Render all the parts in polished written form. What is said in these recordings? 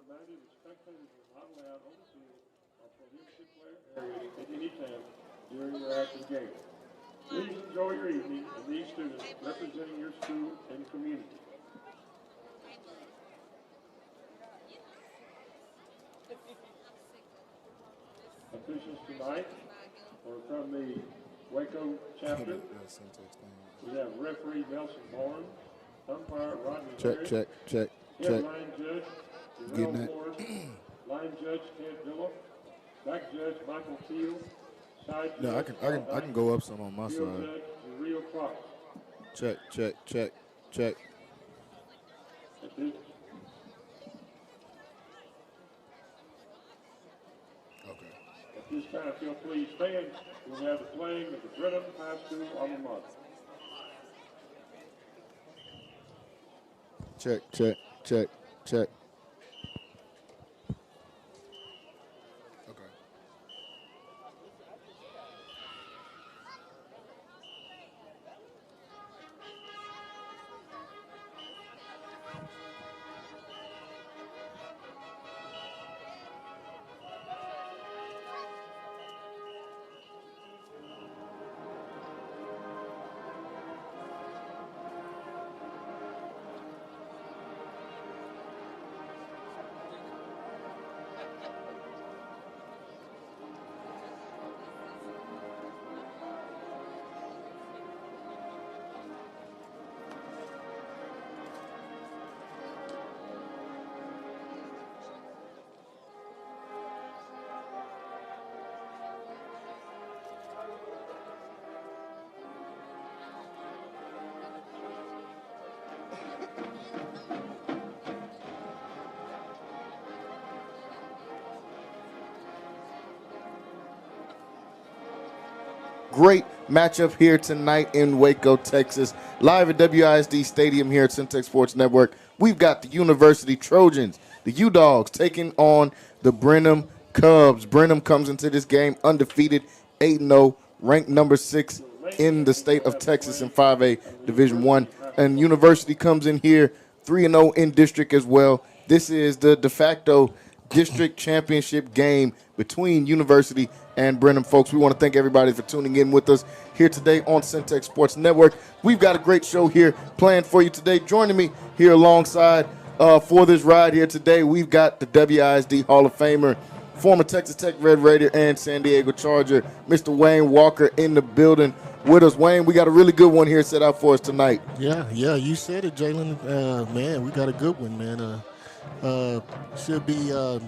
reminder that spectators are not allowed on the field or prohibited player area at any time during your active game. Please enjoy your evening and these students representing your school and community. Officials tonight are from the Waco chapter. We have referee Nelson Barnes, umpire Rodney Perry, Check. line judge Darrell Ward, line judge Ted Villa, back judge Michael Field, side judge I can go up some on my field side. judge Rio Cross. Check. At this time, if you'll please stand, we'll have the playing of the Brenham High School alma mater. Check. Okay. Great matchup here tonight in Waco, Texas. Live at WISD Stadium here at Centex Sports Network. We've got the University Trojans, the U-Dogs, taking on the Brenham Cubs. Brenham comes into this game undefeated, 8-0, ranked number 6 in the state of Texas in 5A Division I. And University comes in here 3-0 in district as well. This is the de facto district championship game between University and Brenham. Folks, we want to thank everybody for tuning in with us here today on Centex Sports Network. We've got a great show here planned for you today. Joining me here alongside for this ride here today, we've got the WISD Hall of Famer, former Texas Tech Red Raider and San Diego Charger, Mr. Wayne Walker in the building with us. Wayne, we got a really good one here set out for us tonight. Yeah, you said it, Jalen. Man, we got a good one, man. Should be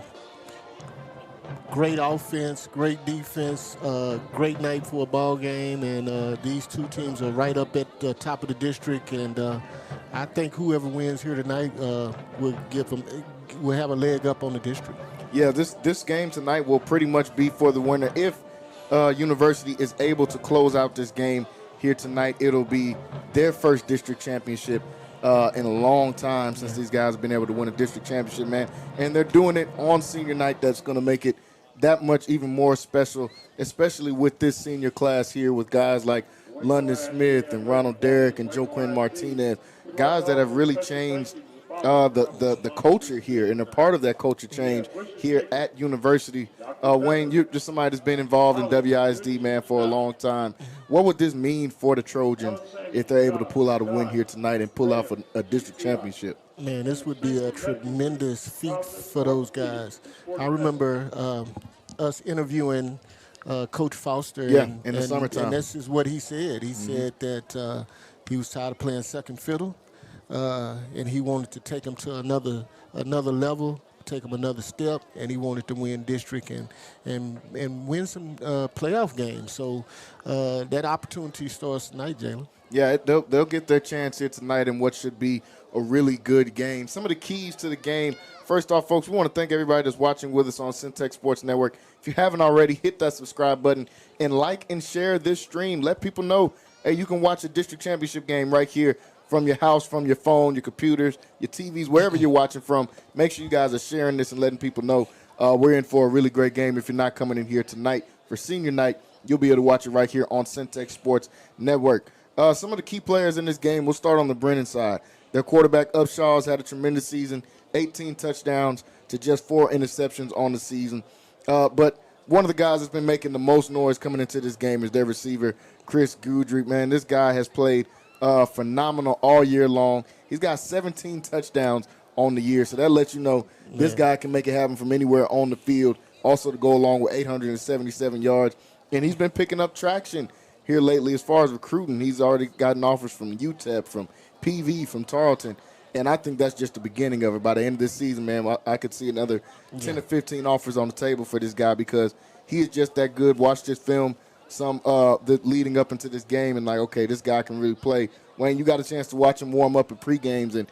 great offense, great defense, great night for a ball game, and these two teams are right up at the top of the district. And I think whoever wins here tonight will have a leg up on the district. Yeah, this game tonight will pretty much be for the winner. If University is able to close out this game here tonight, it'll be their first district championship in a long time since these guys have been able to win a district championship, man. And they're doing it on senior night. That's going to make it that much even more special, especially with this senior class here with guys like London Smith and Ronald Derrick and Joaquin Martinez, guys that have really changed the culture here and a part of that culture change here at University. Wayne, you're just somebody that's been involved in WISD, man, for a long time. What would this mean for the Trojans if they're able to pull out a win here tonight and pull out for a district championship? Man, this would be a tremendous feat for those guys. I remember us interviewing Coach Foster. In the summertime. And this is what he said. He said that he was tired of playing second fiddle, and he wanted to take them to another level, take them another step, and he wanted to win district and win some playoff games. So that opportunity starts tonight, Jalen. Yeah, they'll get their chance here tonight in what should be a really good game. Some of the keys to the game. First off, folks, we want to thank everybody that's watching with us on Centex Sports Network. If you haven't already, hit that subscribe button and like and share this stream. Let people know, hey, you can watch a district championship game right here from your house, from your phone, your computers, your TVs, wherever you're watching from. Make sure you guys are sharing this and letting people know we're in for a really great game. If you're not coming in here tonight for senior night, you'll be able to watch it right here on Centex Sports Network. Some of the key players in this game, we'll start on the Brennan side. Their quarterback, Upshaw's had a tremendous season, 18 touchdowns, to just 4 interceptions on the season. But one of the guys that's been making the most noise coming into this game is their receiver, Chris Goodrick. Man, this guy has played phenomenal all year long. He's got 17 touchdowns on the year, so that lets you know this guy can make it happen from anywhere on the field. Also to go along with 877 yards. And he's been picking up traction here lately as far as recruiting. He's already gotten offers from UTEP, from PV, from Tarleton. And I think that's just the beginning of it. By the end of this season, man, I could see another 10 to 15 offers on the table for this guy because he is just that good. Watch this film leading up into this game and like, okay, this guy can really play. Wayne, you got a chance to watch him warm up at pre-games, and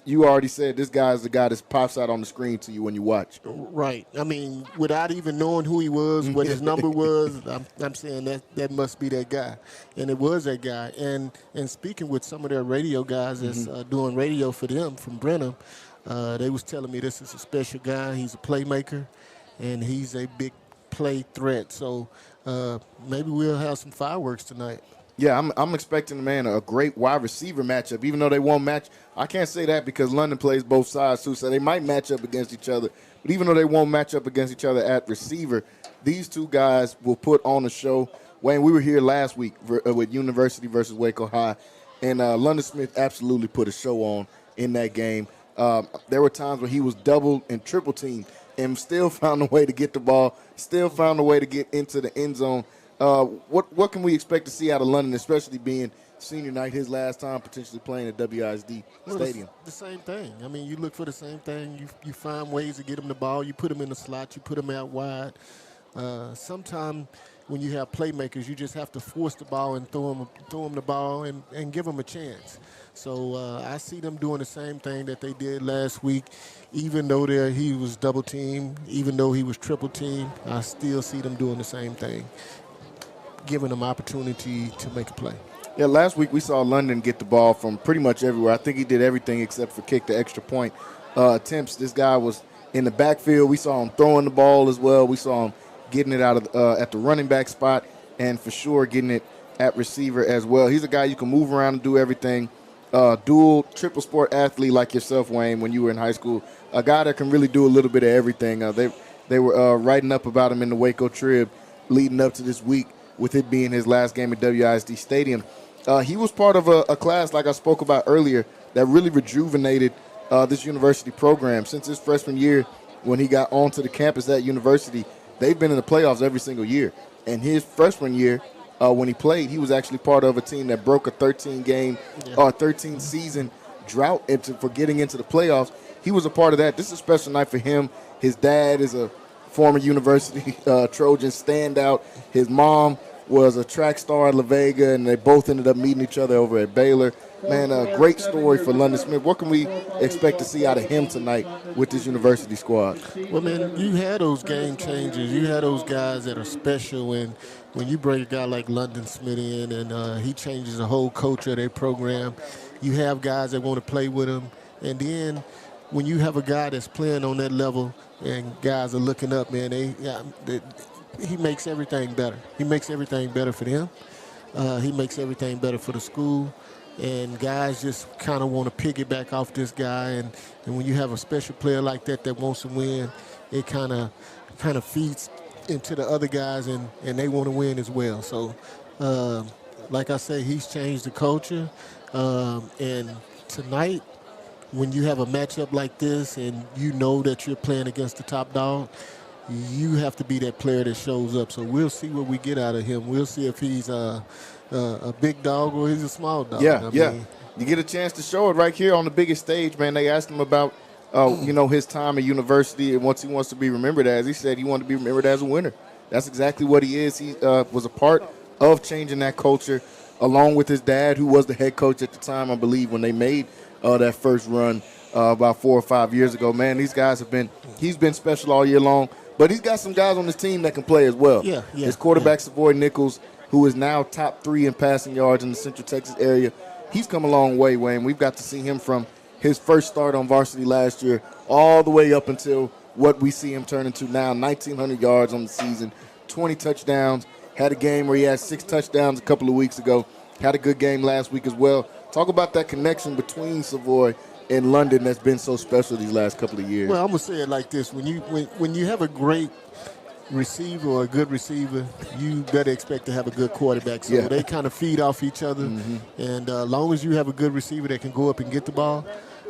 you already said this guy is the guy that pops out on the screen to you when you watch. Right. I mean, without even knowing who he was, what his number was, I'm saying that must be that guy. And it was that guy. And speaking with some of their radio guys that's doing radio for them from Brenham, they was telling me this is a special guy. He's a playmaker, and he's a big play threat. So maybe we'll have some fireworks tonight. Yeah, I'm expecting, man, a great wide receiver matchup, even though they won't match. I can't say that because London plays both sides, too, so they might match up against each other. But even though they won't match up against each other at receiver, these two guys will put on a show. Wayne, we were here last week with University versus Waco High, and London Smith absolutely put a show on in that game. There were times where he was double and triple teamed and still found a way to get the ball, still found a way to get into the end zone. What can we expect to see out of London, especially being senior night, his last time potentially playing at WISD Stadium? The same thing. I mean, you look for the same thing. You find ways to get him the ball. You put him in the slot. You put him out wide. Sometimes when you have playmakers, you just have to force the ball and throw him the ball and give him a chance. So I see them doing the same thing that they did last week. Even though he was double teamed, even though he was triple teamed, I still see them doing the same thing, giving them opportunity to make a play. Yeah, last week we saw London get the ball from pretty much everywhere. I think he did everything except for kick the extra point attempts. This guy was in the backfield. We saw him throwing the ball as well. We saw him getting it out of at the running back spot and for sure getting it at receiver as well. He's a guy you can move around and do everything. Dual, triple sport athlete like yourself, Wayne, when you were in high school. A guy that can really do a little bit of everything. They were writing up about him in the Waco Trib leading up to this week, with it being his last game at WISD Stadium. He was part of a class, like I spoke about earlier, that really rejuvenated this university program. Since his freshman year, when he got onto the campus at university, they've been in the playoffs every single year. And his freshman year, when he played, he was actually part of a team that broke a 13-season drought for getting into the playoffs. He was a part of that. This is a special night for him. His dad is a former University Trojan standout. His mom was a track star at Vega, and they both ended up meeting each other over at Baylor. Man, a great story for London Smith. What can we expect to see out of him tonight with this university squad? Well, man, you had those game changers. You had those guys that are special, and when you bring a guy like London Smith in and he changes the whole culture of their program, you have guys that want to play with him. And then when you have a guy that's playing on that level and guys are looking up, man, he makes everything better. He makes everything better for them. He makes everything better for the school. And guys just kind of want to piggyback off this guy. And when you have a special player like that wants to win, it kind of feeds into the other guys, and they want to win as well. So, like I say, he's changed the culture. And tonight, when you have a matchup like this and you know that you're playing against the top dog, you have to be that player that shows up. So we'll see what we get out of him. We'll see if he's a big dog or he's a small dog. Yeah. You get a chance to show it right here on the biggest stage, man. They asked him about, his time at university and what he wants to be remembered as. He said he wanted to be remembered as a winner. That's exactly what he is. He was a part of changing that culture, along with his dad, who was the head coach at the time, I believe, when they made that first run about 4 or 5 years ago. Man, these guys he's been special all year long. But he's got some guys on his team that can play as well. Yeah. His quarterback, Savoy Nichols, who is now top 3 in passing yards in the Central Texas area. He's come a long way, Wayne. We've got to see him from his first start on varsity last year all the way up until what we see him turn into now, 1,900 yards on the season, 20 touchdowns. Had a game where he had 6 touchdowns a couple of weeks ago. Had a good game last week as well. Talk about that connection between Savoy in London that's been so special these last couple of years. Well, I'm gonna say it like this: when you have a great receiver or a good receiver, you better expect to have a good quarterback. So they kind of feed off each other. And as long as you have a good receiver that can go up and get the ball,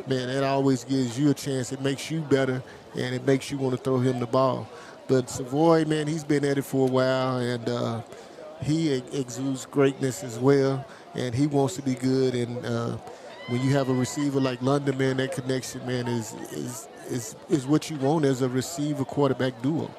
man, that always gives you a chance. It makes you better, and it makes you want to throw him the ball. But Savoy, man, he's been at it for a while, and he exudes greatness as well, and he wants to be good. And when you have a receiver like London, man, that connection, man, is what you want as a receiver-quarterback duo.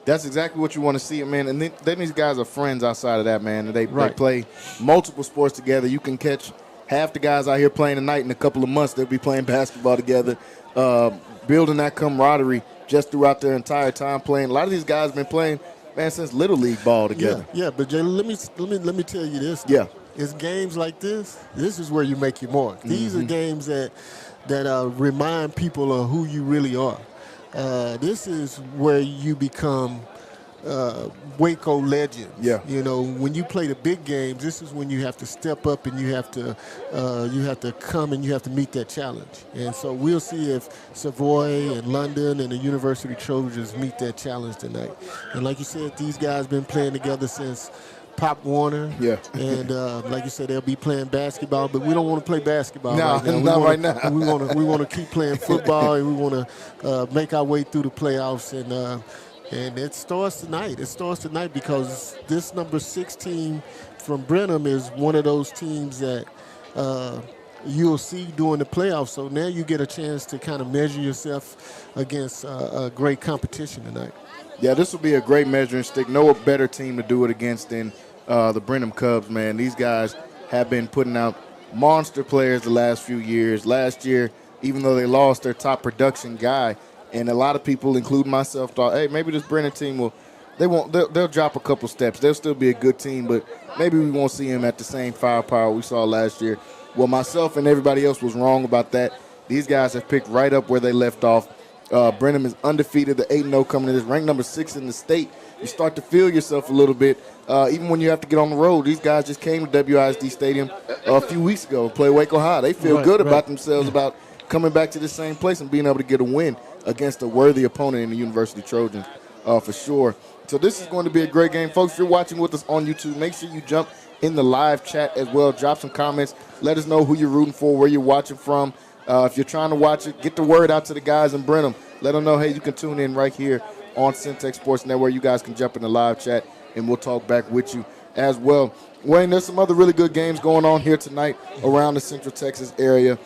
That's exactly what you want to see, man. And then these guys are friends outside of that, man. They play multiple sports together. You can catch half the guys out here playing tonight in a couple of months. They'll be playing basketball together, building that camaraderie just throughout their entire time playing. A lot of these guys have been playing, man, since Little League ball together. Yeah. But Jalen, let me tell you this. Yeah. It's games like this. This is where you make your mark. These are games that remind people of who you really are. This is where you become Waco legends. Yeah. You know, when you play the big games, this is when you have to step up and you have to come and you have to meet that challenge. And so we'll see if Savoy and London and the University Trojans meet that challenge tonight. And like you said, these guys been playing together since Pop Warner. Yeah. And like you said, they'll be playing basketball, but we don't want to play basketball right now. not right now. We want to keep playing football, and we want to make our way through the playoffs. And it starts tonight. It starts tonight because this number 6 team from Brenham is one of those teams that you'll see during the playoffs. So now you get a chance to kind of measure yourself against a great competition tonight. Yeah, this will be a great measuring stick. No better team to do it against than the Brenham Cubs, man. These guys have been putting out monster players the last few years. Last year, even though they lost their top production guy, and a lot of people, including myself, thought, hey, maybe this Brenham team they'll drop a couple steps. They'll still be a good team, but maybe we won't see them at the same firepower we saw last year. Well, myself and everybody else was wrong about that. These guys have picked right up where they left off. Brenham is undefeated, the 8-0 coming in. This ranked number 6 in the state. You start to feel yourself a little bit, even when you have to get on the road. These guys just came to WISD Stadium a few weeks ago and play Waco High. They feel good about themselves, about coming back to the same place and being able to get a win against a worthy opponent in the University Trojans, for sure. So this is going to be a great game. Folks, if you're watching with us on YouTube, make sure you jump in the live chat as well. Drop some comments. Let us know who you're rooting for, where you're watching from. If you're trying to watch it, get the word out to the guys in Brenham. Let them know, hey, you can tune in right here on Centex Sports Network. You guys can jump in the live chat, and we'll talk back with you as well. Wayne, there's some other really good games going on here tonight around the Central Texas area.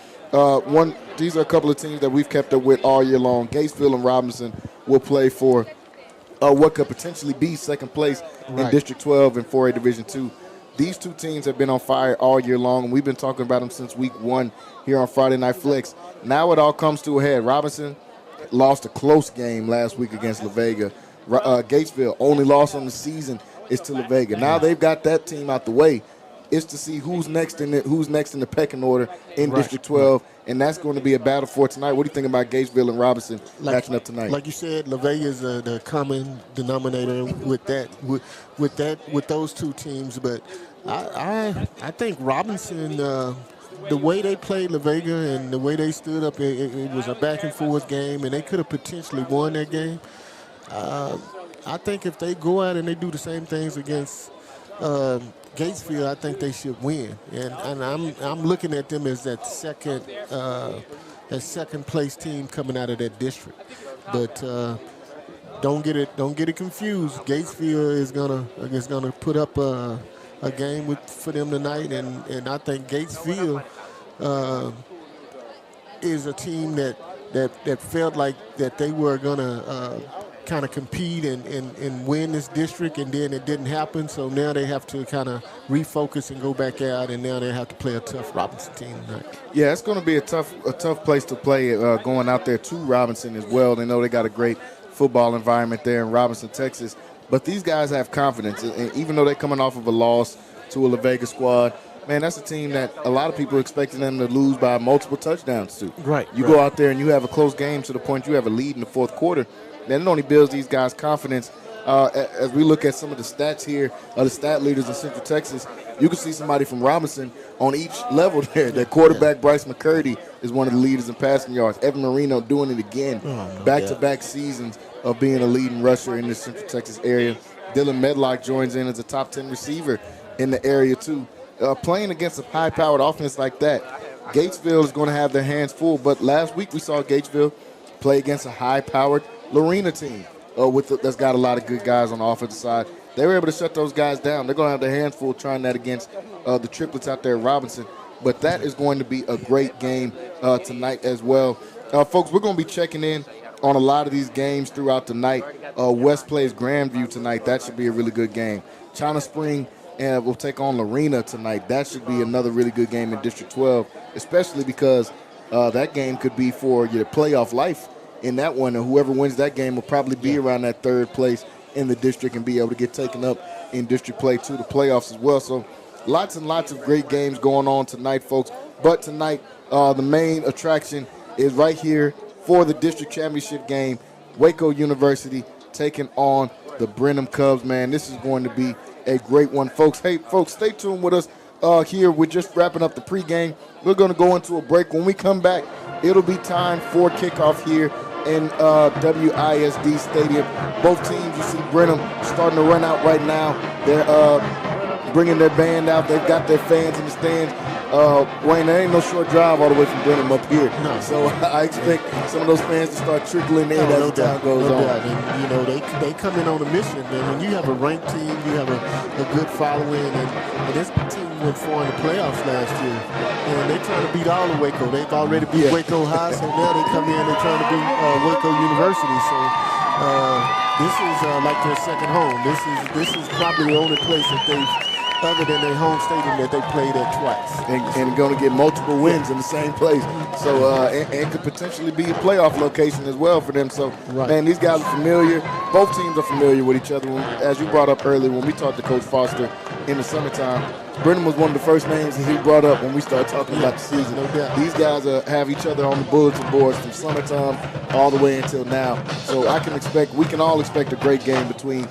These are a couple of teams that we've kept up with all year long. Gatesville and Robinson will play for what could potentially be second place in District 12 and 4A Division II. These two teams have been on fire all year long, and we've been talking about them since week 1 here on Friday Night Flex. Now it all comes to a head. Robinson lost a close game last week against La Vega. Gatesville, only loss on the season is to La Vega. Now they've got that team out the way. It's to see who's next in the pecking order in District 12, and that's going to be a battle for tonight. What do you think about Gatesville and Robinson matching up tonight? Like you said, La Vega is the common denominator with those two teams, but I think Robinson, the way they played La Vega and the way they stood up, it was a back and forth game, and they could have potentially won that game. I think if they go out and they do the same things against Gatesville, I think they should win, and I'm looking at them as that second place team coming out of that district. But don't get it confused. Gatesville is gonna put up a game for them tonight, and I think Gatesville is a team that felt like that they were gonna kind of compete and win this district, and then it didn't happen. So now they have to kind of refocus and go back out, and now they have to play a tough Robinson team tonight. Yeah, it's going to be a tough place to play going out there to Robinson as well. They know they got a great football environment there in Robinson, Texas. But these guys have confidence, and even though they're coming off of a loss to a La Vega squad, man, that's a team that a lot of people are expecting them to lose by multiple touchdowns to. You go out there and you have a close game to the point you have a lead in the fourth quarter. Then it only builds these guys' confidence as we look at some of the stats here, the stat leaders in Central Texas, you can see somebody from Robinson on each level there. Their quarterback, Bryce McCurdy, is one of the leaders in passing yards. Evan Marino doing it again, back-to-back seasons of being a leading rusher in the Central Texas area. Dylan Medlock joins in as a top 10 receiver in the area, too. Playing against a high-powered offense like that, Gatesville is going to have their hands full. But last week we saw Gatesville play against a high-powered Lorena team that's got a lot of good guys on the offensive side. They were able to shut those guys down. They're going to have their hands full trying that against the triplets out there at Robinson. But that is going to be a great game tonight as well. Folks, we're going to be checking in on a lot of these games throughout the night. West plays Grandview tonight. That should be a really good game. China Spring will take on Lorena tonight. That should be another really good game in District 12, especially because that game could be for your playoff life in that one. And whoever wins that game will probably be around that third place in the district and be able to get taken up in district play to the playoffs as well. So lots and lots of great games going on tonight, folks. But tonight, the main attraction is right here for the district championship game. Waco University taking on the Brenham Cubs, man. This is going to be a great one, folks. Hey, folks, stay tuned with us here. We're just wrapping up the pregame. We're going to go into a break. When we come back, it'll be time for kickoff here in WISD Stadium. Both teams, you see Brenham starting to run out right now. They're bringing their band out. They've got their fans in the stands. Wayne, there ain't no short drive all the way from Brenham up here. No. So I expect some of those fans to start trickling in as the time goes on. And, you know, they come in on a mission. And when you have a ranked team, you have a good following. And this team went far in the playoffs last year. And they're trying to beat all of Waco. They've already beat Waco High, so now they come in and trying to beat Waco University. So this is like their second home. This is probably the only place that they've, other than their home stadium, that they played at twice. And going to get multiple wins in the same place. So, and could potentially be a playoff location as well for them. So, man, these guys are familiar. Both teams are familiar with each other. As you brought up earlier when we talked to Coach Foster in the summertime, Brenham was one of the first names that he brought up when we started talking about the season. No doubt. These guys have each other on the bulletin boards from summertime all the way until now. So we can all expect a great game between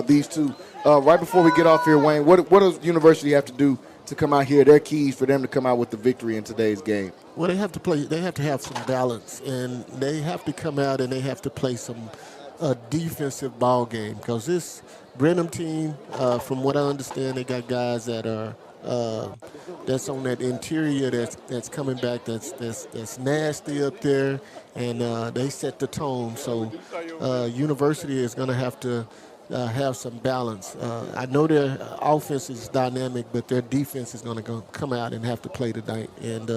these two. Right before we get off here, Wayne, what does University have to do to come out here? Their keys for them to come out with the victory in today's game. Well, they have to play. They have to have some balance, and they have to come out and they have to play a defensive ball game, because this Brenham team, from what I understand, they got guys that are that's on that interior that's coming back. That's nasty up there, and they set the tone. So University is going to have some balance. I know their offense is dynamic, but their defense is going to come out and have to play tonight. And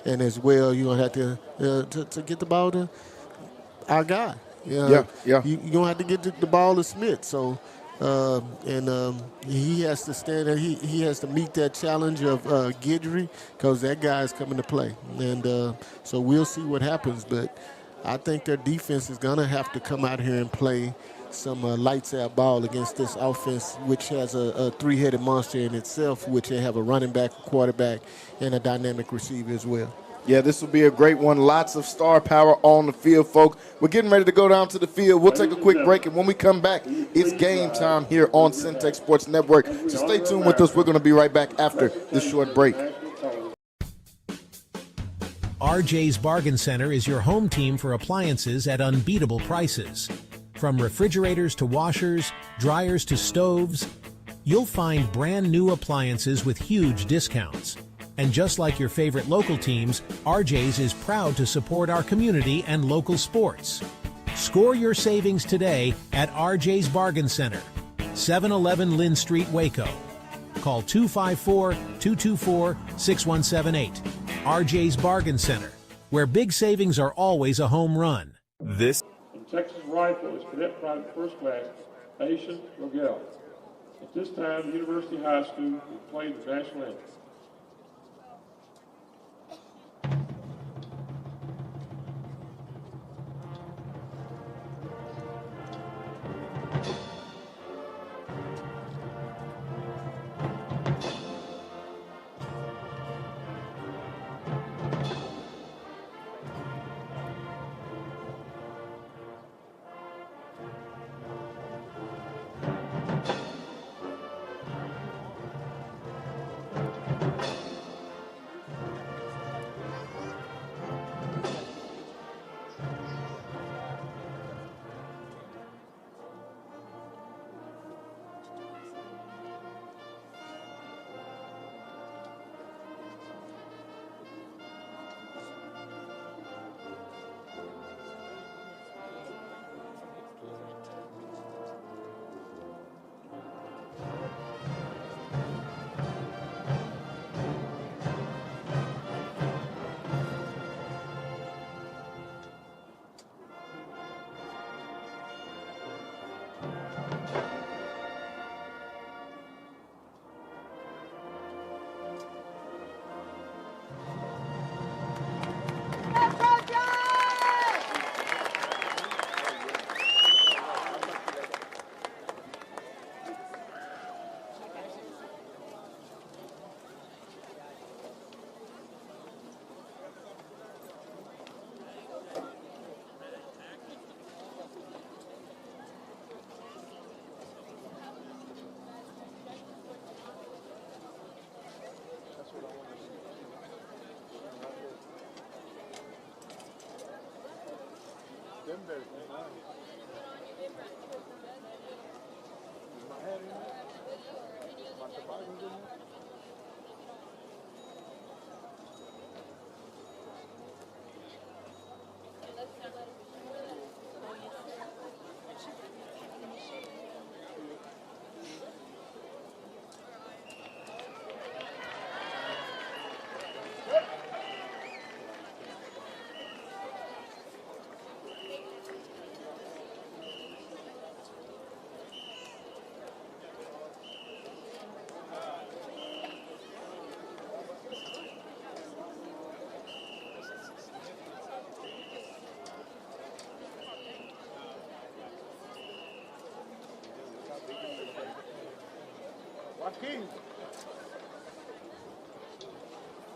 as well, you're going to have to get the ball to our guy. You're going to have to get the ball to Smith. So, he has to stand there. He has to meet that challenge of Guidry, because that guy is coming to play. And so we'll see what happens. But I think their defense is going to have to come out here and play some lights out ball against this offense, which has a three-headed monster in itself, which they have a running back, a quarterback, and a dynamic receiver as well. Yeah, this will be a great one. Lots of star power on the field, folks. We're getting ready to go down to the field. We'll take a quick break, and when we come back, it's game time here on Centex Sports Network. So stay tuned with us. We're going to be right back after this short break. RJ's Bargain Center is your home team for appliances at unbeatable prices. From refrigerators to washers, dryers to stoves, you'll find brand new appliances with huge discounts. And just like your favorite local teams, RJ's is proud to support our community and local sports. Score your savings today at RJ's Bargain Center, 711 Lynn Street, Waco. Call 254-224-6178. RJ's Bargain Center, where big savings are always a home run. Texas Rifle is Cadet Private First Class Aisha Rogel. At this time, University High School will play the national anthem.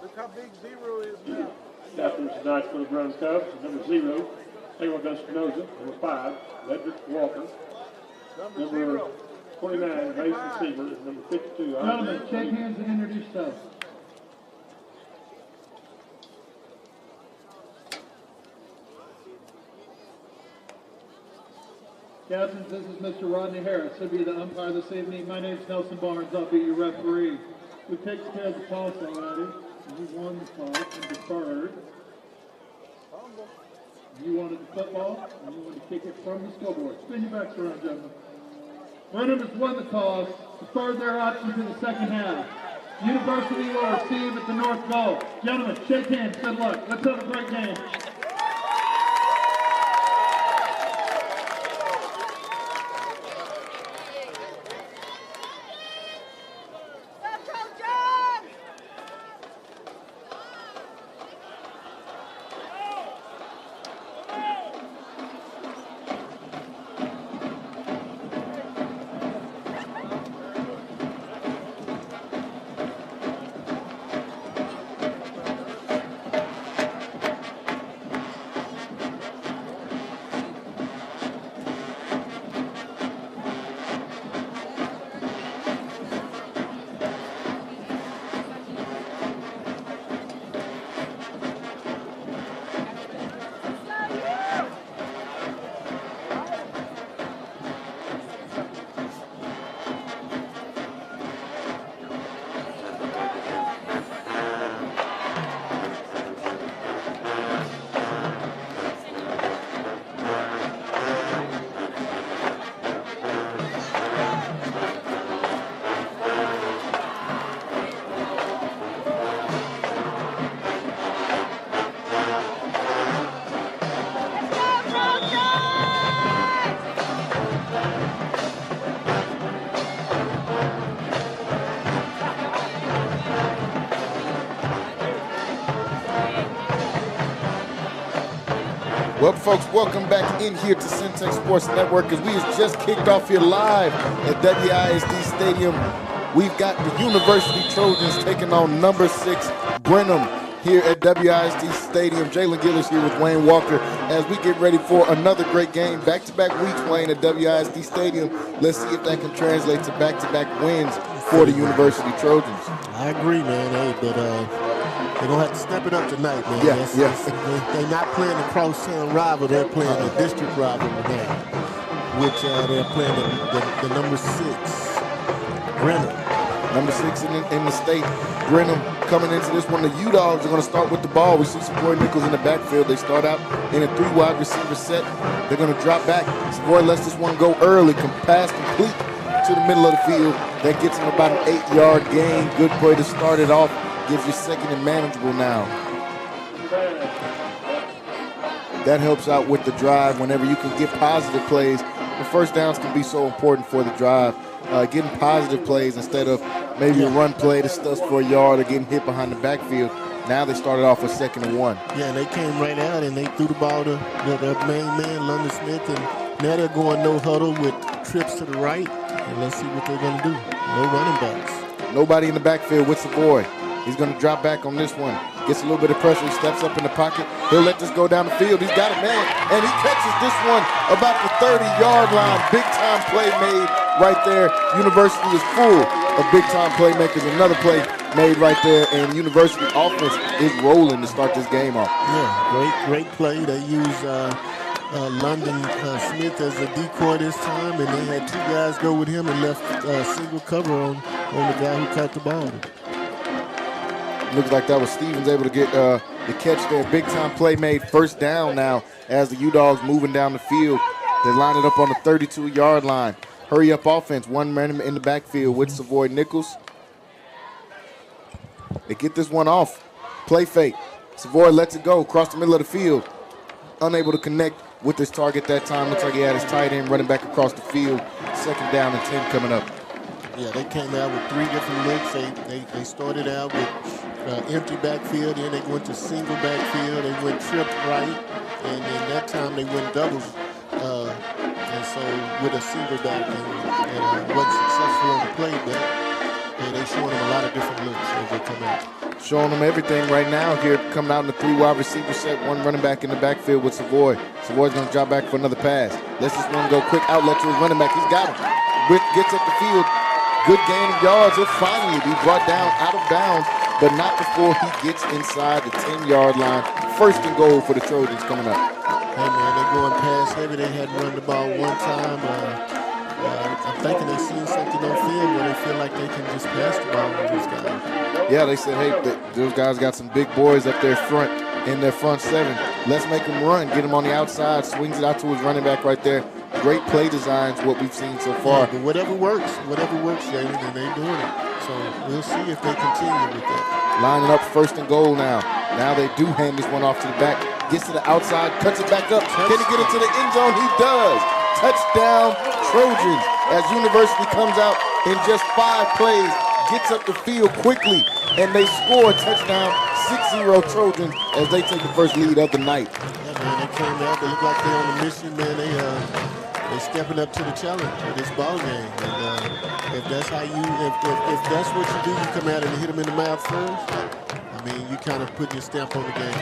Look how big 0 is now. Captains tonight for the Brenham Cubs, number 0, Taylor Espinoza, number 5, Ledrick Walker, number 29, Mason Seaver, and number 52. Gentlemen, shake hands and introduce yourselves. Captains, this is Mr. Rodney Harris. He'll be the umpire this evening. My name's Nelson Barnes. I'll be your referee. We taken care of the toss already. You won the toss and deferred. You wanted the football, and you wanted to kick it from the scoreboard. Spin your backs around, gentlemen. Brenham has won the toss, deferred their option to the second half. University will receive at the North Goal. Gentlemen, shake hands. Good luck. Let's have a great game. Well, folks, welcome back in here to Centex Sports Network as we have just kicked off here live at WISD Stadium. We've got the University Trojans taking on number 6 Brenham here at WISD Stadium. Jalen Gillis here with Wayne Walker as we get ready for another great game. Back-to-back weeks playing at WISD Stadium. Let's see if that can translate to back-to-back wins for the University Trojans. I agree, man. Hey, but they're going to have to step it up tonight, man. Yes. They're not playing the crosstown rival. They're playing the district rival today, which they're playing the number 6, Brenham. Number 6 in the state, Brenham coming into this one. The U-Dogs are going to start with the ball. We see Savoy Nichols in the backfield. They start out in a 3-wide receiver set. They're going to drop back. Savoy lets this one go early. Pass complete to the middle of the field. That gets him about an 8-yard gain. Good play to start it off. Gives you second and manageable now. That helps out with the drive whenever you can get positive plays. The first downs can be so important for the drive. Getting positive plays instead of maybe a run play that stuffs for a yard or getting hit behind the backfield. Now they started off with 2nd and 1. Yeah, and they came right out and they threw the ball to their main man, London Smith, and now they're going no huddle with trips to the right. And let's see what they're going to do. No running backs. Nobody in the backfield with Savoy. He's going to drop back on this one. Gets a little bit of pressure. He steps up in the pocket. He'll let this go down the field. He's got a man, and he catches this one about the 30-yard line. Big-time play made right there. University is full of big-time playmakers. Another play made right there, and University offense is rolling to start this game off. Yeah, great play. They use London Smith as a decoy this time, and they had 2 guys go with him and left single cover on the guy who caught the ball. Looks like that was Stevens able to get the catch there. Big-time play made. First down now as the U-Dogs moving down the field. They line it up on the 32-yard line. Hurry up offense. One man in the backfield with Savoy Nichols. They get this one off. Play fake. Savoy lets it go across the middle of the field. Unable to connect with his target that time. Looks like he had his tight end running back across the field. 2nd down and 10 coming up. Yeah, they came out with 3 different looks. They started out with empty backfield, then they went to single backfield. They went trip right, and then that time they went doubles. And so with a single back, and wasn't successful on the play, but they're showing them a lot of different looks as they come out. Showing them everything right now here, coming out in the 3 wide receiver set, 1 running back in the backfield with Savoy. Savoy's going to drop back for another pass. Let's just one go quick outlet to his running back. He's got him. Gets up the field. Good gain of yards. He'll finally be brought down out of bounds, but not before he gets inside the 10-yard line. First and goal for the Trojans coming up. Hey, man, they're going pass heavy. They hadn't run the ball one time. I'm thinking they've seen something on film where they feel like they can just pass the ball with these guys. Yeah, they said, hey, those guys got some big boys up there front in their front 7. Let's make them run. Get him on the outside. Swings it out to his running back right there. Great play designs, what we've seen so far. Yeah, but whatever works, Jalen, and they're doing it. So we'll see if they continue with that. Lining up first and goal now. Now they do hand this one off to the back. Gets to the outside, cuts it back up. Can he get it to the end zone? He does. Touchdown, Trojans. As University comes out in just 5 plays, gets up the field quickly, and they score a touchdown, 6-0 Trojans as they take the first lead of the night. Yeah, man, they came out. They look like they're on a mission, man. They're stepping up to the challenge of this ball game. And if that's how if that's what you do, you come out and hit them in the mouth first. I mean, you kind of put your stamp on the game.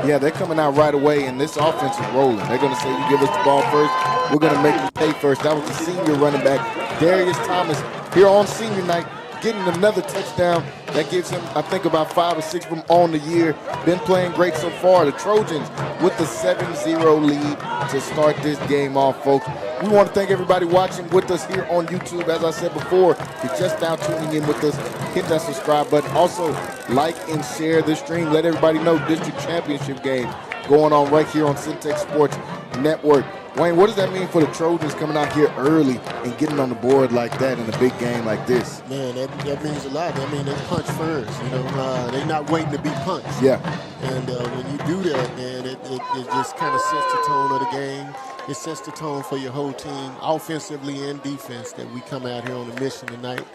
Yeah, they're coming out right away, and this offense is rolling. They're going to say, you give us the ball first, we're going to make you pay first. That was the senior running back, Darius Thomas, here on senior night, getting another touchdown. That gives him, I think, about 5 or 6 from on the year. Been playing great so far. The Trojans with the 7-0 lead to start this game off, folks. We want to thank everybody watching with us here on YouTube. As I said before, if you're just now tuning in with us, hit that subscribe button. Also, like and share the stream. Let everybody know district championship game going on right here on Centex Sports Network. Wayne, what does that mean for the Trojans coming out here early and getting on the board like that in a big game like this? Man, that means a lot. I mean, they punch first. You know, they're not waiting to be punched. Yeah. And when you do that, man, it just kind of sets the tone of the game. It sets the tone for your whole team, offensively and defense, that we come out here on a mission tonight.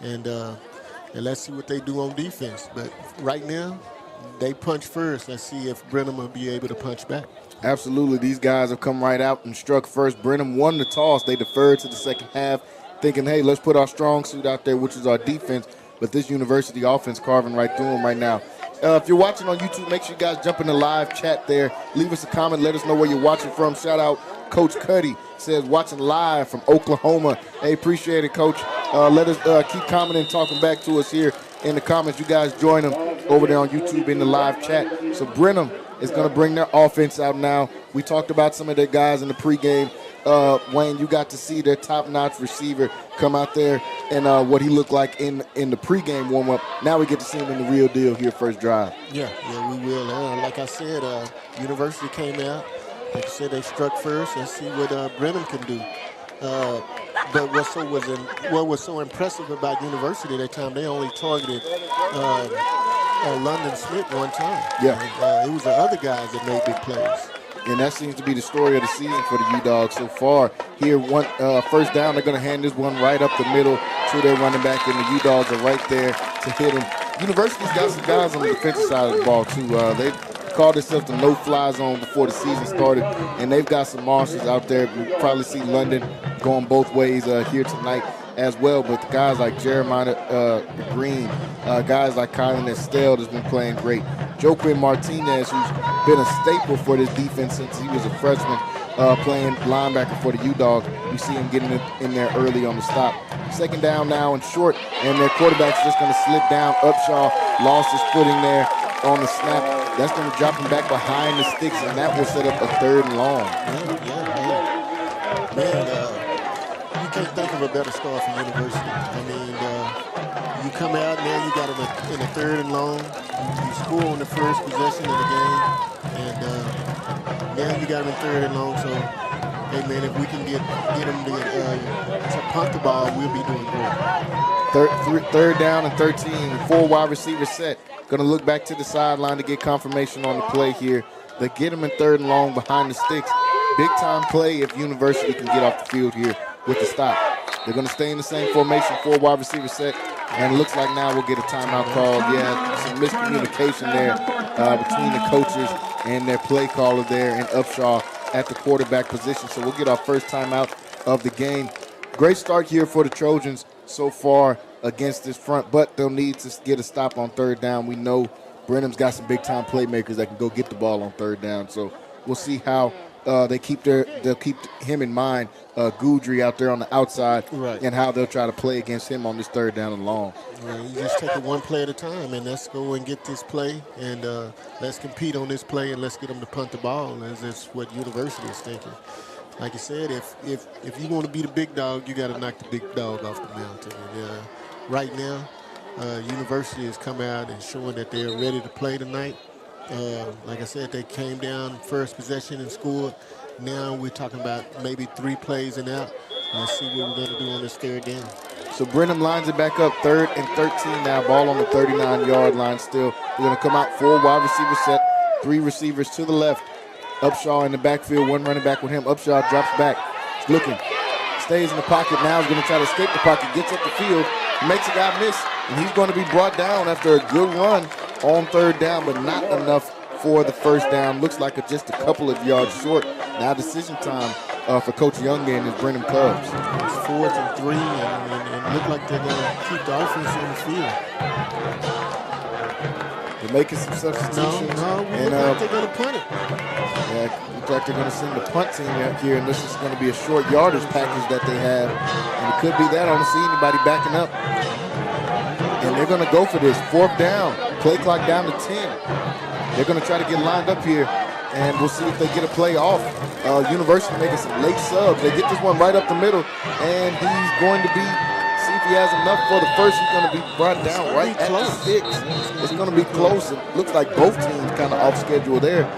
And let's see what they do on defense. But right now, they punch first. Let's see if Brenham will be able to punch back. Absolutely. These guys have come right out and struck first. Brenham won the toss. They deferred to the second half, thinking, hey, let's put our strong suit out there, which is our defense. But this University offense carving right through them right now. If you're watching on YouTube, make sure you guys jump in the live chat there. Leave us a comment. Let us know where you're watching from. Shout out Coach Cuddy. Says watching live from Oklahoma. Hey, appreciate it, Coach. Let us keep commenting, talking back to us here in the comments. You guys join them over there on YouTube in the live chat. So Brenham is going to bring their offense out now. We talked about some of their guys in the pregame. Wayne, you got to see their top-notch receiver come out there and what he looked like in the pregame warm-up. Now we get to see him in the real deal here first drive. Yeah, we will. Like I said, University came out. Like I said, they struck first. Let's see what Brenham can do. But what was so impressive about University that time, they only targeted London Smith one time. Yeah. It was the other guys that made big plays. And that seems to be the story of the season for the U-Dogs so far. Here, first down, they're going to hand this one right up the middle to their running back, and the U-Dogs are right there to hit him. University's got some guys on the defensive side of the ball, too. They called themselves the no-fly zone before the season started, and they've got some monsters out there. We'll probably see London going both ways here tonight as well, but guys like Jeremiah Green, guys like Colin Estelle has been playing great. Joaquin Martinez, who's been a staple for this defense since he was a freshman, playing linebacker for the U-Dogs. You see him getting in there early on the stop. Second down now and short, and their quarterback's just going to slip down. Upshaw lost his footing there on the snap. That's going to drop him back behind the sticks, and that will set up a 3rd and long. Man, you can't think of a better start for University. I mean, you come out now, you got him in a 3rd and long. You score on the first possession of the game, and now you got him in 3rd and long. So, hey man, if we can get him to punt the ball, we'll be doing great. Third down and 13, 4 wide receiver set. Going to look back to the sideline to get confirmation on the play here. They get him in 3rd and long behind the sticks. Big time play if University can get off the field here with the stop. They're going to stay in the same formation, 4 wide receiver set. And it looks like now we'll get a timeout called. Yeah, some miscommunication there between the coaches and their play caller there and Upshaw at the quarterback position. So we'll get our first timeout of the game. Great start here for the Trojans so far. against this front, but they'll need to get a stop on third down. We know Brenham's got some big-time playmakers that can go get the ball on third down. So we'll see how they'll keep him in mind, Goudry out there on the outside, and how they'll try to play against him on this third down and long. You just take it one play at a time, and let's go and get this play, and let's compete on this play, and let's get them to punt the ball, as that's what University is thinking. Like I said, if you want to be the big dog, you got to knock the big dog off the mountain. And right now, University has come out and showing that they're ready to play tonight. Like I said, they came down first possession and scored. Now we're talking about maybe 3 plays and out. Let's see what we're going to do on this third down. So Brenham lines it back up, 3rd and 13 now. Ball on the 39-yard line still. We're going to come out 4 wide receiver set, 3 receivers to the left. Upshaw in the backfield, 1 running back with him. Upshaw drops back. He's looking. Stays in the pocket now. He's going to try to escape the pocket. Gets up the field. Makes a guy miss. And he's going to be brought down after a good run on third down, but not enough for the first down. Looks like just a couple of yards short. Now decision time for Coach Young and his Brenham Cubs. It's 4th and 3, and look like they're going to keep the offense on the field. They're making some substitutions. No, look like they're going to punt it. Yeah, looks like they're going to send the punt team out here, and this is going to be a short yardage package that they have. And it could be that. I don't see anybody backing up. And they're going to go for this. 4th down. Play clock down to 10. They're going to try to get lined up here, and we'll see if they get a play off. University making some late subs. They get this one right up the middle, and he's going to be, see if he has enough for the first. He's going to be brought down right at the 6. It's going to be close. It looks like both teams kind of off schedule there.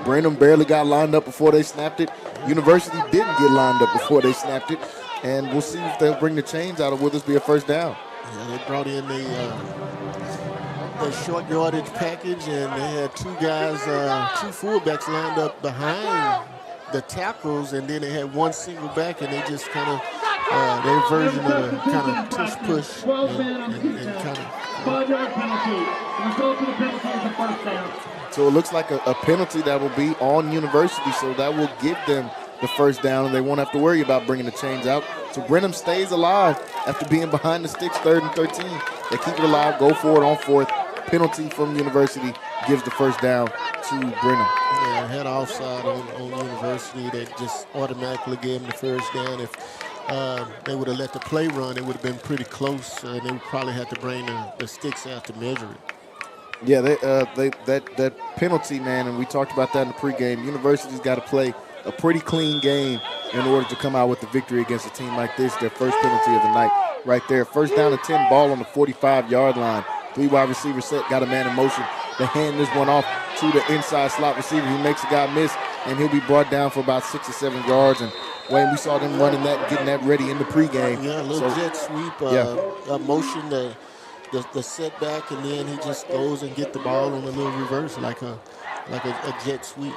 Brenham barely got lined up before they snapped it. University didn't get lined up before they snapped it, and we'll see if they'll bring the chains out, or will this be a first down? Yeah, they brought in the short yardage package, and they had 2 guys, 2 fullbacks lined up behind the tackles, and then they had 1 single back, and they just kind of their version of a kind of tush push and kind of 5-yard penalty. The result of the penalty is a first down. So it looks like a penalty that will be on University, so that will give them the first down, and they won't have to worry about bringing the chains out. So Brenham stays alive after being behind the sticks, 3rd and 13. They keep it alive, go for it on 4th. Penalty from University gives the first down to Brenham. Yeah, had offside on University that just automatically gave them the first down. If they would have let the play run, it would have been pretty close. They would probably have to bring the sticks out to measure it. Yeah, that penalty, man, and we talked about that in the pregame. University's got to play a pretty clean game in order to come out with the victory against a team like this. Their first penalty of the night right there. First down to 10, ball on the 45-yard line. 3 wide receiver set, got a man in motion. They hand this one off to the inside slot receiver. He makes a guy miss, and he'll be brought down for about 6 or 7 yards. And Wayne, we saw them running that, getting that ready in the pregame. Yeah, a little jet sweep, motion, the setback, and then he just goes and get the ball on a little reverse like a jet sweep.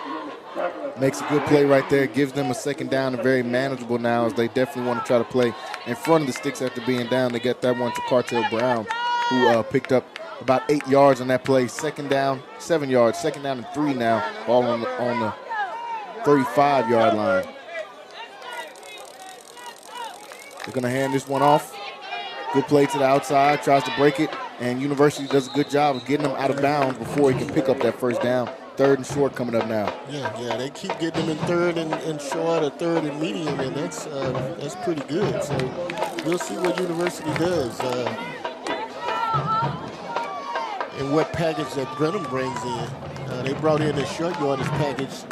Makes a good play right there. Gives them a second down and very manageable now, as they definitely want to try to play in front of the sticks after being down. They get that one to Cartel Brown, who picked up about 8 yards on that play. Second down, 7 yards. Second down and 3 now. Ball on the 35-yard line. They're going to hand this one off. Good play to the outside. Tries to break it. And University does a good job of getting him out of bounds before he can pick up that first down. 3rd and short coming up now. Yeah, they keep getting them in 3rd and short or 3rd and medium, and that's pretty good. So we'll see what University does. And what package that Brenham brings in. They brought in a short yardage package,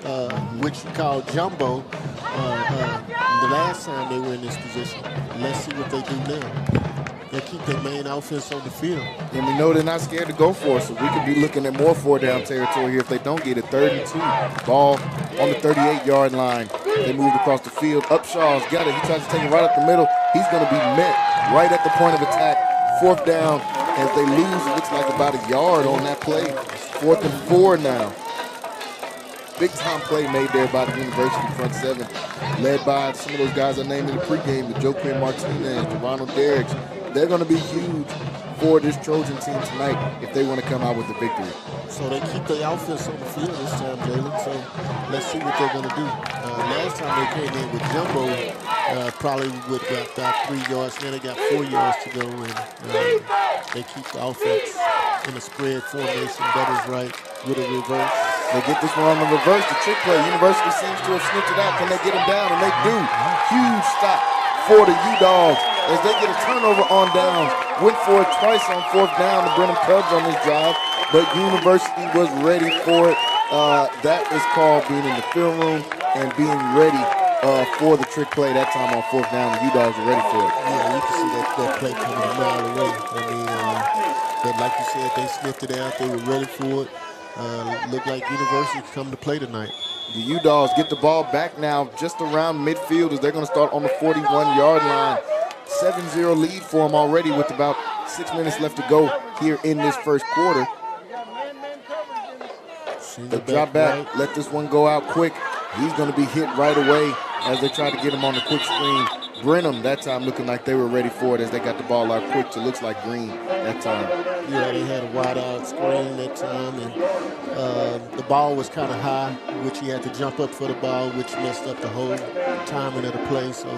which you call jumbo, the last time they were in this position. Let's see what they do now. They keep their main offense on the field. And we know they're not scared to go for it, so we could be looking at more 4-down territory here if they don't get it. 3rd and 2. Ball on the 38-yard line. They moved across the field. Upshaw's got it. He tries to take it right up the middle. He's going to be met right at the point of attack. 4th down. As they lose, it looks like about a yard on that play. 4th and 4 now. Big-time play made there by the University front 7, led by some of those guys I named in the pregame, the Joaquin Martinez, the Ronald Derricks. They're going to be huge for this Trojan team tonight if they want to come out with the victory. So they keep the offense on the field this time, Jalen. So let's see what they're going to do. Last time they came in with jumbo, probably with about 3 yards. Now they got 4 yards to go, and they keep the offense in a spread formation. That is right with a reverse. They get this one on the reverse, the trick play. University seems to have sniffed it out. Can they get him down? And they do. Huge stop for the U-Dogs as they get a turnover on downs. Went for it twice on 4th down. The Brenham Cubs on this drive, but University was ready for it. That is called being in the film room and being ready for the trick play that time on 4th down. The U-Dogs are ready for it. Yeah, you can see that play coming a mile away. I mean, but like you said, they sniffed it out. They were ready for it. Looked like University come to play tonight. The U-Dogs get the ball back now just around midfield as they're going to start on the 41-yard line. 7-0 lead for them already with about 6 minutes left to go here in this first quarter. The drop back, right. let this one go out quick. He's going to be hit right away as they try to get him on the quick screen. Brenham that time looking like they were ready for it as they got the ball out quick to looks like Green that time. Yeah, they had a wide out screen that time, and the ball was kind of high, which he had to jump up for the ball, which messed up the whole timing of the play. So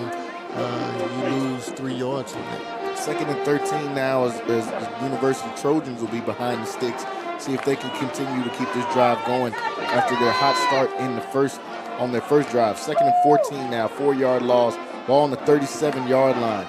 you lose 3 yards on that. 2nd and 13 now as University Trojans will be behind the sticks. See if they can continue to keep this drive going after their hot start on their first drive. 2nd and 14 now, 4-yard loss. Ball on the 37-yard line.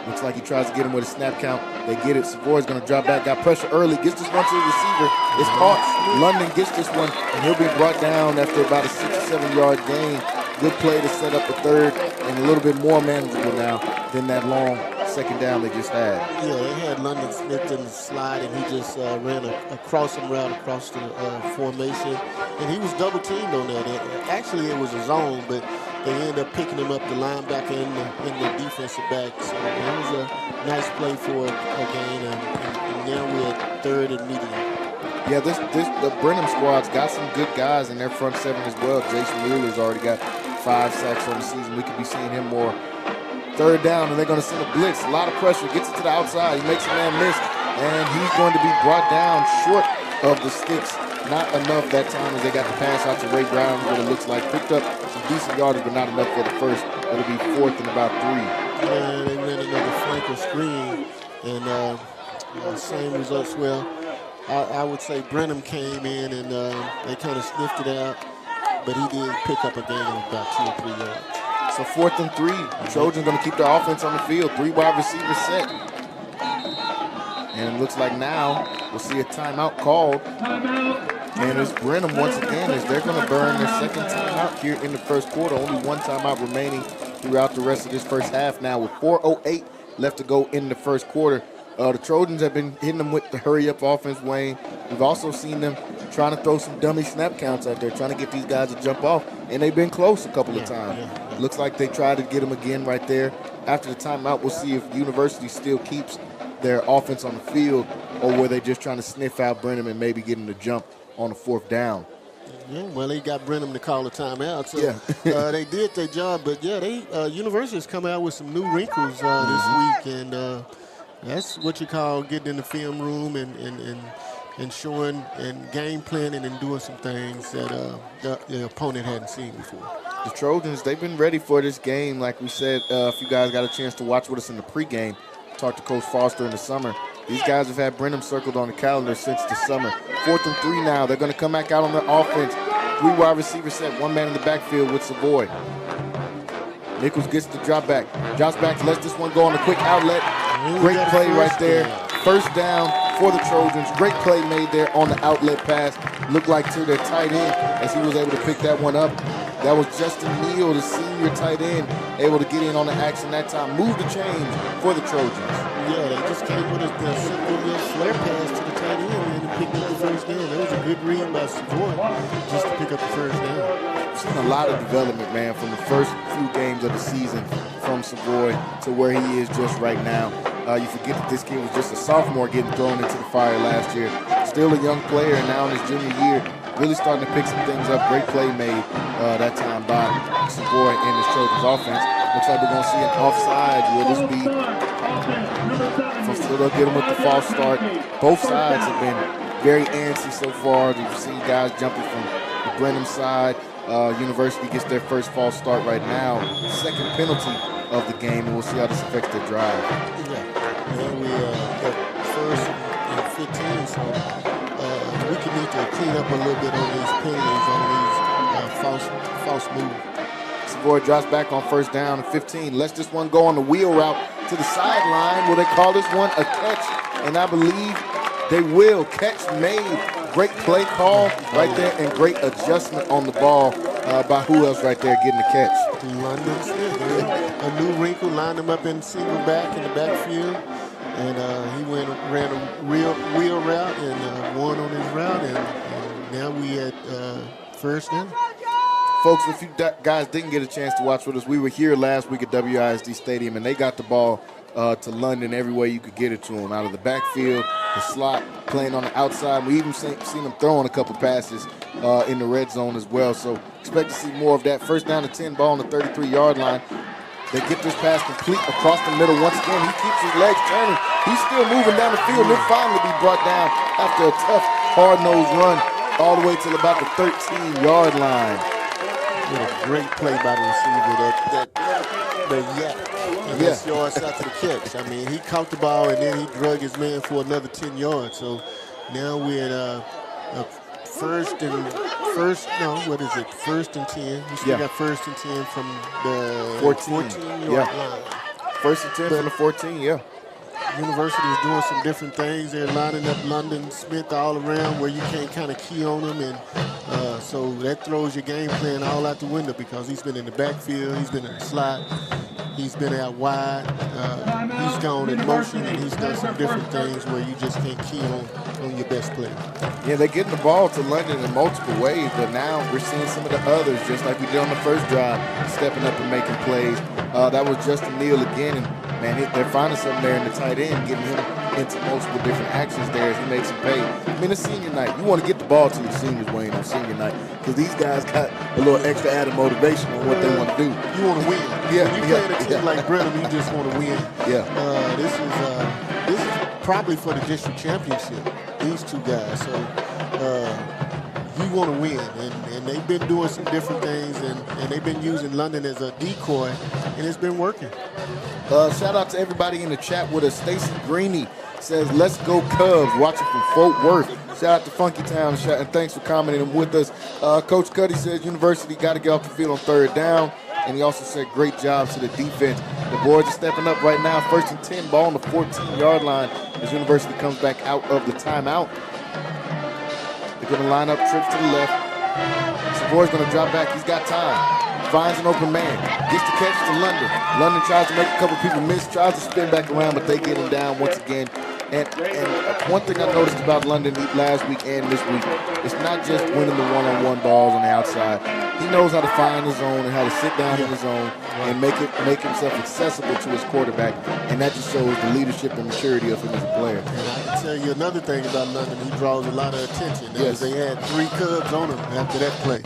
Looks like he tries to get him with a snap count. They get it. Savoy's going to drop back. Got pressure early. Gets this one to the receiver. It's caught. London gets this one, and he'll be brought down after about a 6 or 7-yard gain. Good play to set up a third and a little bit more manageable now than that long 2nd down they just had. Yeah, they had London Smith in the slide, and he just ran a crossing route across the formation. And he was double teamed on that. Actually, it was a zone, but they ended up picking him up, the linebacker and the defensive back. So it was a nice play for a gain, and now we're at 3rd and medium. Yeah, the Brenham squad's got some good guys in their front 7 as well. Jason Mueller's already got 5 sacks on the season. We could be seeing him more. 3rd down, and they're going to send a blitz. A lot of pressure. Gets it to the outside. He makes a man miss, and he's going to be brought down short of the sticks. Not enough that time as they got the pass out to Ray Brown, what it looks like. Picked up some decent yardage, but not enough for the first. It'll be 4th and about 3. Yeah, they ran another flanker screen, and same results. Well, I would say Brenham came in, and they kind of sniffed it out, but he did pick up a gain of about 2 or 3 yards. So 4th and 3. The Trojans going to keep their offense on the field. 3 wide receivers set. And it looks like now we'll see a timeout called. And it's Brenham once again as they're going to burn their 2nd timeout here in the first quarter. Only 1 timeout remaining throughout the rest of this first half now with 4:08 left to go in the first quarter. The Trojans have been hitting them with the hurry-up offense, Wayne. We've also seen them trying to throw some dummy snap counts out there, trying to get these guys to jump off, and they've been close a couple of times. Looks like they tried to get them again right there. After the timeout, we'll see if University still keeps their offense on the field or were they just trying to sniff out Brenham and maybe get him to jump on the 4th down. Yeah, well, they got Brenham to call a timeout, so they did their job. But, yeah, University has come out with some new wrinkles this week, and that's what you call getting in the film room and showing and game planning and doing some things that the opponent hadn't seen before. The Trojans, they've been ready for this game. Like we said, if you guys got a chance to watch with us in the pregame, talked to Coach Foster in the summer. These guys have had Brenham circled on the calendar since the summer. 4th and 3 now. They're going to come back out on their offense. 3 wide receivers set, 1 man in the backfield with Savoy. Nichols gets the drop back. Josh back lets this one go on a quick outlet. Great play right there. 1st down for the Trojans. Great play made there on the outlet pass. Looked like to their tight end as he was able to pick that one up. That was Justin Neal, the senior tight end, able to get in on the action that time. Move the chains for the Trojans. Yeah, they just came with a simple little flare pass to the tight end and picked up the 1st down. That was a good read by Savoy just to pick up the 1st down. We've seen a lot of development, man, from the first few games of the season from Savoy to where he is just right now. You forget that this kid was just a sophomore getting thrown into the fire last year. Still a young player, and now in his junior year, really starting to pick some things up. Great play made that time by Savoy and his Trojans offense. Looks like we're going to see an offside. Will this be? So they'll get him with the false start. Both sides have been very antsy so far. You've seen guys jumping from the Brenham side. University gets their first false start right now. Second penalty of the game, and we'll see how this affects their drive. Yeah, and we got first and 15, so we can need to clean up a little bit on these penalties, on these false moves. Savoy drops back on first down and 15. Lets this one go on the wheel route to the sideline. Will they call this one a catch? And I believe they will. Catch made. Great play call right there and great adjustment on the ball by who else right there getting the catch? London Smith. A new wrinkle, lined him up in single back in the backfield. And he ran a real wheel route and won on his route. And now we at first down. Folks, if you guys didn't get a chance to watch with us, we were here last week at WISD Stadium, and they got the ball to London every way you could get it to him, out of the backfield, the slot, playing on the outside. We even seen him throwing a couple passes in the red zone as well. So expect to see more of that. First down to 10, ball on the 33-yard line. They get this pass complete across the middle. Once again, he keeps his legs turning. He's still moving down the field, and then finally be brought down after a tough, hard-nosed run all the way till about the 13-yard line. What a great play by the receiver, and that's yards after the catch. I mean, he caught the ball and then he drug his man for another 10 yards. So now we're at first and 10. We still got first and 10 from the 14-yard line. First and 10 from the 14, yeah. University is doing some different things. They're lining up London Smith all around where you can't kind of key on them, and so that throws your game plan all out the window because he's been in the backfield, he's been in the slot, he's been out wide, he's gone in motion, and he's done some different things where you just can't key on your best player. Yeah, they're getting the ball to London in multiple ways, but now we're seeing some of the others, just like we did on the first drive, stepping up and making plays. That was Justin Neal again, and man, they're finding something there in the tight end, getting him into multiple different actions there as he makes some pay. I mean, it's senior night. You want to get the ball to the seniors, Wayne, on senior night, because these guys got a little extra added motivation on what they want to do. You want to win. Yeah, when you play a team like Brenham, you just want to win. Yeah. This is probably for the district championship. These two guys, so you want to win, and they've been doing some different things, and they've been using London as a decoy, and it's been working. Shout out to everybody in the chat with us. Stacy Greeny says, "Let's go Cubs," watching from Fort Worth. Shout out to Funky Town, and thanks for commenting with us. Coach Cuddy says, University got to get off the field on third down, and he also said, great job to the defense. The boys are stepping up right now. First and 10, ball on the 14-yard line as University comes back out of the timeout. They're going to line up trips to the left. Savoy's going to drop back. He's got time. Finds an open man. Gets the catch to London. London tries to make a couple people miss. Tries to spin back around, but they get him down once again. And one thing I noticed about London last week and this week, it's not just winning the one-on-one balls on the outside. He knows how to find his zone and how to sit down in his zone and make himself accessible to his quarterback. And that just shows the leadership and maturity of him as a player. And I can tell you another thing about London. He draws a lot of attention. Yes. They had 3 Cubs on him after that play.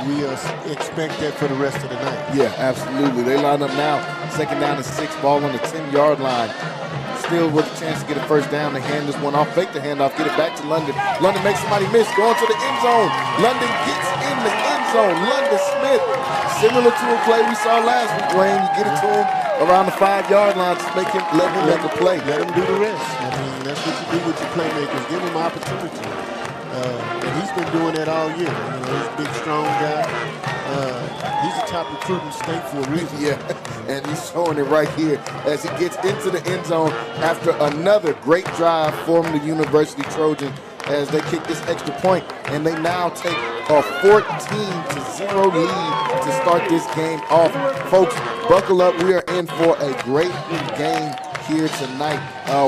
We expect that for the rest of the night. Yeah, absolutely. They line up now. Second down and 6, ball on the 10-yard line. Still with a chance to get a first down. They hand this one off, fake the handoff, get it back to London. London makes somebody miss, going to the end zone. London gets in the end zone. London Smith, similar to a play we saw last week, Wayne. You get it to him around the 5-yard line, just let him make a play. Let him do the rest. I mean, that's what you do with your playmakers. Give him opportunity. And he's been doing that all year. He's a big, strong guy. He's a top recruiting state for a reason. Yeah, and he's showing it right here as he gets into the end zone after another great drive from the University Trojans as they kick this extra point, and they now take a 14-0 lead to start this game off. Folks, buckle up. We are in for a great game here tonight,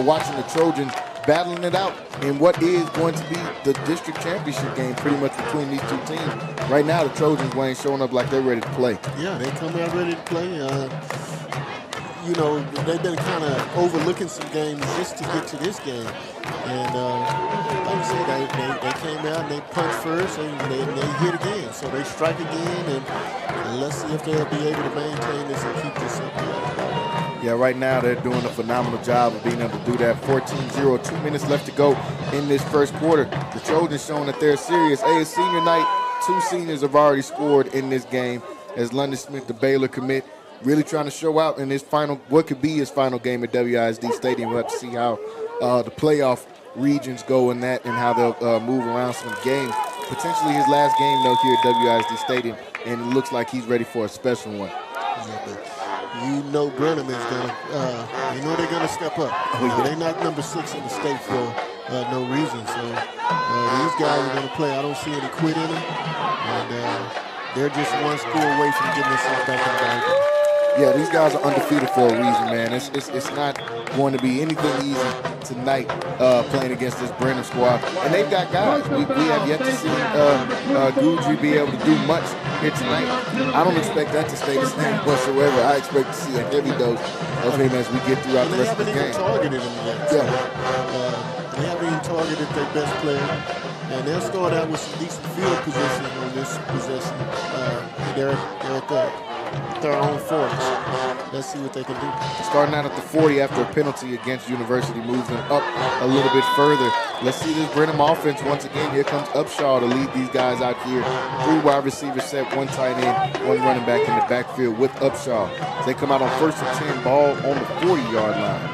watching the Trojans battling it out in what is going to be the district championship game pretty much between these two teams. Right now, the Trojans, Wayne, showing up like they're ready to play. Yeah, they come out ready to play. They've been kind of overlooking some games just to get to this game. And like I said, they came out and they punched first and they hit again. So they strike again, and let's see if they'll be able to maintain this and keep this up. Yeah, right now they're doing a phenomenal job of being able to do that. 14-0, 2 minutes left to go in this first quarter. The Trojans showing that they're serious. Hey, it's senior night. Two seniors have already scored in this game as London Smith, the Baylor commit, really trying to show out in his final, what could be his final game at WISD Stadium. We'll have to see how the playoff regions go in that and how they'll move around some games. Potentially his last game, though, here at WISD Stadium, and it looks like he's ready for a special one. You know Brenham is going to, you know they're going to step up. They're not number 6 in the state for no reason. So these guys are going to play. I don't see any quit in them. And they're just one score away from getting themselves back in the game. Yeah, these guys are undefeated for a reason, man. It's not going to be anything easy tonight playing against this Brenham squad. And they've got guys. We have yet to see Guji be able to do much here tonight. I don't expect that to stay the same whatsoever. I expect to see a heavy dose of him as we get throughout the rest of the game. They haven't even targeted him yet. Yeah. They haven't even targeted their best player. And they'll start out with some decent field position on this possession. They're at their own 40s. Let's see what they can do. Starting out at the 40 after a penalty against University moves them up a little bit further. Let's see this Brenham offense once again. Here comes Upshaw to lead these guys out here. 3 wide receivers set, 1 tight end, 1 running back in the backfield with Upshaw. As they come out on 1st and 10, ball on the 40-yard line.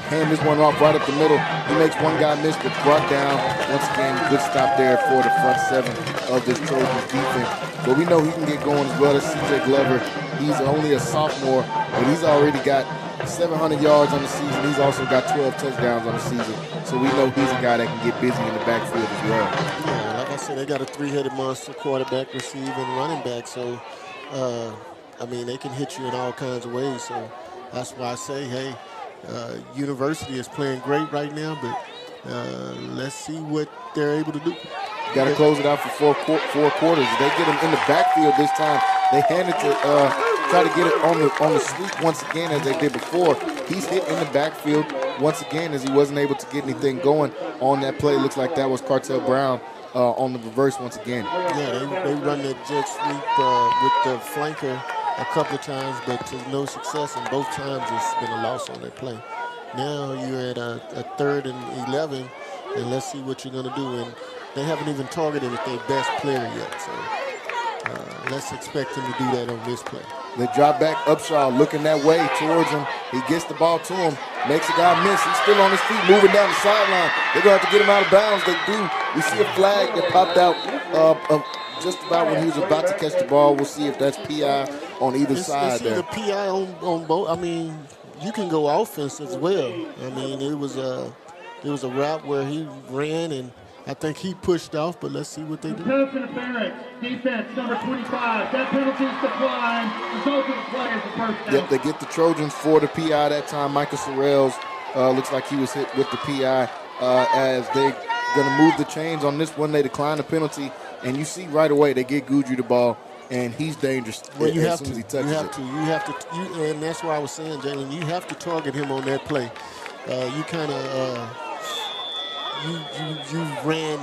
Hand this one off right up the middle. He makes one guy miss, but brought down. Once again, good stop there for the front 7 of this Trojans defense. But we know he can get going as well as C.J. Glover. He's only a sophomore, but he's already got 700 yards on the season. He's also got 12 touchdowns on the season. So we know he's a guy that can get busy in the backfield as well. Yeah, like I said, they got a 3-headed monster quarterback, receiver, and running back. So, I mean, they can hit you in all kinds of ways. So that's why I say, hey, University is playing great right now, but let's see what they're able to do. Got to close it out for four quarters. They get him in the backfield this time. They hand it to try to get it on the sweep once again as they did before. He's hit in the backfield once again as he wasn't able to get anything going on that play. Looks like that was Cartel Brown on the reverse once again. Yeah, they run that jet sweep with the flanker a couple of times, but to no success, and both times it's been a loss on that play. Now you're at a 3rd and 11, and let's see what you're going to do. And they haven't even targeted their best player yet, so let's expect them to do that on this play. They drop back. Upshaw looking that way towards him. He gets the ball to him, makes a guy miss. He's still on his feet, moving down the sideline. They're going to have to get him out of bounds. They do. We see a flag that popped out just about when he was about to catch the ball. We'll see if that's PI on either side there. It's either PI on both. I mean, you can go offense as well. I mean, it was a route where he ran, and I think he pushed off, but let's see what they do. Pass interference, defense number 25. That penalty is declined. Resulting play is the first down. Yep, they get the Trojans for the PI that time. Michael Sorrells looks like he was hit with the PI as they're going to move the chains on this one. They decline the penalty, and you see right away they get Guju the ball, and he's dangerous well, as soon as he touches it. You have to, and that's why I was saying, Jalen, you have to target him on that play. You kind of you ran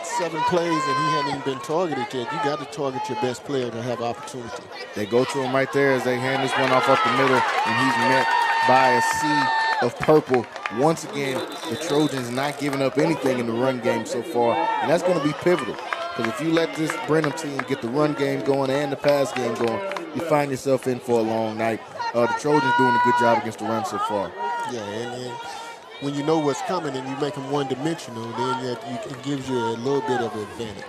7 plays and he hadn't even been targeted yet. You got to target your best player to have opportunity. They go to him right there as they hand this one off up the middle, and he's met by a sea of purple. Once again, the Trojans not giving up anything in the run game so far, and that's going to be pivotal. Because if you let this Brenham team get the run game going and the pass game going, you find yourself in for a long night. The Trojans doing a good job against the run so far. Yeah, and when you know what's coming and you make them one-dimensional, then it gives you a little bit of advantage.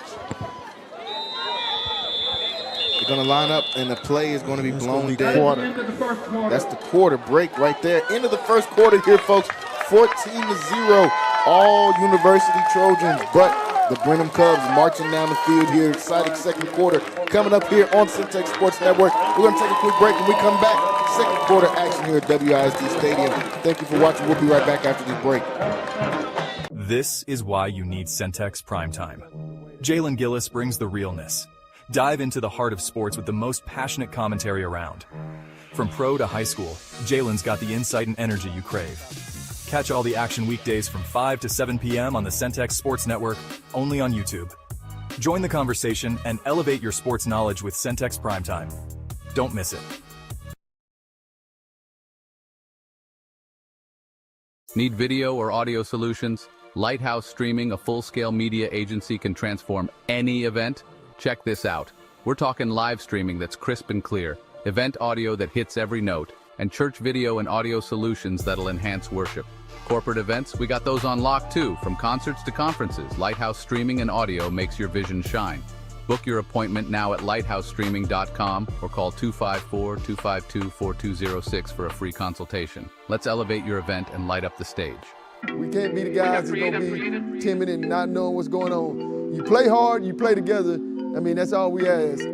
They're going to line up, and the play is going to be blown dead. Quarter. That's the quarter break right there. End of the first quarter here, folks. 14-0, all University Trojans, but the Brenham Cubs marching down the field here. Exciting second quarter coming up here on Centex Sports Network. We're going to take a quick break. When we come back, second quarter action here at WISD Stadium. Thank you for watching. We'll be right back after this break. This is why you need Centex Primetime. Jalen Gillis brings the realness. Dive into the heart of sports with the most passionate commentary around. From pro to high school, Jalen's got the insight and energy you crave. Catch all the action weekdays from 5 to 7 p.m. on the Centex Sports Network, only on YouTube. Join the conversation and elevate your sports knowledge with Centex Primetime. Don't miss it. Need video or audio solutions? Lighthouse Streaming, a full-scale media agency, can transform any event. Check this out. We're talking live streaming that's crisp and clear, event audio that hits every note, and church video and audio solutions that'll enhance worship. Corporate events, we got those on lock too. From concerts to conferences, Lighthouse Streaming and Audio makes your vision shine. Book your appointment now at lighthousestreaming.com or call 254-252-4206 for a free consultation. Let's elevate your event and light up the stage. We can't be the guys that's going to be timid and not knowing what's going on. You play hard, you play together. I mean, that's all we ask.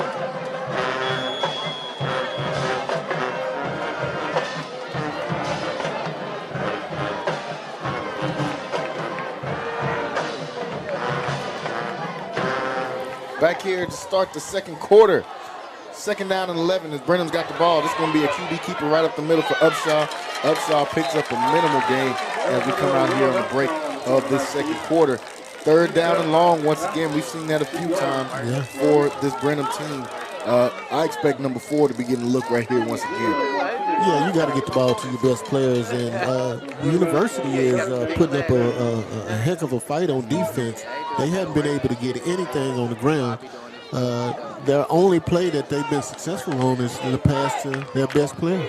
Back here to start the second quarter. Second down and 11 as Brenham's got the ball. This is going to be a QB keeper right up the middle for Upshaw. Upshaw picks up a minimal gain as we come out here on the break of this second quarter. Third down and long. Once again, we've seen that a few times for this Brenham team. I expect number 4 to be getting a look right here once again. Yeah, you got to get the ball to your best players, and the university is putting up a heck of a fight on defense. They haven't been able to get anything on the ground. Their only play that they've been successful on is in the pass to their best player.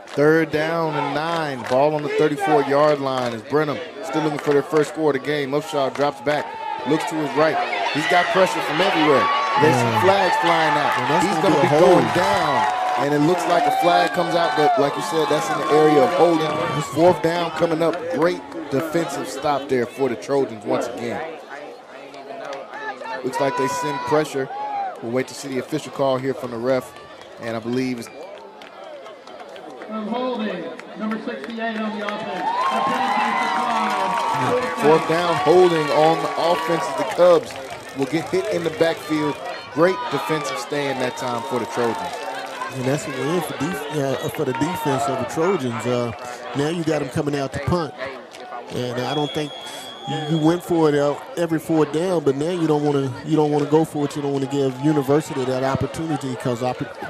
Third down and 9. Ball on the 34-yard line as Brenham still looking for their first score of the game. Upshaw drops back, looks to his right. He's got pressure from everywhere. There's some flags flying out. He's going to be going down. And it looks like a flag comes out, but like you said, that's in the area of holding. Fourth down coming up. Great defensive stop there for the Trojans once again. Looks like they send pressure. We'll wait to see the official call here from the ref. And I believe it's holding, number 68 on the offense. Fourth down holding on the offense. The Cubs will get hit in the backfield. Great defensive stand that time for the Trojans. And that's a win for the defense of the Trojans. Now you got them coming out to punt. And I don't think you went for it every fourth down, but now you don't want to go for it. You don't want to give University that opportunity because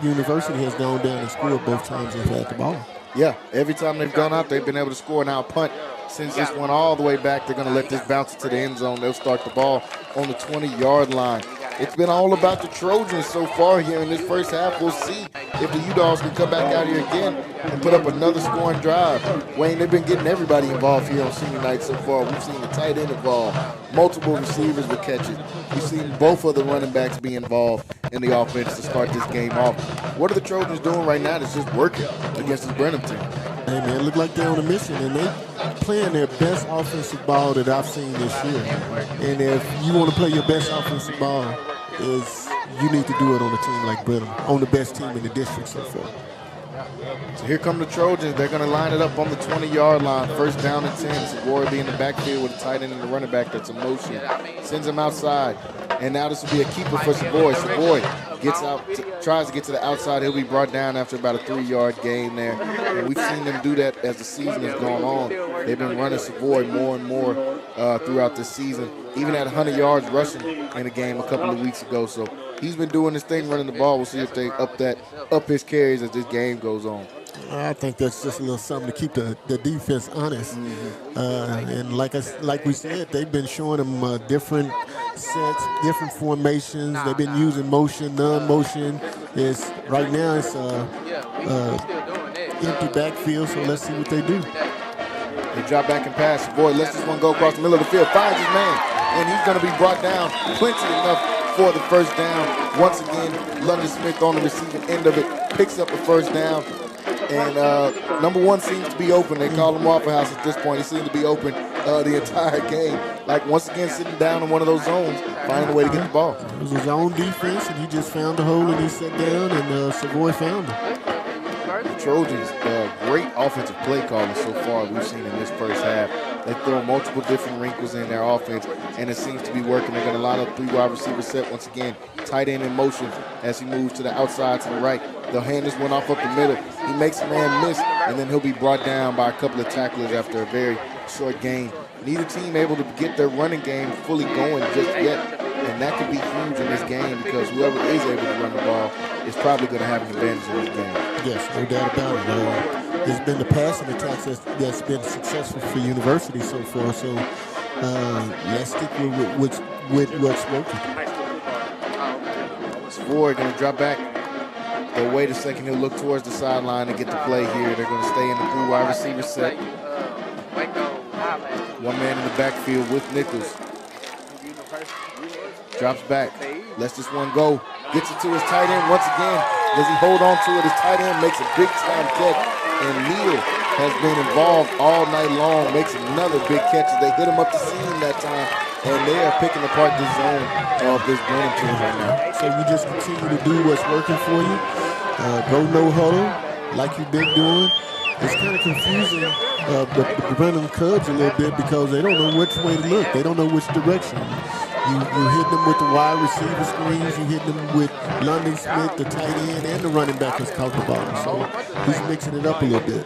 University has gone down and scored both times they've had the ball. Yeah, every time they've gone out, they've been able to score. Now punt, since this went all the way back, they're going to let this bounce into the end zone. They'll start the ball on the 20-yard line. It's been all about the Trojans so far here in this first half. We'll see if the U-Dogs can come back out here again and put up another scoring drive. Wayne, they've been getting everybody involved here on senior night so far. We've seen the tight end involved, multiple receivers with catches. We've seen both of the running backs be involved in the offense to start this game off. What are the Trojans doing right now that's just working against this Brenham team? Hey, man, it look like they're on a mission, and they playing their best offensive ball that I've seen this year. And if you want to play your best offensive ball, you need to do it on a team like Brenham, on the best team in the district so far. So here come the Trojans. They're going to line it up on the 20-yard line. First down and 10. Savoy will be in the backfield with a tight end and a running back that's in motion. Sends him outside. And now this will be a keeper for Savoy. Savoy gets out, tries to get to the outside. He'll be brought down after about a 3-yard gain there. And we've seen them do that as the season has gone on. They've been running Savoy more and more throughout this season. Even at 100 yards rushing in a game a couple of weeks ago. So he's been doing this thing, running the ball. We'll see if they up his carries as this game goes on. I think that's just a little something to keep the defense honest. And like we said, they've been showing them different sets, different formations. They've been using motion, non-motion. Right now it's empty backfield, so let's see what they do. They drop back and pass. Boy, lets this one go across the middle of the field. Finds his man, and he's going to be brought down plenty enough for the first down. Once again, London Smith on the receiving end of it, picks up the first down. And number 1 seems to be open. They call him Waffle House at this point. He seems to be open the entire game. Like, once again, sitting down in one of those zones, finding a way to get the ball. It was his own defense, and he just found the hole, and he sat down, and Savoy found it. The Trojans, great offensive play calling so far we've seen in this first half. They throw multiple different wrinkles in their offense, and it seems to be working. They're going to line up 3 wide receiver set once again. Tight end in motion as he moves to the outside to the right. They'll hand this one off up the middle. He makes a man miss, and then he'll be brought down by a couple of tacklers after a very short gain. Neither team able to get their running game fully going just yet, and that could be huge in this game because whoever is able to run the ball is probably going to have an advantage in this game. Yes, no doubt about it. It's been the passing attacks that's been successful for University so far. So let's stick with what's working. Savoy going to drop back. They'll wait a second. He'll look towards the sideline and get the play here. They're going to stay in the blue wide receiver set. One man in the backfield with Nichols. Drops back. Lets this one go. Gets it to his tight end once again. Does he hold on to it? His tight end makes a big time catch. And Neal has been involved all night long. Makes another big catch. They hit him up the seam that time. And they are picking apart the zone of this Brenham team right now. So you just continue to do what's working for you. Go no huddle like you've been doing. It's kind of confusing the Brenham Cubs a little bit because they don't know which way to look. They don't know which direction. You hit them with the wide receiver screens. You hit them with London Smith, the tight end, and the running back has caught the ball. So he's mixing it up a little bit.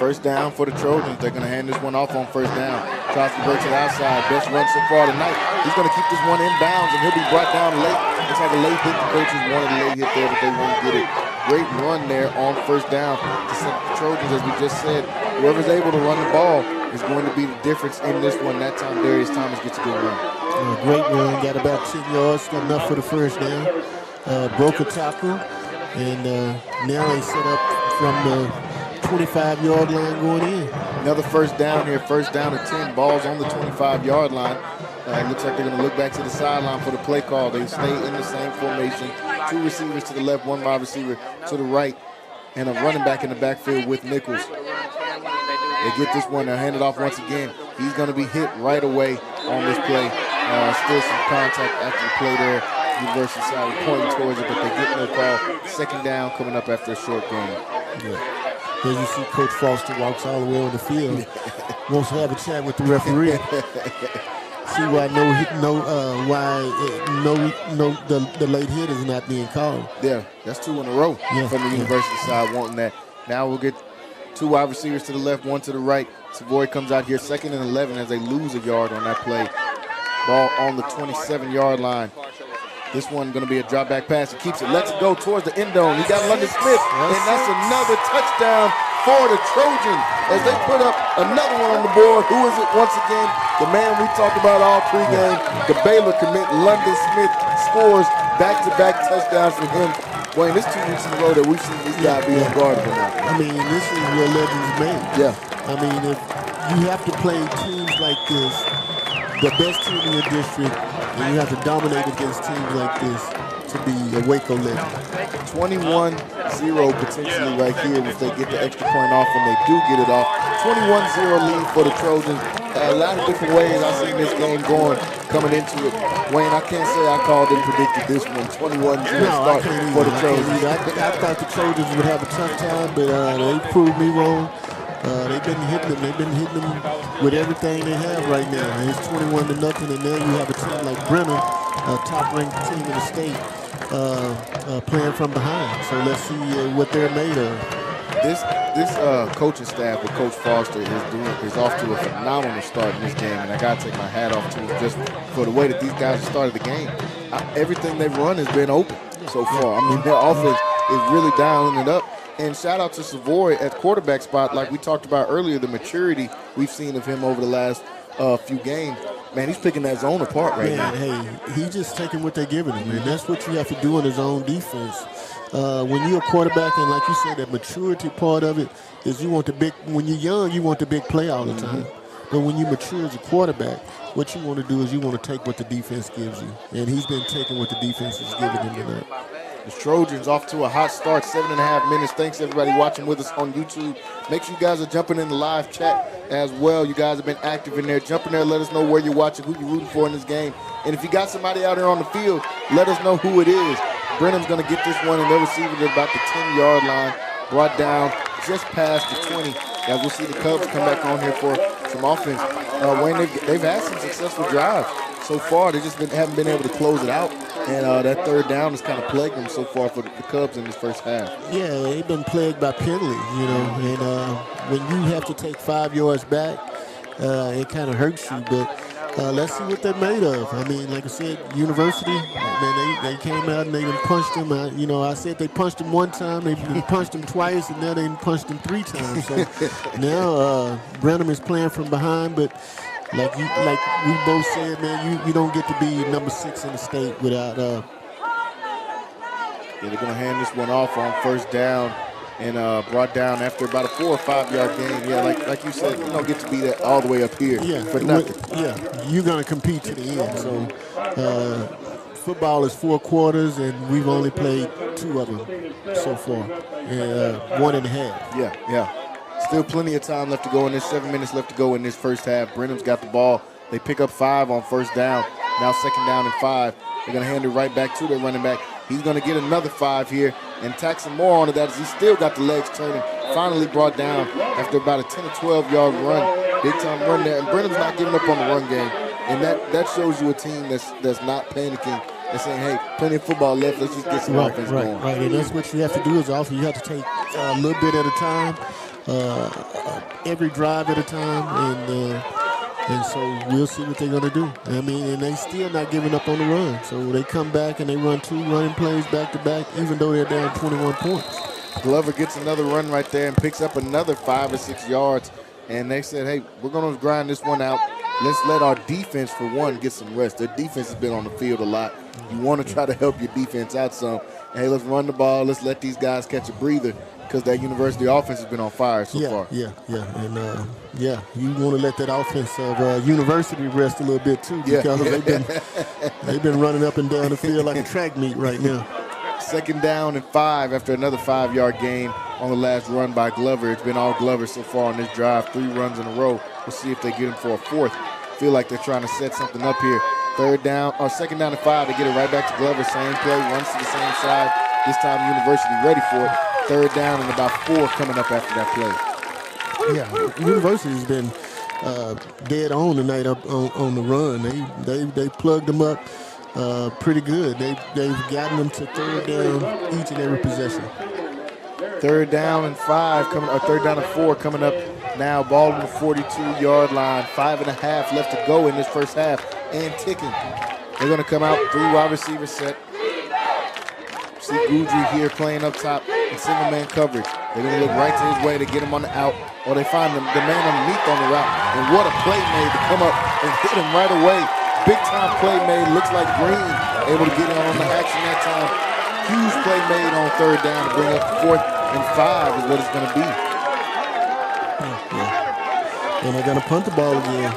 First down for the Trojans. They're going to hand this one off on first down. Tries to break to the outside. Best run so far tonight. He's going to keep this one in bounds, and he'll be brought down late. It's like a late hit. The coaches wanted a late hit there, but they won't get it. Great run there on first down to set the Trojans, as we just said. Whoever's able to run the ball is going to be the difference in this one. That time, Darius Thomas gets a good run. Great run. Got about 10 yards. Enough for the first down. Broke a tackle, and now they set up from the 25-yard line going in. Another first down here. First down and 10. Ball's on the 25-yard line. Looks like they're going to look back to the sideline for the play call. They stay in the same formation. Two receivers to the left, one wide receiver to the right, and a running back in the backfield with Nichols. They get this one. They'll hand it off once again. He's going to be hit right away on this play. Still some contact after the play there. University side pointing towards it, but they get no call. Second down coming up after a short game. Yeah. As you see, Coach Foster walks all the way on the field. Wants to have a chat with the referee. See why the late hit is not being called. Yeah, that's two in a row from the University side wanting that. Now we'll get two wide receivers to the left, one to the right. Savoy comes out here 2nd and 11 as they lose a yard on that play. Ball on the 27-yard line. This one going to be a drop back pass. He keeps it, lets it go towards the end zone. He got London Smith, and that's another touchdown for the Trojans as they put up another one on the board. Who is it once again? The man we talked about all pregame, the Baylor commit, London Smith, scores back-to-back touchdowns for him. Wayne, this 2 weeks in a row that we've seen this guy be on guard for now. I mean, this is where legends made. Yeah. I mean, if you have to play teams like this, the best team in your district, and you have to dominate against teams like this to be a Waco legend. 21-0 potentially right here if they get the extra point off when they do get it off. 21-0 lead for the Trojans. A lot of different ways I've seen this game going coming into it. Wayne, I can't say I called and predicted this one. 21-0 start for the Trojans. I thought the Trojans would have a tough time, but they proved me wrong. They've been hitting them. They've been hitting them with everything they have right now. And it's 21-0, and now you have a team like Brenham, a top-ranked team in the state, playing from behind. So let's see what they're made of. This coaching staff with Coach Foster is off to a phenomenal start in this game, and I got to take my hat off to them just for the way that these guys have started the game. Everything they've run has been open so far. I mean, their offense is really dialing it up. And shout out to Savoy at quarterback spot, like we talked about earlier, the maturity we've seen of him over the last few games. Man, he's picking that zone apart right now. Hey, he's just taking what they're giving him, and that's what you have to do in his own defense. When you're a quarterback, and like you said, that maturity part of it is when you're young, you want the big play all the time. But when you mature as a quarterback, what you want to do is you want to take what the defense gives you. And he's been taking what the defense is giving him tonight. The Trojans off to a hot start, 7.5 minutes. Thanks everybody watching with us on YouTube. Make sure you guys are jumping in the live chat as well. You guys have been active in there. Jump in there, let us know where you're watching, who you're rooting for in this game. And if you got somebody out there on the field, let us know who it is. Brenham's going to get this one, and they'll receive it at about the 10-yard line. Brought down just past the 20. As we'll see the Cubs come back on here for some offense. Wayne, they've had some successful drives so far. They just haven't been able to close it out. And that third down has kind of plagued them so far for the Cubs in this first half. Yeah, they've been plagued by penalties, and when you have to take 5 yards back, it kind of hurts you. But let's see what they're made of. I mean, like I said, University, man, they came out and they done punched them. I said they punched them one time, they punched them twice, and now they punched them 3 times. So now Brenham is playing from behind, but like we both said, man, you don't get to be number 6 in the state without. Yeah, they're gonna hand this one off on first down, and brought down after about a 4 or 5 yard gain. Yeah, like you said, you don't get to be that all the way up here for nothing. Yeah, you're gonna compete to the end. So football is 4 quarters, and we've only played 2 of them so far, 1.5. Yeah. Still plenty of time left to go in this. 7 minutes left to go in this first half. Brenham's got the ball. They pick up 5 on first down. Now 2nd down and 5. They're going to hand it right back to their running back. He's going to get another 5 here and tack some more onto that as he still got the legs turning. Finally brought down after about a 10 or 12 yard run. Big time run there. And Brenham's not giving up on the run game. And that shows you a team that's not panicking. They're saying, hey, plenty of football left. Let's just get some offense going. Right, and that's what you have to do as often. You have to take a little bit at a time, every drive at a time, and so we'll see what they're going to do. I mean, and they still not giving up on the run. So they come back and they run 2 running plays back to back, even though they're down 21 points. Glover gets another run right there and picks up another 5 or 6 yards. And they said, hey, we're going to grind this one out. Let's let our defense, for one, get some rest. Their defense has been on the field a lot. You want to try to help your defense out some. Hey, let's run the ball. Let's let these guys catch a breather because that university offense has been on fire so far. Yeah. And, you want to let that offense of university rest a little bit, too, because they've been running up and down the field like a track meet right now. 2nd down and 5 after another 5 yard gain on the last run by Glover. It's been all Glover so far on this drive, 3 runs in a row. We'll see if they get him for a 4th. Feel like they're trying to set something up here. 2nd down and 5. They get it right back to Glover. Same play, runs to the same side. This time University ready for it. 3rd down and about 4 coming up after that play. Yeah, University's been dead on tonight up on the run. They plugged them up pretty good. They've gotten them to 3rd down each and every possession. 3rd down and 5 coming, or 3rd down and 4 coming up now. Ball on the 42-yard line. 5.5 left to go in this first half and ticking. They're going to come out 3 wide receiver set. See Goudry here playing up top in single man coverage. They're going to look right to his way to get him on the out, or they find the man underneath on the route. And what a play made to come up and hit him right away. Big time play made. Looks like Green able to get in on the action that time. Huge play made on 3rd down to bring up 4th and 5 is what it's going to be. And they're going to punt the ball again.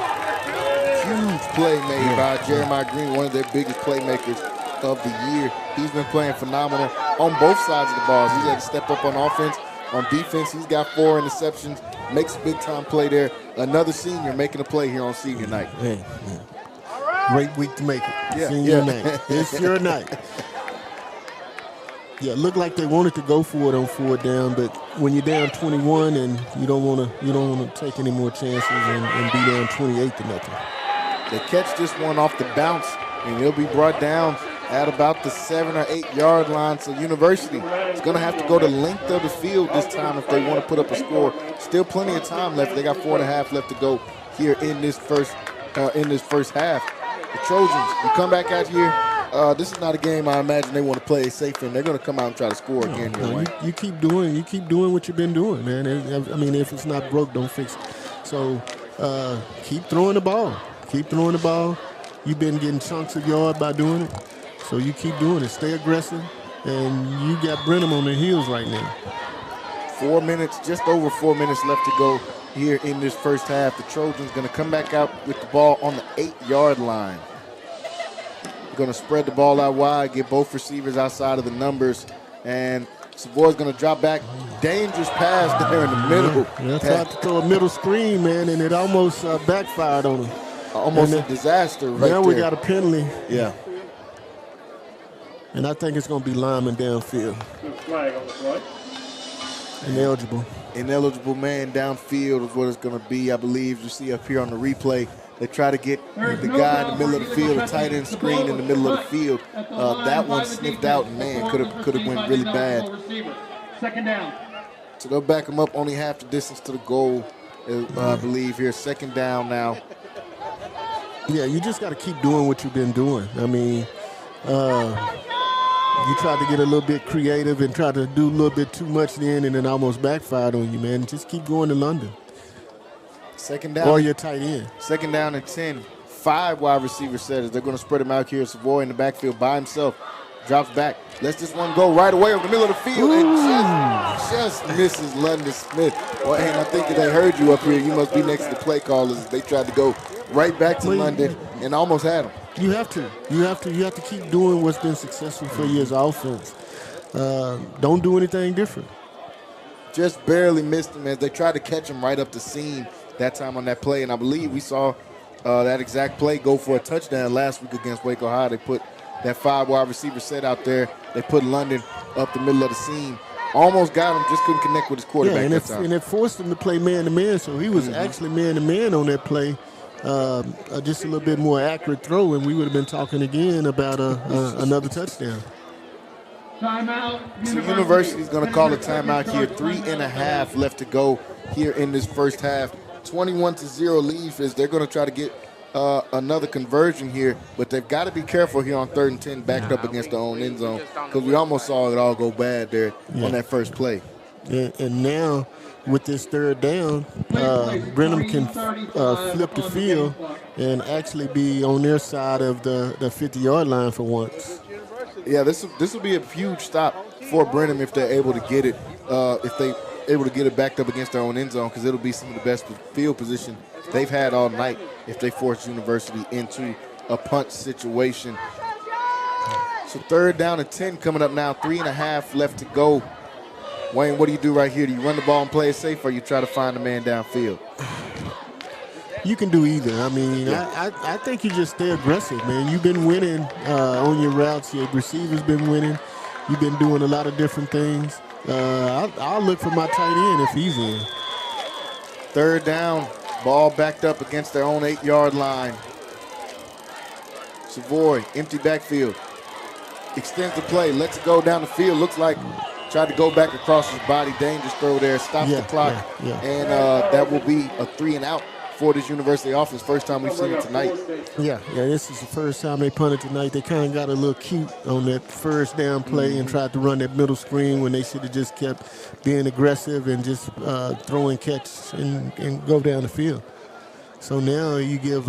Huge play made by Jeremiah Green, one of their biggest playmakers of the year. He's been playing phenomenal on both sides of the ball. He's had to step up on offense. On defense, he's got 4 interceptions. Makes a big time play there. Another senior making a play here on senior night. Great week to make it. Senior night. It's your night. Yeah, it looked like they wanted to go for it on 4th down, but when you're down 21 and you don't want to take any more chances and be down 28 to nothing. They catch this one off the bounce, and he'll be brought down at about the 7 or 8 yard line. So University is going to have to go the length of the field this time if they want to put up a score. Still plenty of time left. They got 4.5 left to go here in this first half. The Trojans, you come back out here. This is not a game I imagine they want to play safe in. They're going to come out and try to score again. You keep doing what you've been doing, man. I mean, if it's not broke, don't fix it. So keep throwing the ball. Keep throwing the ball. You've been getting chunks of yard by doing it. So you keep doing it. Stay aggressive. And you got Brenham on their heels right now. 4 minutes, just over 4 minutes left to go here in this first half. The Trojans going to come back out with the ball on the 8 yard line. Going to spread the ball out wide, get both receivers outside of the numbers, and Savoy's going to drop back. Dangerous pass there in the middle. Yeah, tried to throw a middle screen, man, and it almost backfired on him. Almost a disaster right now there. We got a penalty. Yeah. And I think it's going to be lineman downfield. Good flag on the play. Ineligible. Ineligible man downfield is what it's going to be, I believe. You see up here on the replay. They try to get the guy in the middle of the field, a tight end screen in the middle of the field. That one sniffed out, and man, could have went really bad. 2nd down. So they'll back him up only half the distance to the goal, I believe here. 2nd down now. Yeah, you just got to keep doing what you've been doing. I mean, you tried to get a little bit creative and try to do a little bit too much then, and it almost backfired on you, man. Just keep going to London. Second down. Or your tight end. Second down and 10. 5 wide receiver setters. They're going to spread him out here. Savoy in the backfield by himself. Drops back. Lets this one go right away over the middle of the field. And just misses London Smith. Well, and I think that they heard you up here. You must be next to the play callers. They tried to go right back to London and almost had him. You have to. You have to keep doing what's been successful for you as offense. Don't do anything different. Just barely missed him as they tried to catch him right up the seam that time on that play. And I believe we saw that exact play go for a touchdown last week against Waco High. They put that 5 wide receiver set out there. They put London up the middle of the seam. Almost got him, just couldn't connect with his quarterback that time. And it forced him to play man-to-man, so he was actually man-to-man on that play. Just a little bit more accurate throw, and we would have been talking again about another touchdown. Timeout. So University's going to call a timeout here. 3.5 left to go here in this first half. 21-0 lead as they're going to try to get another conversion here, but they've got to be careful here on 3rd and 10 backed up against their own end zone because we almost saw it all go bad there on that first play. And now with this 3rd down, Brenham can flip the field and actually be on their side of the 50-yard line for once. Yeah, this will be a huge stop for Brenham if they're able to get it. If they able to get it backed up against their own end zone, because it'll be some of the best field position they've had all night if they force University into a punt situation. So 3rd down and 10 coming up now. 3.5 left to go. Wayne, what do you do right here? Do you run the ball and play it safe, or you try to find a man downfield? You can do either. I mean, I think you just stay aggressive, man. You've been winning on your routes. Your receiver's been winning. You've been doing a lot of different things. I'll look for my tight end if he's in. 3rd down, ball backed up against their own 8-yard line. Savoy, empty backfield. Extends the play, lets it go down the field. Looks like tried to go back across his body. Dangerous throw there, stops the clock. And that will be a 3-and-out for this University offense. First time we've seen it tonight. Yeah, this is the first time they punted tonight. They kind of got a little cute on that first down play and tried to run that middle screen when they should have just kept being aggressive and just throw and catch and go down the field. So now you give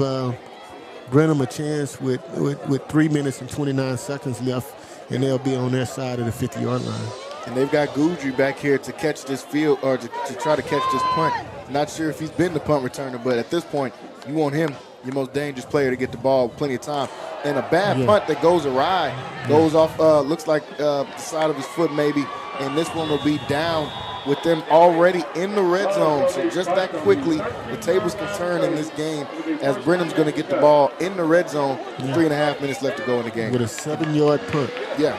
Brenham a chance with 3 minutes and 29 seconds left, and they'll be on their side of the 50-yard line. And they've got Goudry back here to catch this field, or to try to catch this punt. Not sure if he's been the punt returner, but at this point, you want him, your most dangerous player, to get the ball with plenty of time. And a bad punt that goes awry, goes off, looks like the side of his foot maybe, and this one will be down with them already in the red zone. So just that quickly, the tables can turn in this game as Brenham's going to get the ball in the red zone. 3.5 minutes left to go in the game. With a 7-yard punt. Yeah,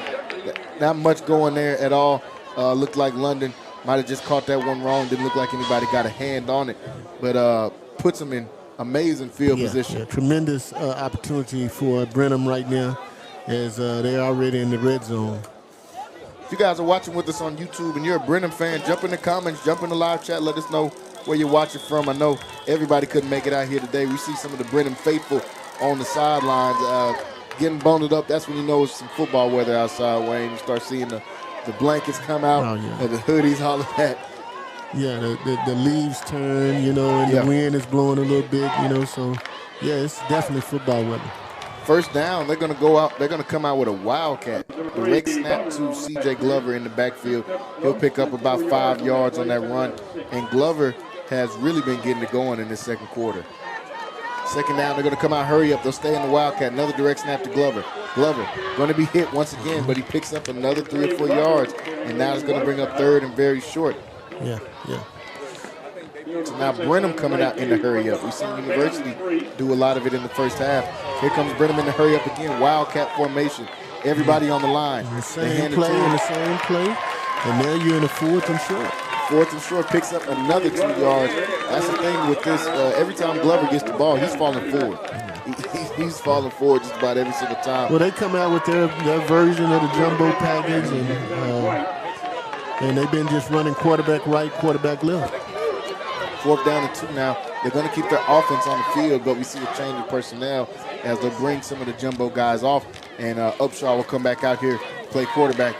not much going there at all. Looked like London might have just caught that one wrong. Didn't look like anybody got a hand on it, but puts them in amazing field position. Yeah, tremendous opportunity for Brenham right now as they're already in the red zone. If you guys are watching with us on YouTube and you're a Brenham fan, jump in the comments, jump in the live chat, let us know where you're watching from. I know everybody couldn't make it out here today. We see some of the Brenham faithful on the sidelines getting bundled up. That's when you know it's some football weather outside, Wayne. You start seeing the blankets come out, and the hoodies, all of that. Yeah, the leaves turn, and the wind is blowing a little bit, so, it's definitely football weather. First down, they're going to go out. They're going to come out with a wildcat. Direct snap to C.J. Glover in the backfield. He'll pick up about 5 yards on that run, and Glover has really been getting it going in this second quarter. Second down, they're going to come out, hurry up. They'll stay in the wildcat. Another direct snap to Glover. Glover going to be hit once again, but he picks up another 3 or 4 yards, and now it's going to bring up 3rd and very short. Yeah. So now Brenham coming out in the hurry up. We've seen University do a lot of it in the first half. Here comes Brenham in the hurry up again. Wildcat formation. Everybody on the line. In the same play, and now you're in a 4th and short. 4th and short, picks up another 2 yards. That's the thing with this. Every time Glover gets the ball, he's falling forward. He's falling forward just about every single time. Well, they come out with their version of the jumbo package, and they've been just running quarterback right, quarterback left. 4th down and 2 now. They're going to keep their offense on the field, but we see a change of personnel as they'll bring some of the jumbo guys off, and Upshaw will come back out here, play quarterback.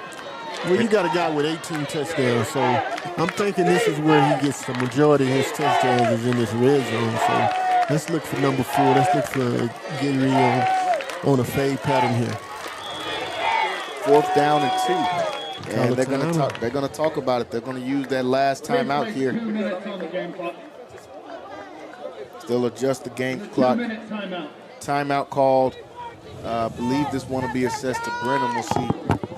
Well, you got a guy with 18 touchdowns, so I'm thinking this is where he gets the majority of his touchdowns is in this red zone. So let's look for number 4. Let's look for Gillis on a fade pattern here. 4th down and 2. And they're going to talk about it. They're going to use that last timeout here. 2 minutes on the game clock. Still adjust the game clock. 2-minute timeout. Timeout called. I believe this one will be assessed to Brenham. We'll see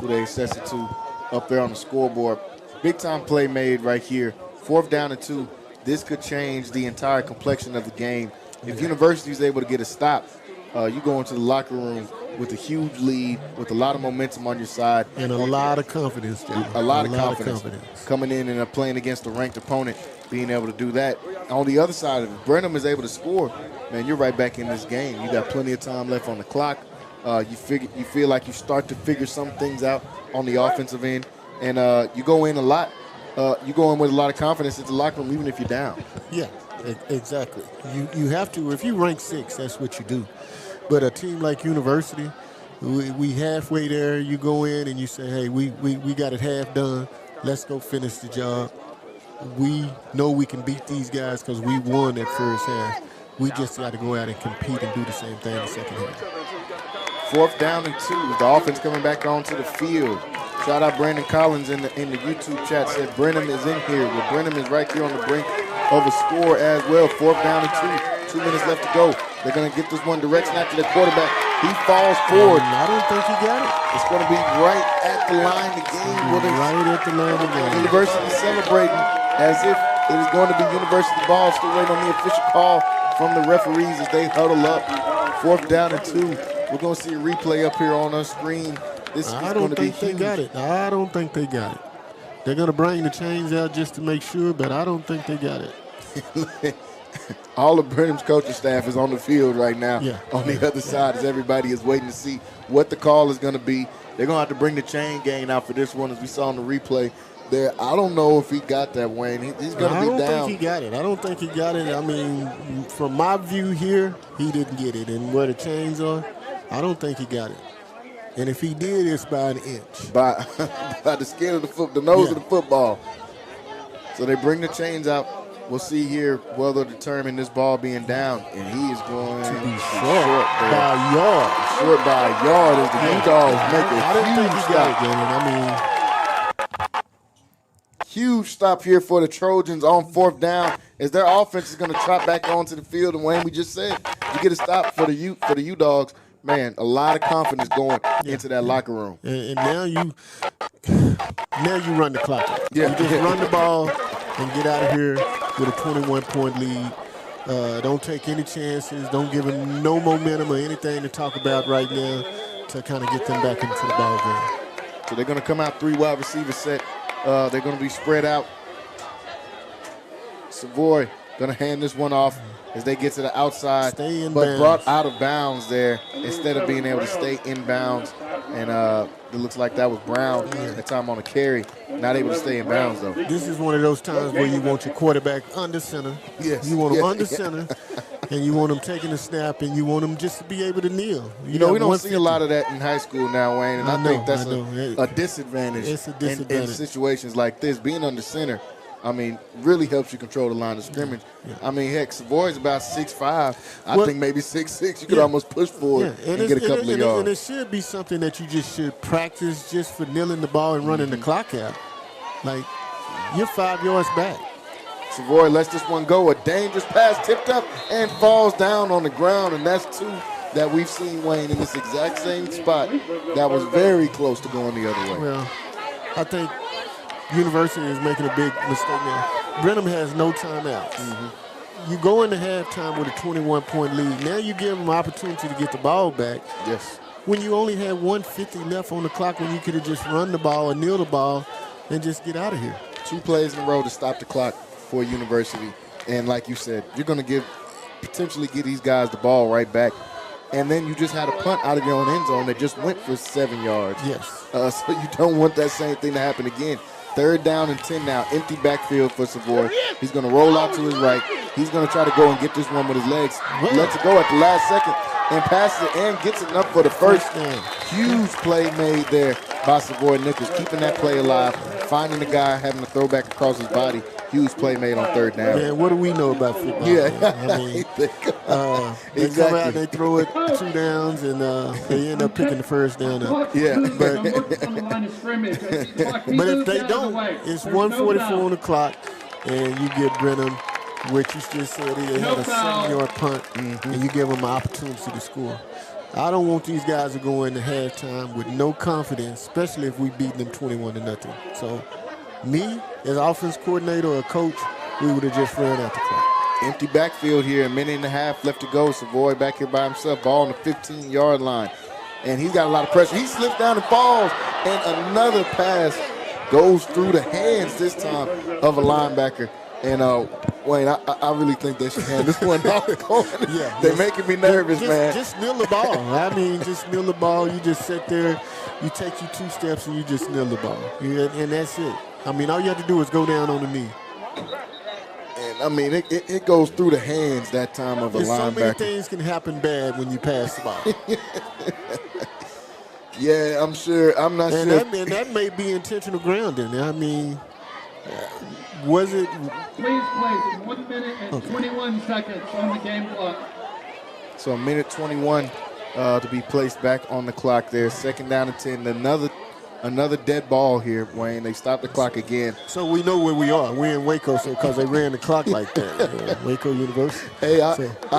who they assess it to up there on the scoreboard. Big time play made right here. 4th down and 2. This could change the entire complexion of the game. If University is able to get a stop, you go into the locker room with a huge lead, with a lot of momentum on your side. And a lot of confidence. A lot of confidence. Coming in and playing against a ranked opponent, being able to do that. On the other side of it, Brenham is able to score. Man, you're right back in this game. You got plenty of time left on the clock. You feel like you start to figure some things out on the offensive end. And you go in a lot. You go in with a lot of confidence into the locker room, even if you're down. Yeah, exactly. You have to. If you rank 6, that's what you do. But a team like University, we halfway there. You go in and you say, hey, we got it half done. Let's go finish the job. We know we can beat these guys because we won that first half. We just got to go out and compete and do the same thing in the second half. 4th down and 2. The offense coming back onto the field. Shout out Brandon Collins in the YouTube chat, said Brenham is in here. Well, Brenham is right here on the brink of a score as well. 4th down and 2. 2 minutes left to go. They're going to get this one direct snap to the quarterback. He falls forward. I don't think he got it. It's going to be right at the line of the game. Right at the line of the game. University celebrating as if it is going to be University ball. Still waiting on the official call from the referees as they huddle up. 4th down and 2. We're going to see a replay up here on our screen. This is going to be huge. They got it. I don't think they got it. They're going to bring the chains out just to make sure, but I don't think they got it. All of Brenham's coaching staff is on the field right now. Yeah. On the other side, as everybody is waiting to see what the call is going to be. They're going to have to bring the chain gang out for this one, as we saw in the replay there. I don't know if he got that, Wayne. He's going to be down. I don't think he got it. I don't think he got it. I mean, from my view here, he didn't get it. And where the chains are, I don't think he got it. And if he did, it's by an inch. By the skin of the nose of the football. So they bring the chains out. We'll see here whether determine this ball being down, and he is going to be short by a yard. Short by a yard as the U-Dogs make a huge stop. Huge stop here for the Trojans on 4th down as their offense is going to trot back onto the field. And Wayne, we just said, you get a stop for the U-Dogs. Man, a lot of confidence going into that locker room. And now you run the clock out. Yeah. You just run the ball and get out of here with a 21-point lead. Don't take any chances. Don't give them no momentum or anything to talk about right now to kind of get them back into the ball game. So they're going to come out 3 wide receiver set. They're going to be spread out. Savoy going to hand this one off as they get to the outside, but brought out of bounds there instead of being able to stay in bounds. And it looks like that was Brown at the time on a carry, not able to stay in bounds, though. This is one of those times where you want your quarterback under center. Yes. You want him under center, and you want him taking a snap, and you want him just to be able to kneel. You know, we don't see a lot of that in high school now, Wayne, and I think that's a disadvantage, in situations like this. Being under center, I mean, really helps you control the line of scrimmage. Yeah. I mean, heck, Savoy's about 6'5". I think maybe 6'6". You could almost push forward and get a couple of yards. And it should be something that you just should practice just for kneeling the ball and running the clock out. Like, you're 5 yards back. Savoy lets this one go. A dangerous pass tipped up and falls down on the ground, and that's 2 that we've seen, Wayne, in this exact same spot that was very close to going the other way. Well, I think University is making a big mistake now. Brenham has no timeouts. You go into halftime with a 21-point lead. Now you give them an opportunity to get the ball back. Yes. When you only had 1:50 left on the clock, when you could have just run the ball or kneel the ball and just get out of here. 2 plays in a row to stop the clock for University. And like you said, you're going to potentially give these guys the ball right back. And then you just had a punt out of your own end zone that just went for 7 yards. Yes. So you don't want that same thing to happen again. 3rd down and 10 now. Empty backfield for Savoy. He's going to roll out to his right. He's going to try to go and get this one with his legs. Lets it go at the last second and passes it and gets it up for the first. Huge play made there by Savoy Nichols, keeping that play alive, finding the guy, having a throwback across his body. Huge play made on third down. Man, what do we know about football? Yeah. Man? I mean, they come out and they throw it 2 downs, and they end up picking the first down up. Yeah. But if they don't, it's 1:44 on the clock, and you get Brenham, which you just said they had a 7-yard punt, and you give them an opportunity to score. I don't want these guys to go into halftime with no confidence, especially if we beat them 21-0. So, me, as offense coordinator or coach, we would have just ran out the clock. Empty backfield here, a minute and a half left to go. Savoy back here by himself, ball on the 15-yard line. And he's got a lot of pressure. He slips down and falls, and another pass goes through the hands this time of a linebacker. And Wayne, I really think they should hand this one off. Yeah, they're making me nervous, man. Just kneel the ball. I mean, just kneel the ball. You just sit there, you take you 2 steps, and you just kneel the ball. And that's it. I mean, all you have to do is go down on the knee. And, I mean, it goes through the hands that time of a linebacker. So many things can happen bad when you pass the ball. Yeah, I'm sure. I'm not sure. And that may be intentional grounding. I mean, was it? Please place 1 minute and 21 seconds on the game clock. So a minute 21 to be placed back on the clock there. Second down and 10. Another dead ball here, Wayne. They stopped the clock again. So we know where we are. We're in Waco, so because they ran the clock like that. Waco University. Hey, I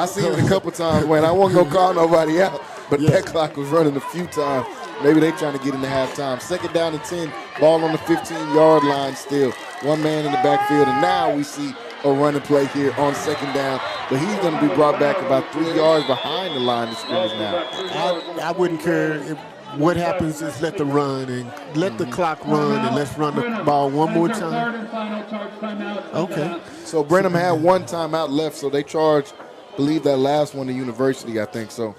seen it a couple times, Wayne. I wasn't going to call nobody out, but that clock was running a few times. Maybe they trying to get into halftime. Second down and 10. Ball on the 15-yard line still. One man in the backfield, and now we see a running play here on second down. But he's going to be brought back about 3 yards behind the line of scrimmage now. I wouldn't care if what happens is let the run and let the clock run, and let's run the ball one more time. Okay. So Brenham had one timeout left, so they charged, believe that last one to University, I think. So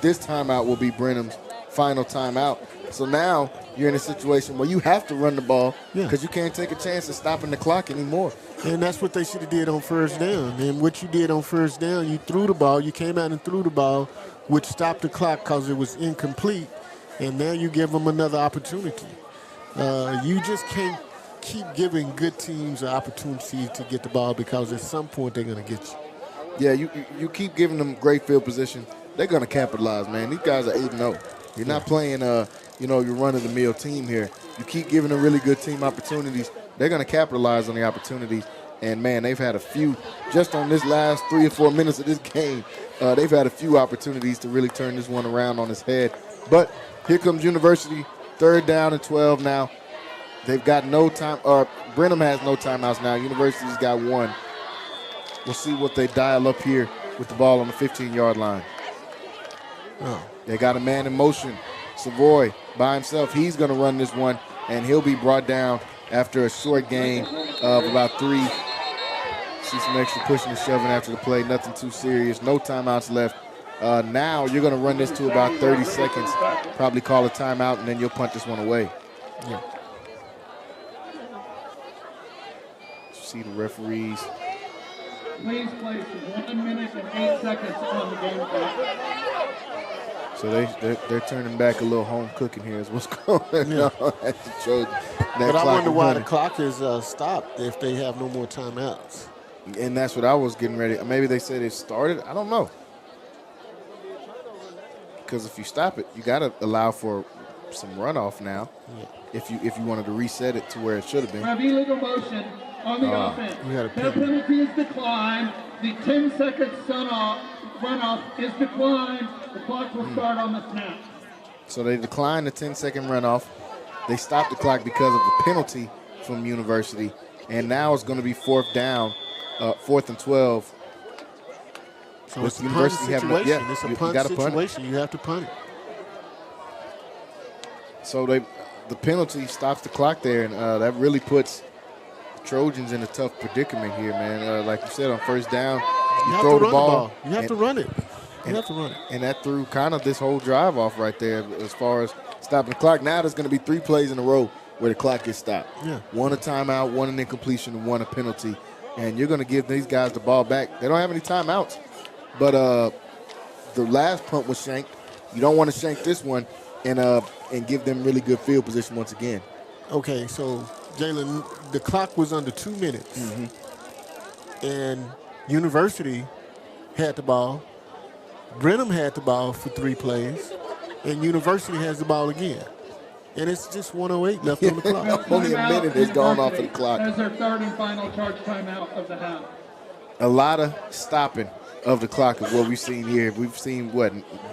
this timeout will be Brenham's final timeout. So now you're in a situation where you have to run the ball because you can't take a chance of stopping the clock anymore. And that's what they should have did on first down. And what you did on first down, you threw the ball, you came out and threw the ball, which stopped the clock because it was incomplete. And now you give them another opportunity. You just can't keep giving good teams an opportunity to get the ball because at some point they're going to get you. Yeah, you keep giving them great field position. They're going to capitalize, man. These guys are 8-0. You're not playing, your run-of-the-mill team here. You keep giving them really good team opportunities. They're going to capitalize on the opportunities. And, man, they've had a few, just on this last 3 or 4 minutes of this game, they've had a few opportunities to really turn this one around on its head. But here comes University, 3rd down and 12 now. They've got no time, Brenham has no timeouts now. University's got one. We'll see what they dial up here with the ball on the 15-yard line. They got a man in motion. Savoy by himself. He's going to run this one, and he'll be brought down after a short gain of about 3. See some extra pushing and shoving after the play. Nothing too serious. No timeouts left. Now you're going to run this to about 30 seconds. Probably call a timeout, and then you'll punt this one away. Yeah. See the referees. Please place 1 minute and 8 seconds on the game clock. So they're turning back a little home cooking here is what's going on at the Trojans. But I wonder why the clock is stopped if they have no more timeouts. And that's what I was getting ready. Maybe they said it started. I don't know. Because if you stop it, you got to allow for some runoff now. Yeah. If you wanted to reset it to where it should have been. Illegal motion on the offense. The penalty is declined. The 10-second runoff is declined. The clock will start on the snap. So they declined the 10-second runoff. They stopped the clock because of the penalty from University. And now it's going to be 4th down, 4th and 12. So it's a punt situation. It's a punt situation. You have to punt it. So the penalty stops the clock there, and that really puts the Trojans in a tough predicament here, man. Like you said, on first down, you throw the ball. You have to run it. You have to run it. And that threw kind of this whole drive off right there as far as stopping the clock. Now there's going to be 3 plays in a row where the clock gets stopped. Yeah. 1 a timeout, 1 an incompletion, and 1 a penalty. And you're going to give these guys the ball back. They don't have any timeouts. But the last punt was shanked. You don't want to shank this one. and give them really good field position once again. Okay, so Jalen, the clock was under 2 minutes, and University had the ball. Brenham had the ball for 3 plays, and University has the ball again. And it's just 1:08 left on the clock. Only a minute has gone off of the clock. As their third and final charge timeout of the half. A lot of stopping of the clock is what we've seen here. We've seen,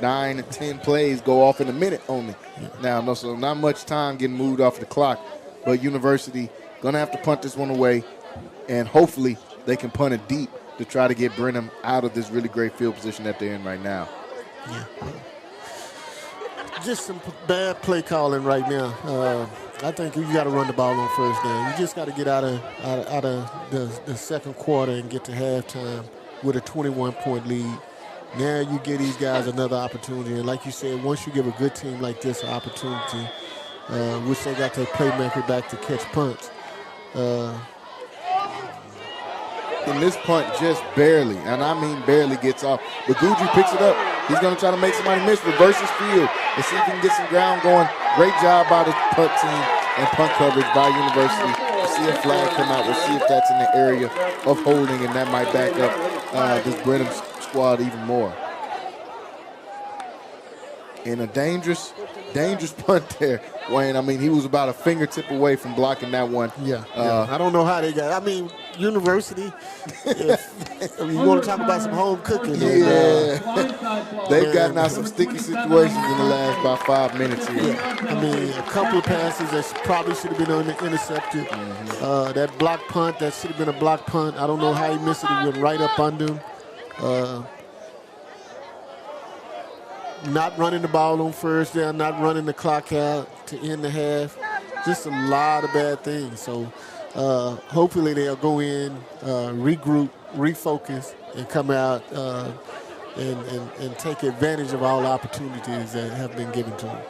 9 to 10 plays go off in a minute only. Now, no, so not much time getting moved off the clock, but University going to have to punt this one away, and hopefully they can punt it deep to try to get Brenham out of this really great field position that they're in right now. Yeah. Just some bad play calling right now. I think you got to run the ball on first down. You just got to get out of the second quarter and get to halftime with a 21-point lead. Now you give these guys another opportunity. And like you said, once you give a good team like this an opportunity, which they got their playmaker back to catch punts. And this punt just barely, and I mean barely, gets off. But Guidry picks it up. He's going to try to make somebody miss, reverses field, and see if he can get some ground going. Great job by the punt team and punt coverage by University. We'll see a flag come out. We'll see if that's in the area of holding, and that might back up this Brenham squad even more. And a dangerous punt there, Wayne. I mean, he was about a fingertip away from blocking that one. Yeah. I don't know how they got. I mean, University. If you want to talk about some home cooking, they've gotten out some sticky situations in the last about 5 minutes here. Yeah. I mean, a couple of passes that probably should have been intercepted. That block punt, that should have been a block punt. I don't know how he missed it. He went right up under him. Not running the ball on first down, not running the clock out to end the half. Just a lot of bad things. So hopefully they'll go in, regroup, refocus, and come out and take advantage of all the opportunities that have been given to them.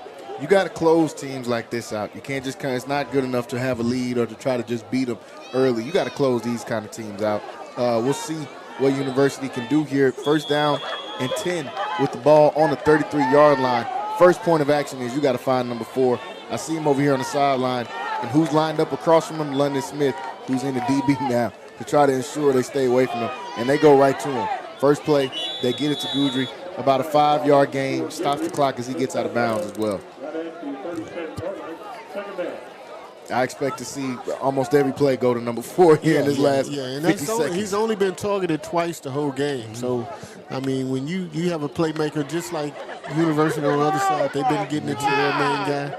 You got to close teams like this out. You can't just it's not good enough to have a lead or to try to just beat them early. You got to close these kind of teams out. We'll see what University can do here. First down and 10 with the ball on the 33-yard line. First point of action is you got to find number 4. I see him over here on the sideline. And who's lined up across from him? London Smith, who's in the DB now, to try to ensure they stay away from him. And they go right to him. First play, they get it to Guidry. About a 5-yard gain. Stops the clock as he gets out of bounds as well. I expect to see almost every play go to number 4 here in this last 50 seconds. He's only been targeted twice the whole game. So, I mean, when you have a playmaker just like University on the other side, they've been getting it to their main guy.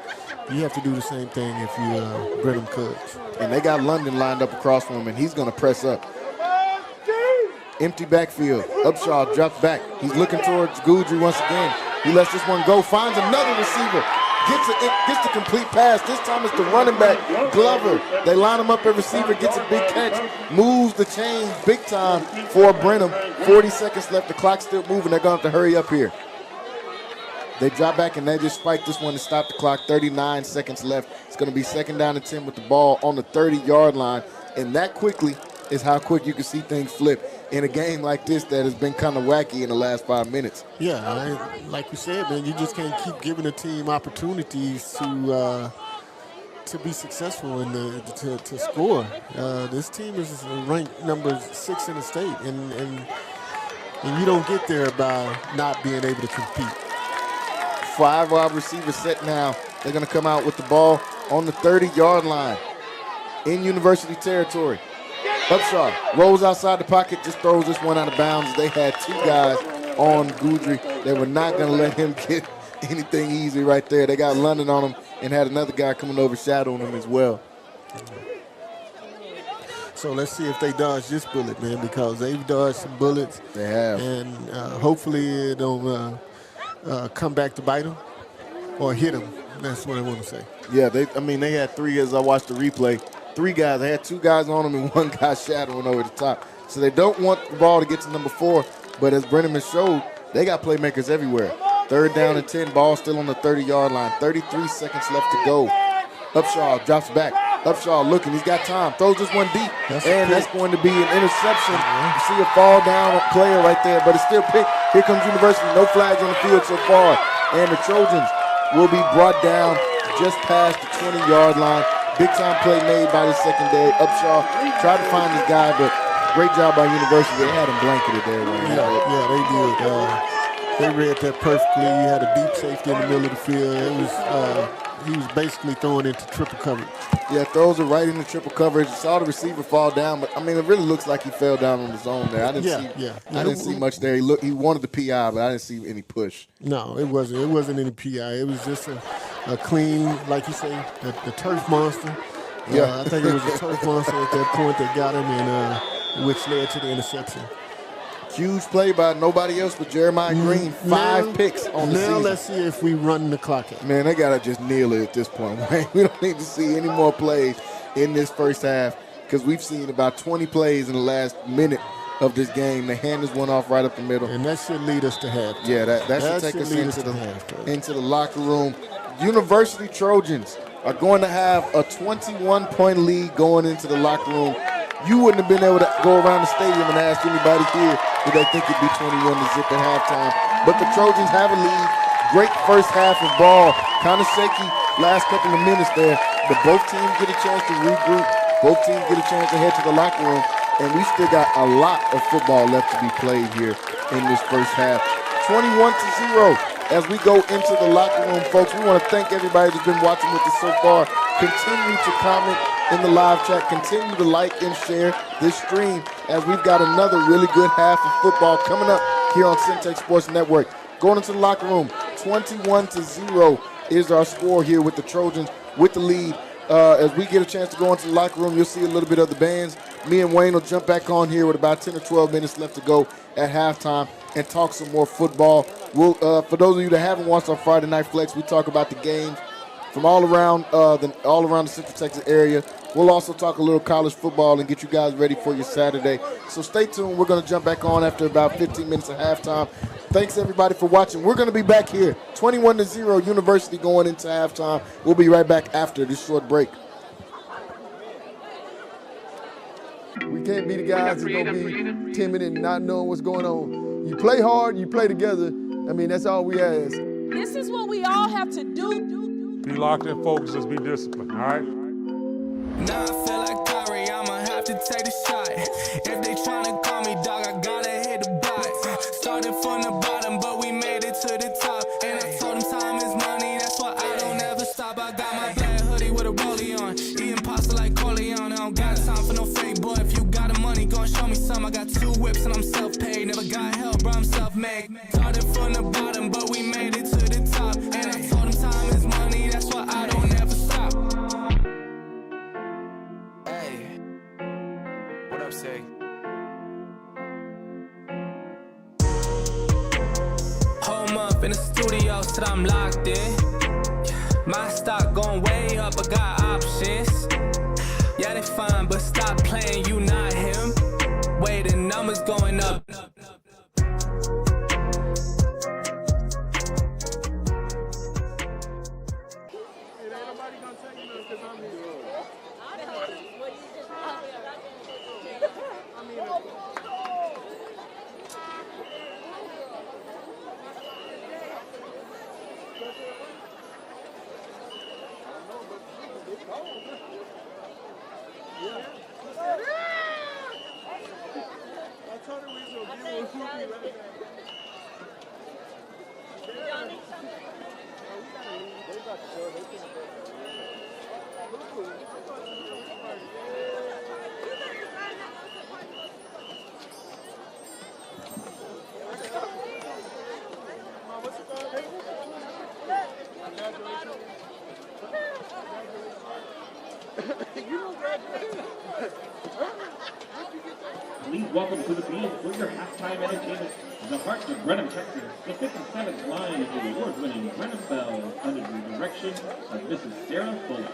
You have to do the same thing if you Brenham Cubs. And they got London lined up across from him, and he's going to press up. Empty backfield. Upshaw drops back. He's looking towards Guidry once again. He lets this one go, finds another receiver. Gets the complete pass. This time it's the running back, Glover. They line him up at receiver, gets a big catch, moves the chains big time for Brenham. 40 seconds left. The clock's still moving. They're going to have to hurry up here. They drop back and they just spike this one to stop the clock. 39 seconds left. It's going to be second down and 10 with the ball on the 30-yard line. And that quickly is how quick you can see things flip in a game like this that has been kind of wacky in the last 5 minutes. Yeah, like you said, man, you just can't keep giving the team opportunities to be successful and to score. This team is ranked number 6 in the state, and you don't get there by not being able to compete. 5 wide receivers set now. They're going to come out with the ball on the 30-yard line in University territory. Upshaw rolls outside the pocket, just throws this one out of bounds. They had 2 guys on Guidry. They were not going to let him get anything easy right there. They got London on him and had another guy coming overshadowing him as well. So let's see if they dodge this bullet, man, because they've dodged some bullets. They have. And hopefully it don't come back to bite them or hit them. That's what I want to say. Yeah, they had 3 as I watched the replay. 3 guys. They had 2 guys on them and 1 guy shadowing over the top. So they don't want the ball to get to number 4. But as Brenham has showed, they got playmakers everywhere. Third down and 10. Ball still on the 30-yard line. 33 seconds left to go. Upshaw drops back. Upshaw looking. He's got time. Throws this one deep. That's going to be an interception. You see a fall down player right there, but it's still picked. Here comes University. No flags on the field so far. And the Trojans will be brought down just past the 20-yard line. Big time play made by the secondary. Upshaw tried to find his guy, but great job by University. They had him blanketed there. Yeah, they did. They read that perfectly. You had a deep safety in the middle of the field. It was he was basically throwing into triple coverage. Yeah, throws it right into triple coverage. Saw the receiver fall down, but I mean, it really looks like he fell down on his own there. I didn't see much there. He wanted the PI, but I didn't see any push. No, it wasn't. It wasn't any PI. It was just a clean, like you say, the turf monster. I think it was a turf monster at that point that got him, and which led to the interception. Huge play by nobody else but Jeremiah Green. 5 picks on the season. Now let's see if we run the clock out. Man, they got to just kneel it at this point. We don't need to see any more plays in this first half because we've seen about 20 plays in the last minute of this game. They hand this one off right up the middle. And that should lead us to halftime. Yeah, that should take us into the locker room. University Trojans are going to have a 21-point lead going into the locker room. You wouldn't have been able to go around the stadium and ask anybody here if they think it'd be 21 to zip at halftime. But the Trojans have a lead. Great first half of ball. Kind of shaky last couple of minutes there. But both teams get a chance to regroup. Both teams get a chance to head to the locker room. And we still got a lot of football left to be played here in this first half. 21-0 as we go into the locker room, folks. We want to thank everybody that's been watching with us so far. Continue to comment in the live chat. Continue to like and share this stream as we've got another really good half of football coming up here on Centex Sports Network. Going into the locker room, 21-0 is our score here with the Trojans with the lead. As we get a chance to go into the locker room, you'll see a little bit of the bands. Me and Wayne will jump back on here with about 10 or 12 minutes left to go at halftime and talk some more football. We'll, for those of you that haven't watched our Friday Night Flex, we talk about the games from all around the Central Texas area. We'll also talk a little college football and get you guys ready for your Saturday. So stay tuned. We're going to jump back on after about 15 minutes of halftime. Thanks, everybody, for watching. We're going to be back here, 21-0 University going into halftime. We'll be right back after this short break. We can't be the guys that's going to be timid and not knowing what's going on. You play hard, you play together. I mean, that's all we ask. This is what we all have to do. Be locked in, focus, just be disciplined, all right? Now I feel like Kyrie, I'ma have to take the shot. If they tryna call me dog, I gotta hit the block. Started from the bottom, but we made it to the top. And I told them time is money, that's why I don't ever stop. I got my black hoodie with a rollie on, eating pasta like Corleone. I don't got time for no fake boy. If you got the money, gon' show me some. I got 2 whips and I'm self-paid. Never got help, bro, I'm self-made. Started from the bottom, but we made it to the top. And I told them time is money, that's why I don't ever stop. Hey, what up, say? Home up in the studio, so I'm locked in. My stock going way up, I got options. Yeah, they fine, but stop playing, you not him. Wait, the numbers going up. Please welcome to the field for your halftime entertainment, the Hearts of Brenham, Texas. The 57th line is the award-winning Brenham Bell under the direction of Mrs. Sarah Fuller.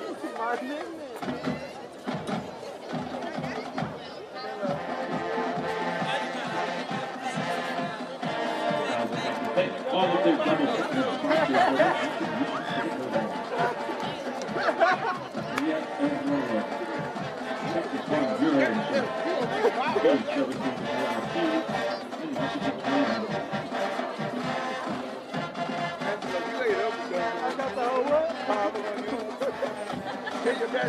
Thank all of their double sponsors for their contributions to the program. Texas 1-0. The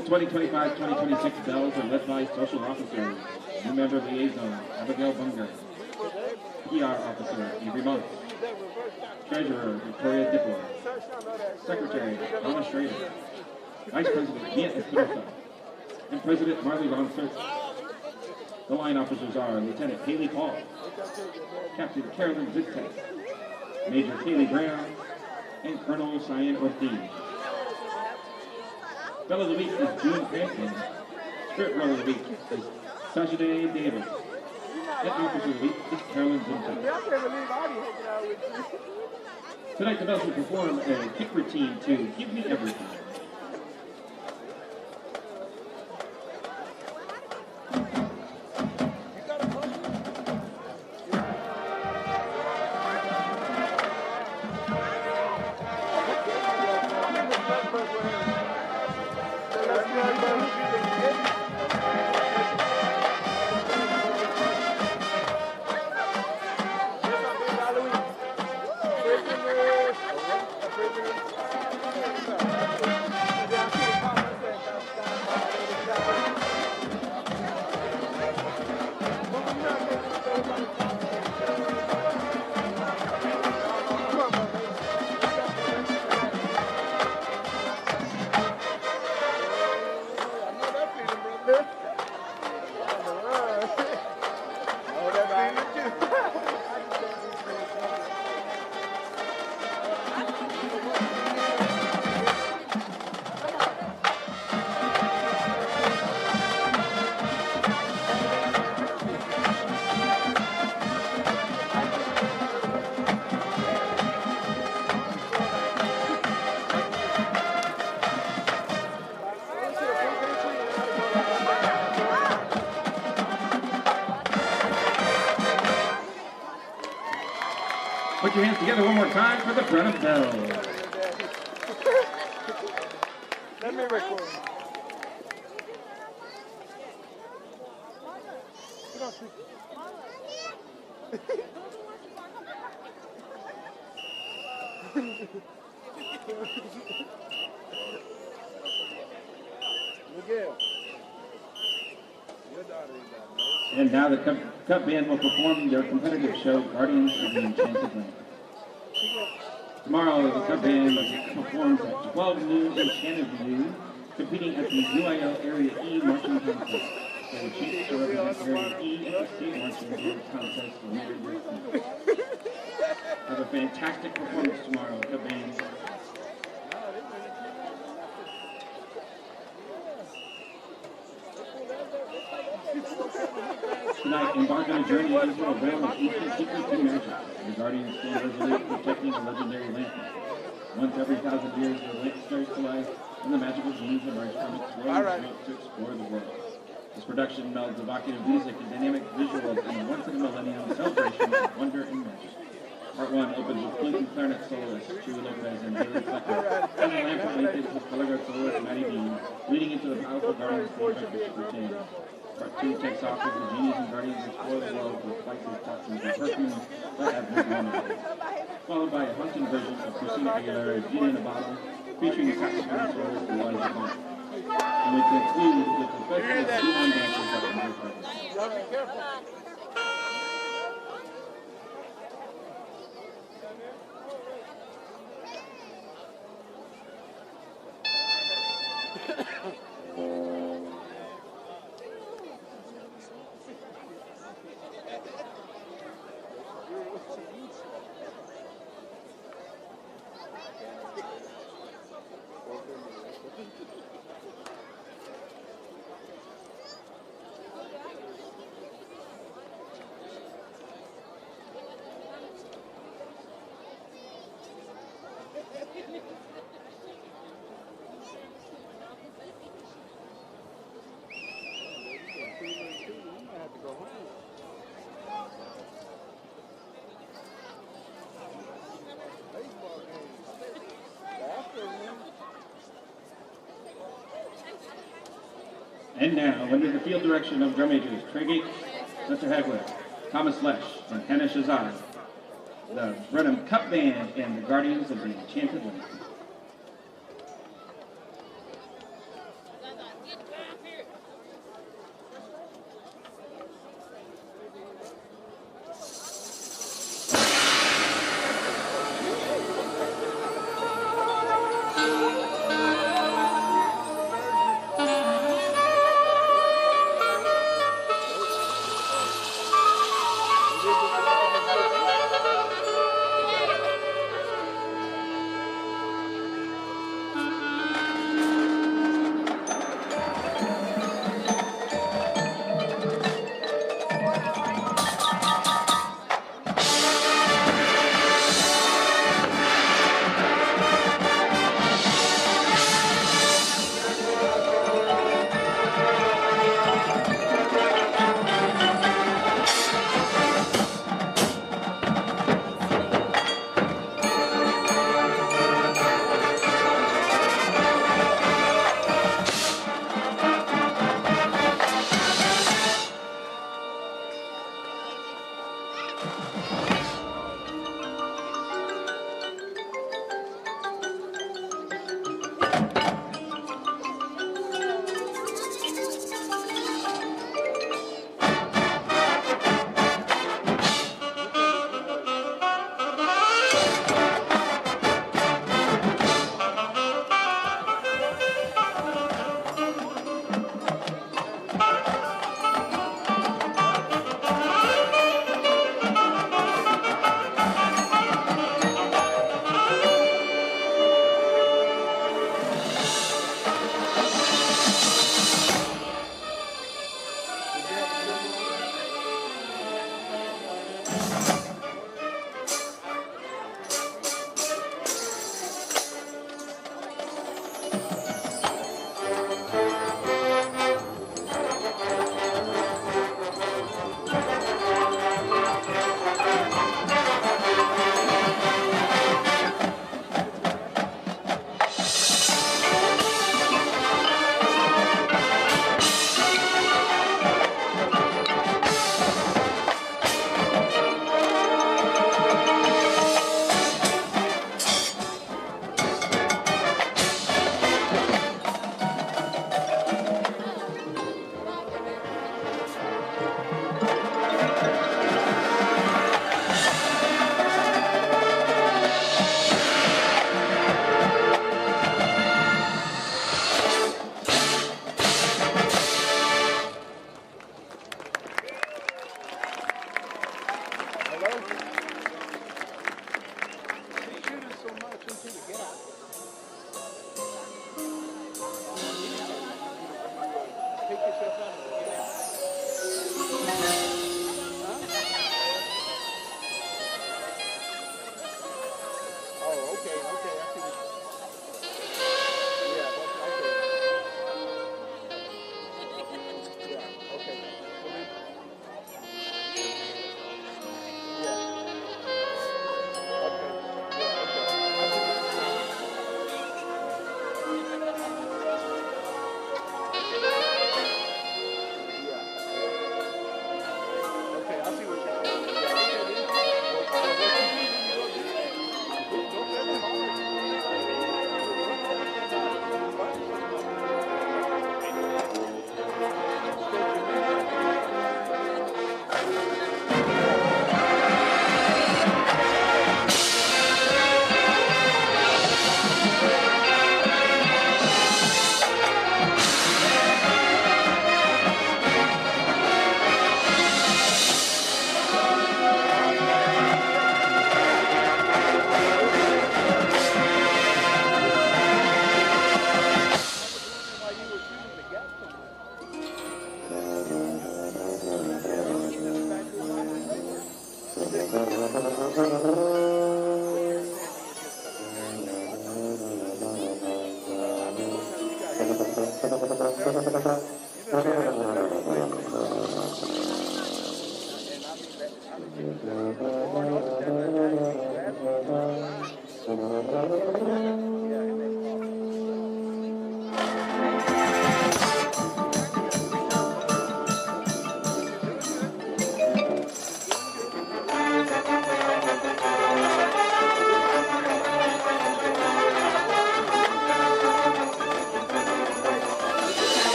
2025-2026 Bells are led by Social Officer, New Member Liaison, Abigail Bunger. PR Officer, Avery Monks. Treasurer, Victoria Dipler. Secretary, Donna Schrader. Vice President, Mia Espinosa. And President Marley Ron Fritz. The line officers are Lieutenant Haley Paul, Captain Carolyn Ziztek, Major Kaylee Brown, and Colonel Cyan Ortiz. Fellow of the Week is June Franklin. Spirit Fellow of the Week is Sajide Davis. And Officer of the Week is Carolyn Ziztek. Tonight the Bells will perform a kick routine to Give Me Everything. Put your hands together one more time for the Brenham Bells. Let me record. And now the Cup Band will perform their competitive show, Guardians of the Enchanted Land. Tomorrow, the Cup Band performs at 12 noon in Channaview, competing at the UIL Area E Marching Contest. They will choose to represent Area E at the State Marching Band Contest later this week. Have a fantastic performance tomorrow, Cup Band. Tonight, embark on a journey into a realm of ancient secrets and magic. The Guardians stand resolute protecting the legendary lantern. Once every 1,000 years, the lamp stirs to life, and the magical genes emerge from its glowing throat to explore the world. This production melds evocative music and dynamic visuals in a once-in-a-millennium celebration of wonder and magic. Part 1 opens with flute and clarinet soloist Chewy Lopez and Haley Flecker, and the lamp acquainted with color guard soloist Maddie Bean, leading into the powerful Guardians theme by Christopher James. Part 2 takes off as the genies and guardians explore the world with spices, toxins, and perfumes that have no boundaries. Followed by a hunting version of Christina Aguilera's Genie in a Bottle, featuring saxophone soloist Elijah Hunt. And we conclude with the festival of Human dancers that can go further. And now, under the field direction of drum majors Pregame, Mr. Hagler, Thomas Lesh, and Hannah Shazar, the Brenham Cup Band and the Guardians of the Enchanted Land.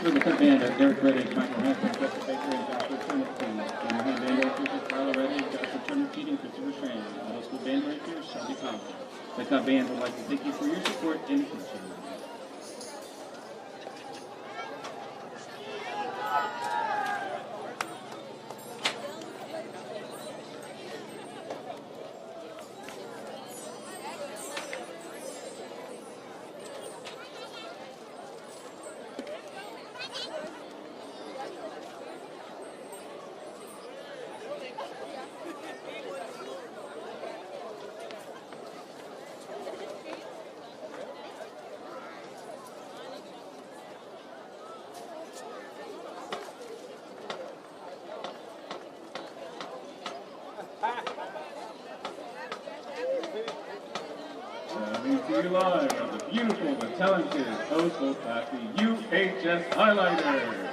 For the cup band, Derek Reddick, Michael Hansen, Jessica Baker, and Joshua Turnip, please. And the high band officials, Carla Reddick, Joshua Turnip, Keating, Christopher Strand. The middle school band director, Shelby Thompson. The cup band would like to thank you for your support and attention. Coming to you live of the beautiful but talented, oh so classy UHS Highlighters.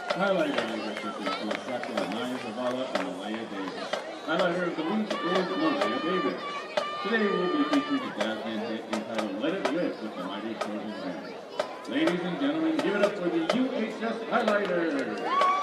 Highlighter recipients who are selected are Maya Zavala and Malaya Davis. Highlighter of the week is Malaya Davis. Today we'll be featuring a jazz band hit entitled Let It Live with the mighty Trojan band. Ladies and gentlemen, give it up for the UHS Highlighters.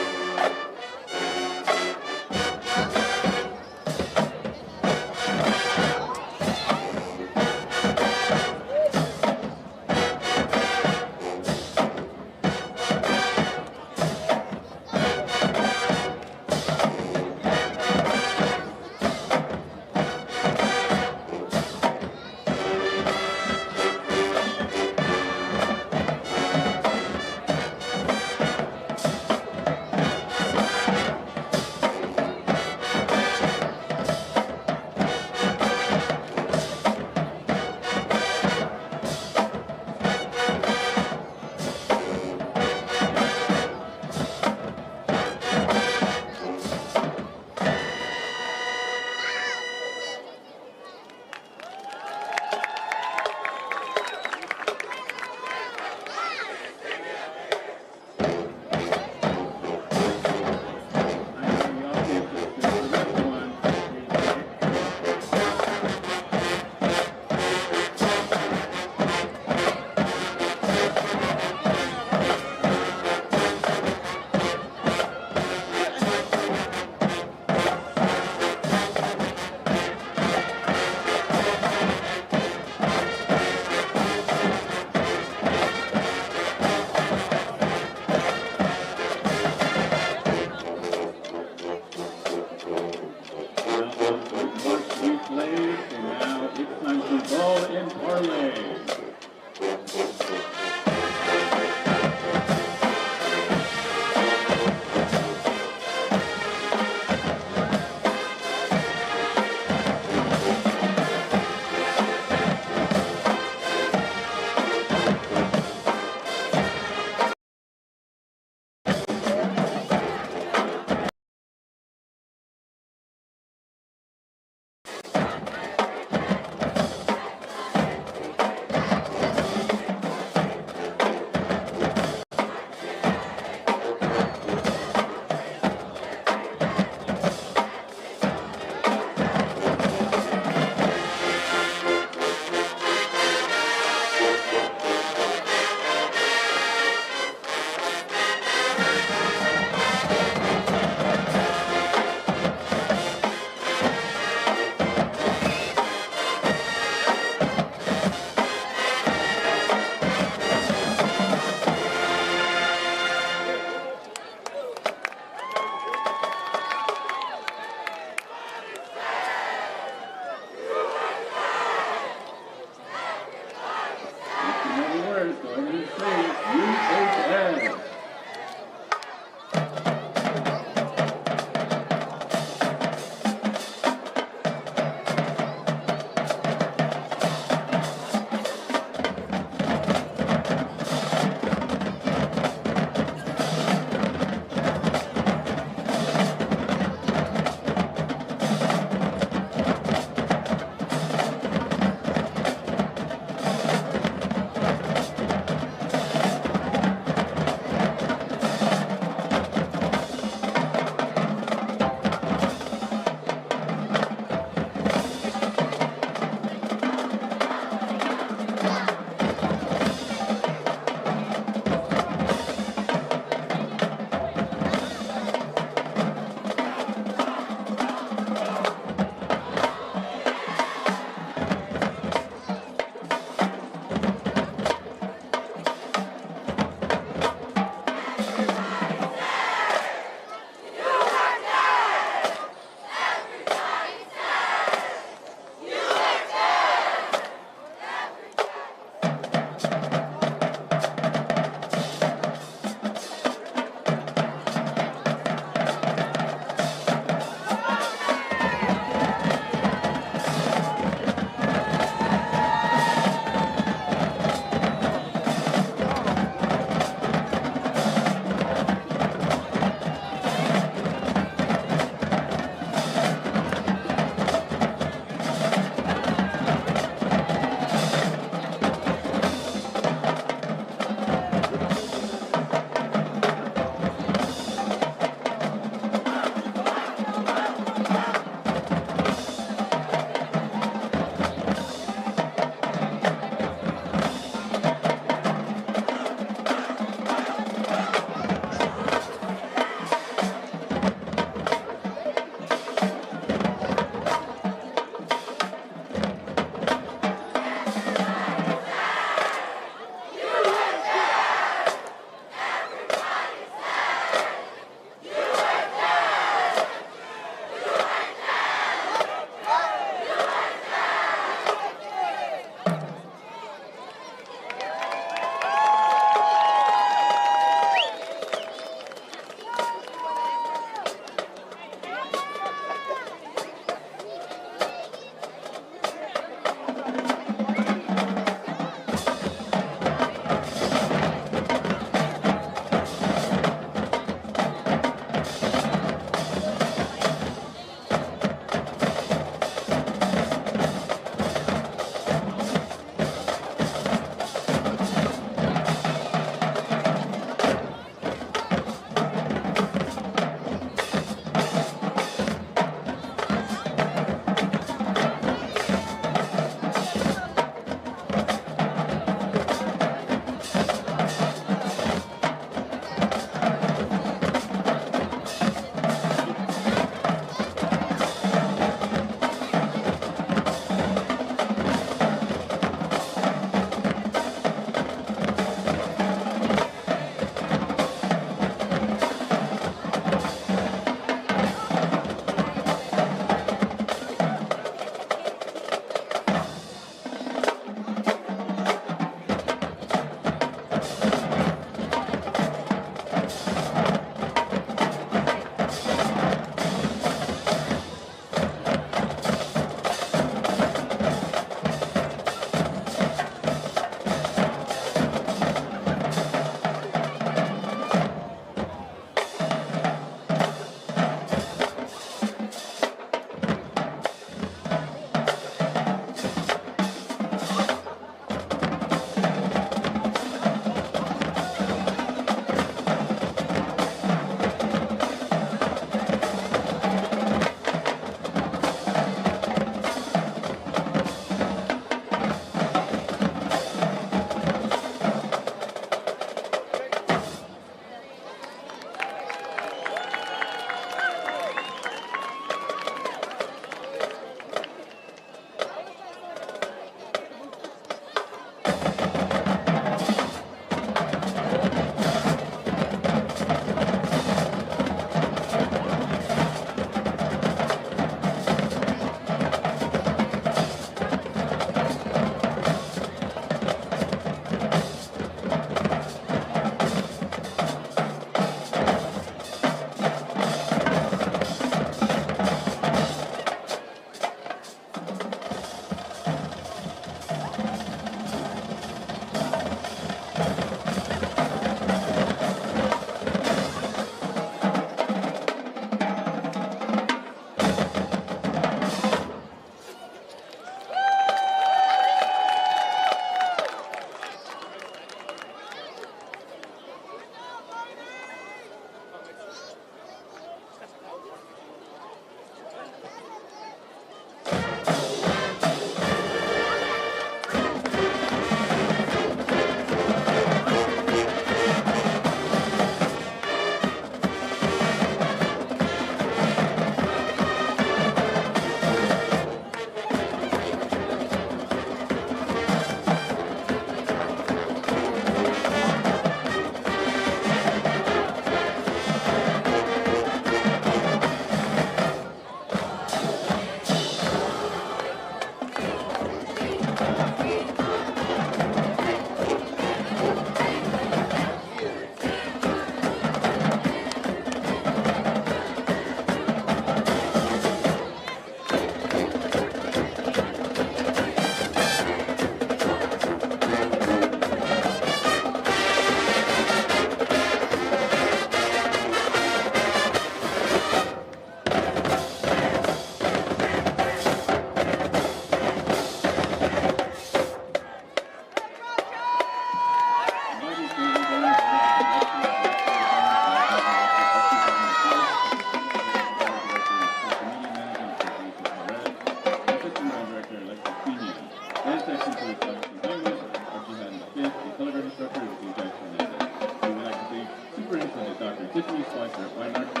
Dr. Tiffany Slicer, linebacker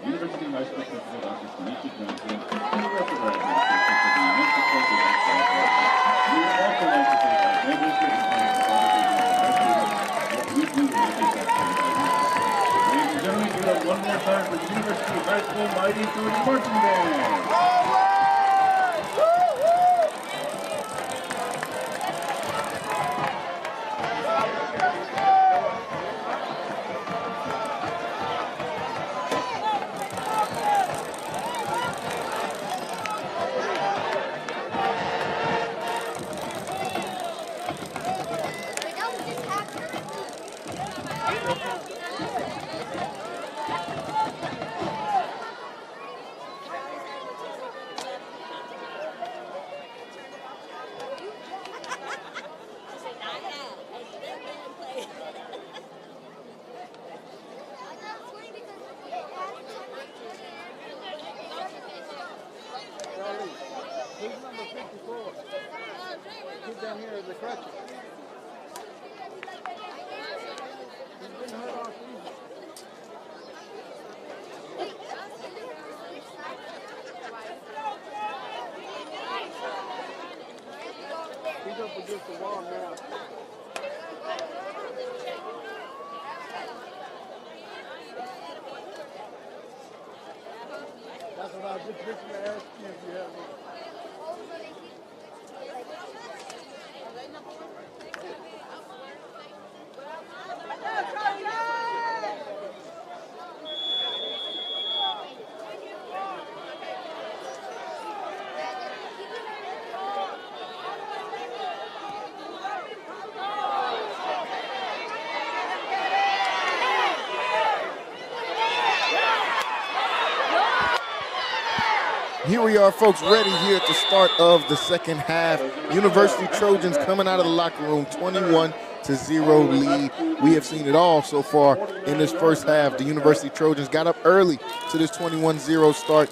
University High School Principal Dr. Tanisha Johnson, and the rest of our administration for the immense support they have for our program. We would also like to thank our graduates and parents for all that they do what we do to make it that kind of life. Ladies and gentlemen, give it up one more time for the University High School Mighty Trojan Marching Band. That's what I was just looking to ask you if you have one. Here we are, folks, ready here at the start of the second half. University Trojans coming out of the locker room, 21-0 lead. We have seen it all so far in this first half. The University Trojans got up early to this 21-0 start.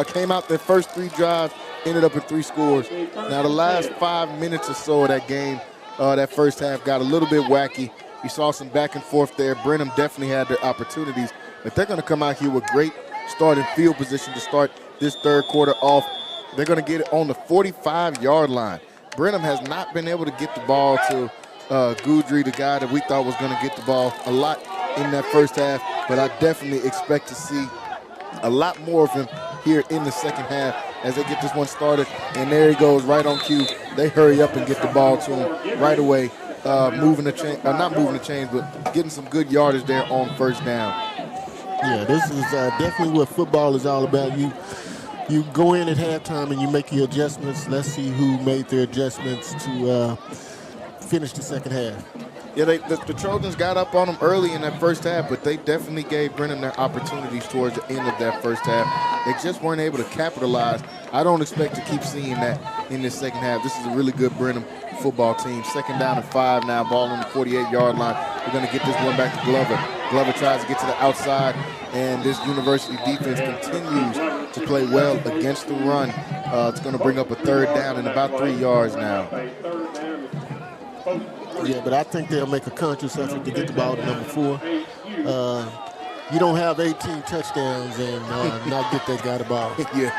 Came out their first 3 drives, ended up in 3 scores. Now, the last 5 minutes or so of that game, that first half got a little bit wacky. You saw some back and forth there. Brenham definitely had their opportunities, but they're going to come out here with great starting field position to start this third quarter off. They're going to get it on the 45-yard line. Brenham has not been able to get the ball to Goudry, the guy that we thought was going to get the ball a lot in that first half, but I definitely expect to see a lot more of him here in the second half as they get this one started. And there he goes, right on cue. They hurry up and get the ball to him right away, moving the chain, not moving the chains, but getting some good yardage there on first down. Yeah, this is definitely what football is all about. You go in at halftime and you make your adjustments. Let's see who made their adjustments to finish the second half. Yeah, the Trojans got up on them early in that first half, but they definitely gave Brenham their opportunities towards the end of that first half. They just weren't able to capitalize. I don't expect to keep seeing that in this second half. This is a really good Brenham football team. Second down and 5 now, ball on the 48-yard line. We're going to get this one back to Glover. Glover tries to get to the outside, and this University defense continues to play well against the run. It's going to bring up a third down and about 3 yards now. Yeah, but I think they'll make a conscious effort to get the ball to number 4. You don't have 18 touchdowns and not get that guy the ball. Yeah,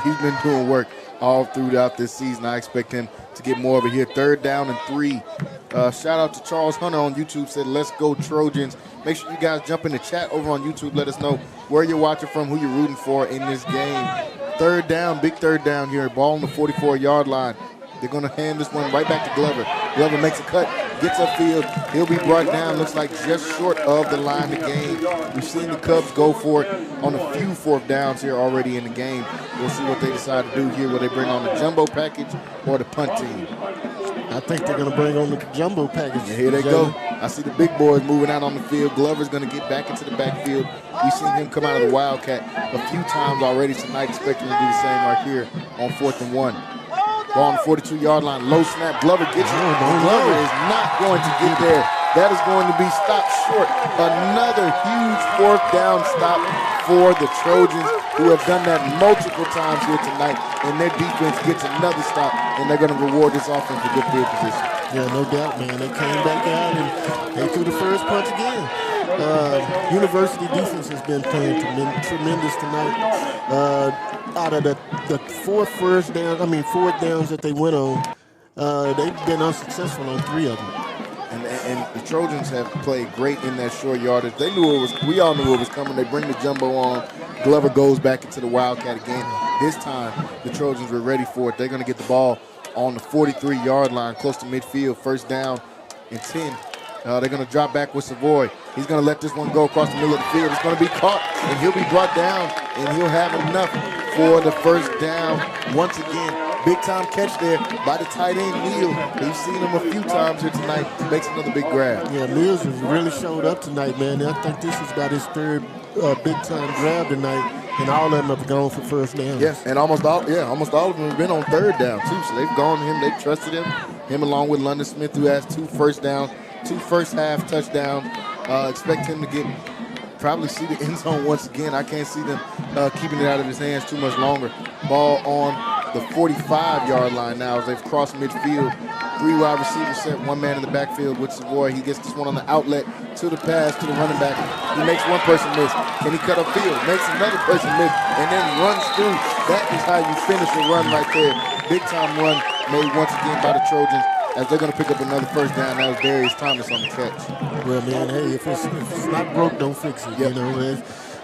he's been doing work all throughout this season. I expect him to get more of it here. Third down and 3. Shout out to Charles Hunter on YouTube, said, let's go Trojans. Make sure you guys jump in the chat over on YouTube. Let us know where you're watching from, who you're rooting for in this game. Third down, big third down here. Ball on the 44-yard line. They're going to hand this one right back to Glover. Glover makes a cut, gets upfield. He'll be brought down, looks like just short of the line of game. We've seen the Cubs go for it on a few fourth downs here already in the game. We'll see what they decide to do here, whether they bring on the jumbo package or the punt team. I think they're going to bring on the jumbo package. And here they go. I see the big boys moving out on the field. Glover's going to get back into the backfield. We've seen him come out of the Wildcat a few times already tonight, expecting to do the same right here on 4th and 1. Ball on the 42-yard line, low snap. Glover gets it. Glover is not going to get there. That is going to be stopped short. Another huge fourth down stop for the Trojans, who have done that multiple times here tonight, and their defense gets another stop, and they're going to reward this offense with good field position. Yeah, no doubt, man. They came back out and they threw the first punch again. University defense has been playing tremendous tonight. Out of the four downs that they went on, they've been unsuccessful on 3 of them. And the Trojans have played great in that short yardage. They knew we all knew it was coming. They bring the jumbo on. Glover goes back into the Wildcat again. This time, the Trojans were ready for it. They're going to get the ball on the 43-yard line, close to midfield, first down and 10. They're going to drop back with Savoy. He's going to let this one go across the middle of the field. It's going to be caught, and he'll be brought down, and he'll have enough for the first down once again. Big-time catch there by the tight end, Neal. We've seen him a few times here tonight. Makes another big grab. Yeah, Mills has really showed up tonight, man. I think this is about his third big-time grab tonight, and all of them have gone for first down. Yes, and almost all of them have been on third down, too. So they've gone to him. They've trusted him along with London Smith, who has 2 first-half touchdowns. Expect him to probably see the end zone once again. I can't see them keeping it out of his hands too much longer. Ball on the 45-yard line now as they've crossed midfield. 3 wide receivers set, 1 man in the backfield with Savoy. He gets this one on the outlet to the pass to the running back. He makes one person miss. Can he cut upfield? Makes another person miss and then runs through. That is how you finish a run right there. Big time run made once again by the Trojans as they're going to pick up another first down. That was Darius Thomas on the catch. Well, man, hey, if it's not broke, don't fix it. Yep. You know,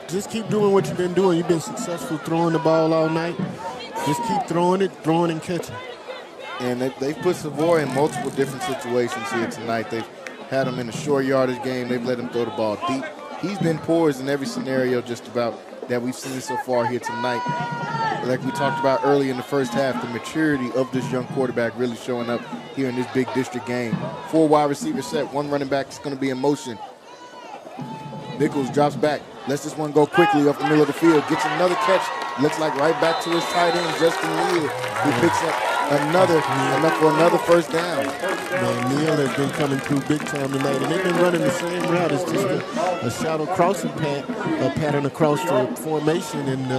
just keep doing what you've been doing. You've been successful throwing the ball all night. Just keep throwing and catching. And they've put Savoy in multiple different situations here tonight. They've had him in a short yardage game. They've let him throw the ball deep. He's been poised in every scenario just about that we've seen so far here tonight. Like we talked about early in the first half, the maturity of this young quarterback really showing up here in this big district game. 4 wide receivers set, 1 running back is going to be in motion. Nichols drops back, lets this one go quickly off the middle of the field, gets another catch, looks like right back to his tight end, Justin Neal, who picks up enough for another first down. Man, Neal has been coming through big time tonight, and they've been running the same route. It's just a shadow crossing pattern across the formation, and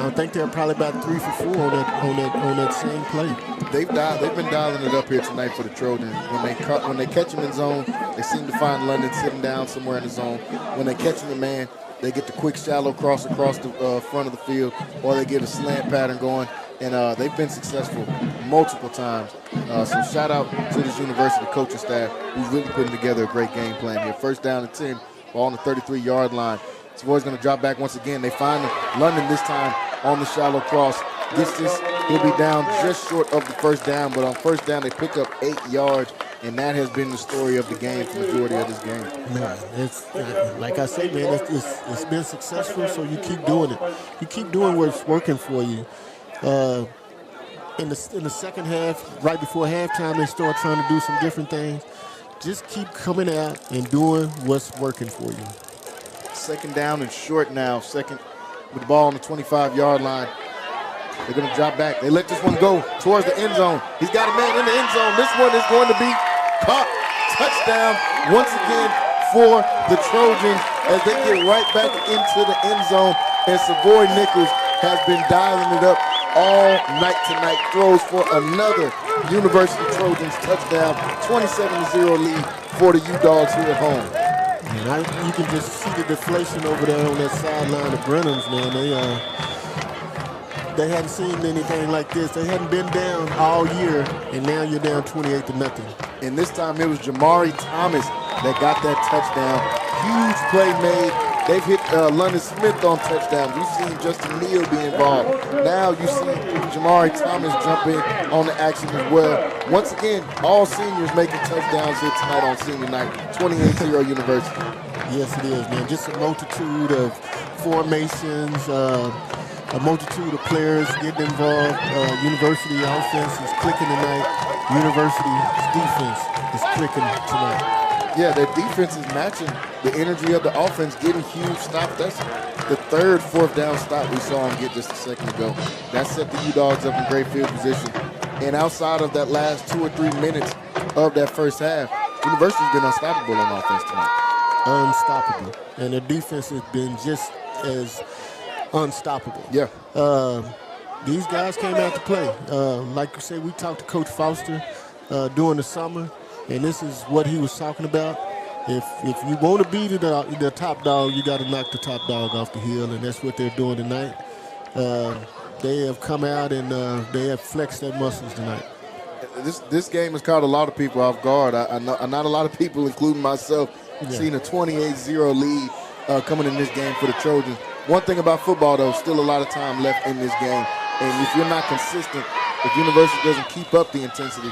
I think they're probably about 3 for 4 on that same play. They've been dialing it up here tonight for the Trojans. When they catch him in zone, they seem to find London sitting down somewhere in the zone. When they catch him in man, they get the quick shallow cross across the front of the field, or they get a slant pattern going. And they've been successful multiple times. So shout out to this university coaching staff who's really putting together a great game plan here. First down and 10, ball on the 33-yard line. Savoy's going to drop back once again. They find him. London this time on the shallow cross. Gets this. He'll be down just short of the first down, but on first down they pick up 8 yards, and that has been the story of the game for the majority of this game. Man, it's like I say, man, it's been successful, so you keep doing it. You keep doing what's working for you. In the second half, right before halftime, they start trying to do some different things. Just keep coming out and doing what's working for you. Second down and short now. Second with the ball on the 25-yard line. They're going to drop back. They let this one go towards the end zone. He's got a man in the end zone. This one is going to be caught. Touchdown once again for the Trojans as they get right back into the end zone. And Savoy Nichols has been dialing it up all night tonight. Throws for another University Trojans touchdown. 27-0 lead for the U-Dogs here at home. And you can just see the deflation over there on that sideline of Brenham's, man. They hadn't seen anything like this. They hadn't been down all year, and now you're down 28-0. And this time it was Jamari Thomas that got that touchdown. Huge play made. They've hit London Smith on touchdowns. You've seen Justin Neal be involved. Now you see Jamari Thomas jump in on the action as well. Once again, all seniors making touchdowns here tonight on senior night. 28-0 University. Yes, it is, man. Just a multitude of formations, a multitude of players getting involved. University offense is clicking tonight. University's defense is clicking tonight. Yeah, their defense is matching the energy of the offense, getting huge stops. That's the third fourth down stop we saw them get just a second ago. That set the U-Dogs up in great field position. And outside of that last 2 or 3 minutes of that first half, University's been unstoppable on offense tonight. Unstoppable. And their defense has been just as unstoppable. Yeah. These guys came out to play. Like you said, we talked to Coach Foster during the summer, and this is what he was talking about. if you want to be the top dog, you got to knock the top dog off the hill, and that's what they're doing tonight. They have come out and they have flexed their muscles tonight. This game has caught a lot of people off guard. I know, not a lot of people, including myself, seen a 28-0 lead coming in this game for the Trojans. One thing about football, though, still a lot of time left in this game. And if you're not consistent, if University doesn't keep up the intensity,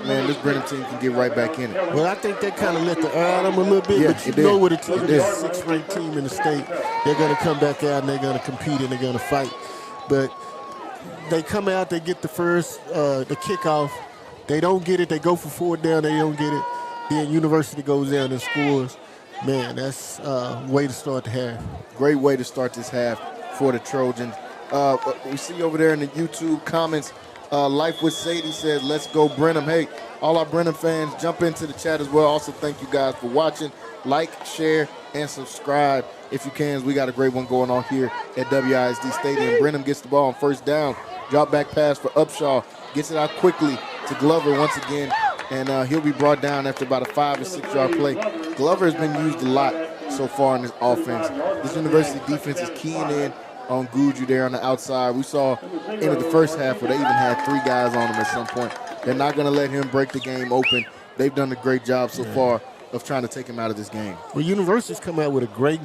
man, this Brenham team can get right back in it. Well, I think they kind of let the air out of them a little bit, but you know what a team is, a sixth-ranked team in the state, they're going to come back out and they're going to compete and they're going to fight. But they come out, they get the first, the kickoff. They don't get it. They go for 4th down. They don't get it. Then University goes down and scores. Man, that's a way to start the half. Great way to start this half for the Trojans. We see over there in the YouTube comments, Life with Sadie says, let's go Brenham. Hey, all our Brenham fans, jump into the chat as well. Also, thank you guys for watching. Like, share, and subscribe if you can. We got a great one going on here at WISD Stadium. Brenham gets the ball on 1st down. Drop back pass for Upshaw. Gets it out quickly to Glover once again. And he'll be brought down after about a 5 or 6 yard play. Glover has been used a lot so far in this offense. This University defense is keying in on Guju there on the outside. We saw into the first half where they even had 3 guys on him at some point. They're not going to let him break the game open. They've done a great job so far of trying to take him out of this game. Well, University's come out with a great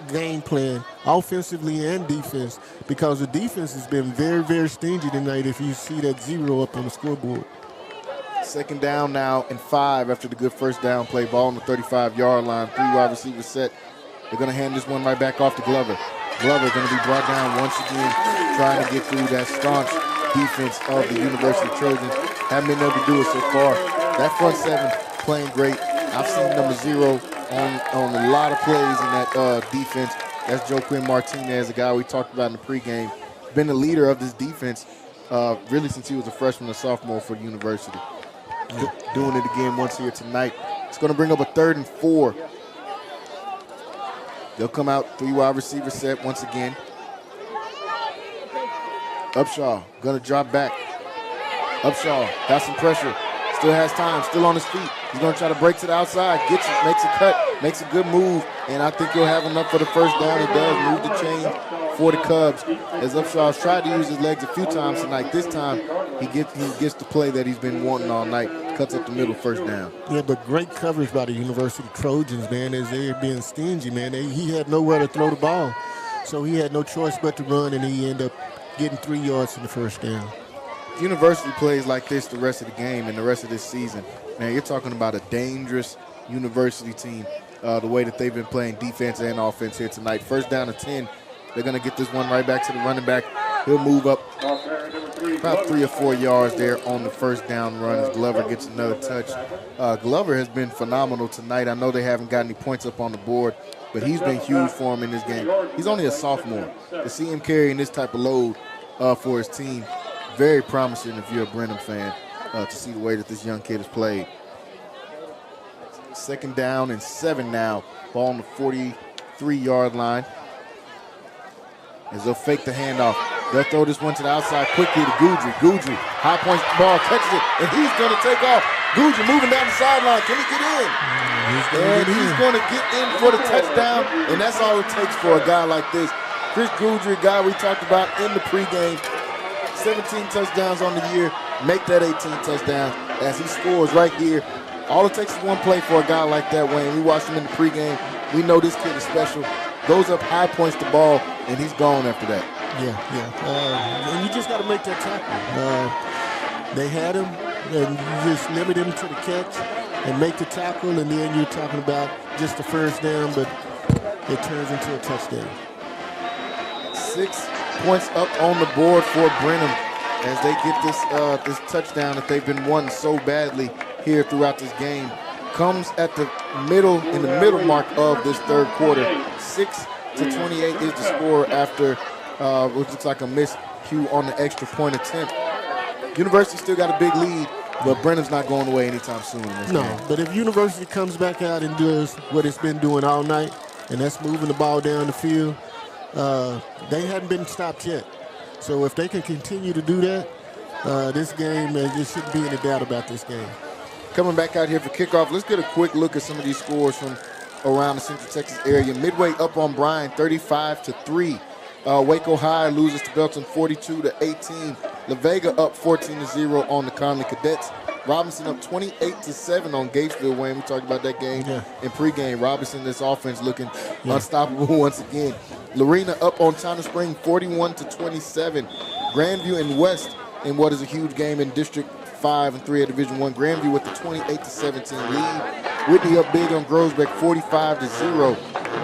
game plan, offensively and defense, because the defense has been very, very stingy tonight if you see that 0 up on the scoreboard. 2nd down now and 5 after the good 1st down play. Ball on the 35-yard line. 3 wide receivers set. They're going to hand this one right back off to Glover. Glover going to be brought down once again, trying to get through that staunch defense of the University Trojans. Haven't been able to do it so far. That front 7 playing great. I've seen number 0 on a lot of plays in that defense. That's Joaquin Martinez, a guy we talked about in the pregame. Been the leader of this defense really since he was a freshman and sophomore for the University. Doing it again once here tonight. It's going to bring up a 3rd and 4. They'll come out 3 wide receiver set once again. Upshaw going to drop back. Upshaw got some pressure. Still has time, still on his feet. He's going to try to break to the outside, gets it, makes a cut, makes a good move, and I think he'll have enough for the 1st down. He does move the chain for the Cubs. As Upshaw's tried to use his legs a few times tonight, this time he gets the play that he's been wanting all night. Cuts up the middle, 1st down. Yeah, but great coverage by the University Trojans, man, as they're being stingy, man. He had nowhere to throw the ball, so he had no choice but to run, and he ended up getting 3 yards in the 1st down. University plays like this the rest of the game and the rest of this season, man, you're talking about a dangerous University team, the way that they've been playing defense and offense here tonight. 1st down and 10. They're going to get this one right back to the running back. He'll move up about 3 or 4 yards there on the 1st down run as Glover gets another touch. Glover has been phenomenal tonight. I know they haven't got any points up on the board, but he's been huge for him in this game. He's only a sophomore. To see him carrying this type of load for his team, very promising if you're a Brenham fan to see the way that this young kid has played. 2nd down and 7 now. Ball on the 43-yard line. As they'll fake the handoff. They'll throw this one to the outside quickly to Guju. Guju, high points the ball, catches it, and he's going to take off. Guju moving down the sideline. Can he get in? He's going to get in for the touchdown, and that's all it takes for a guy like this. Chris Guju, a guy we talked about in the pregame, 17 touchdowns on the year, make that 18 touchdowns as he scores right here. All it takes is one play for a guy like that, Wayne. We watched him in the pregame. We know this kid is special. Goes up high, points the ball, and he's gone after that. Yeah. And you just got to make that tackle. They had him, and you just limit him to the catch and make the tackle, and then you're talking about just the 1st down, but it turns into a touchdown. 6 points up on the board for Brenham as they get this touchdown that they've been wanting so badly here throughout this game. Comes at the middle, in the middle mark of this 3rd quarter. 6-28 is the score after what looks like a miscue on the extra point attempt. University still got a big lead, but Brenham's not going away anytime soon in this game. But if University comes back out and does what it's been doing all night, and that's moving the ball down the field, they haven't been stopped yet. So if they can continue to do that, this game, there shouldn't be any doubt about this game. coming back out here for kickoff. Let's get a quick look at some of these scores from around the Central Texas area. Midway up on Bryan 35-3. Waco High loses to Belton 42-18. La Vega up 14-0 on the Connally Cadets. Robinson up 28-7 on Gatesville. Wayne, we talked about that game in pregame. Robinson, this offense looking unstoppable once again. Lorena up on China Spring 41-27. Grandview and West in what is a huge game in District 5 and 3 of Division 1. Grandview with the 28-17 lead. Whitney up big on Groesbeck 45-0.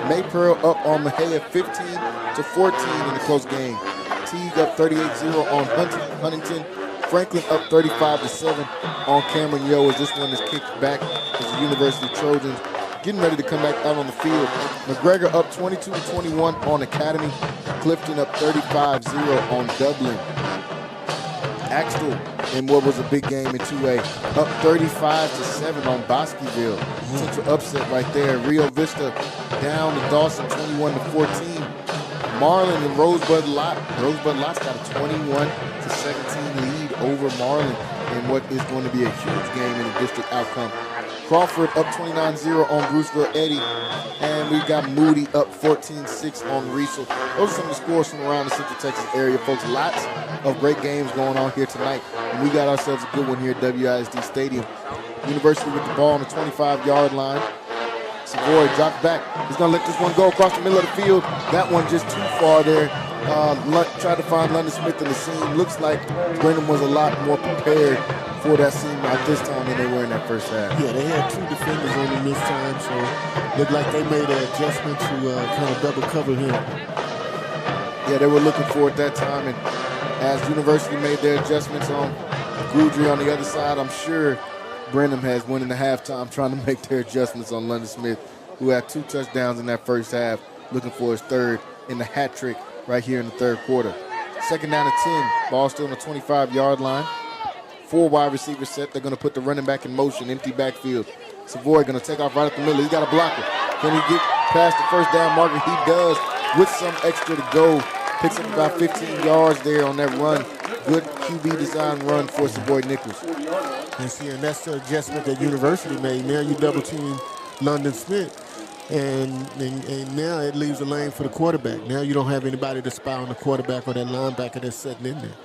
Maypearl up on Mejia 15-14 in a close game. Teague up 38-0 on Huntington. Franklin up 35-7 on Cameron Yo as this one is kicked back as the University Trojans getting ready to come back out on the field. McGregor up 22-21 on Academy. Clifton up 35-0 on Dublin. Axtell in what was a big game in 2A up 35-7 on Bosqueville. Central upset right there. Rio Vista down to Dawson 21-14. Marlin and Rosebud Lot. Rosebud Lot's got a 21-17 lead over Marlin in what is going to be a huge game in the district outcome. Crawford up 29-0 on Bruceville Eddy. And we got Moody up 14-6 on Riesel. Those are some of the scores from around the Central Texas area, folks. Lots of great games going on here tonight. And we got ourselves a good one here at WISD Stadium. University with the ball on the 25-yard line. Savoy drops back. He's going to let this one go across the middle of the field. That one just too far there. Tried to find London Smith in the seam. Looks like Brenham was a lot more prepared for that seam at this time than they were in that first half. Yeah, they had two defenders on him this time, so looked like they made an adjustment to kind of double cover him. Yeah, they were looking for it that time, and as University made their adjustments on Goudry on the other side, I'm sure Brenham has went into halftime trying to make their adjustments on London Smith, who had 2 touchdowns in that first half, looking for his third in the hat trick right here in the third quarter. Second down and 10, ball still on the 25-yard line. 4 wide receivers set. They're going to put the running back in motion, empty backfield. Savoy going to take off right up the middle. He's got a blocker. Can he get past the first down marker? He does with some extra to go. Picks up about 15 yards there on that run. Good QB design run for Savoy Nichols. And see, and that's the adjustment that University made. Now you double team London Smith. And now it leaves a lane for the quarterback. Now you don't have anybody to spy on the quarterback or that linebacker that's sitting in there.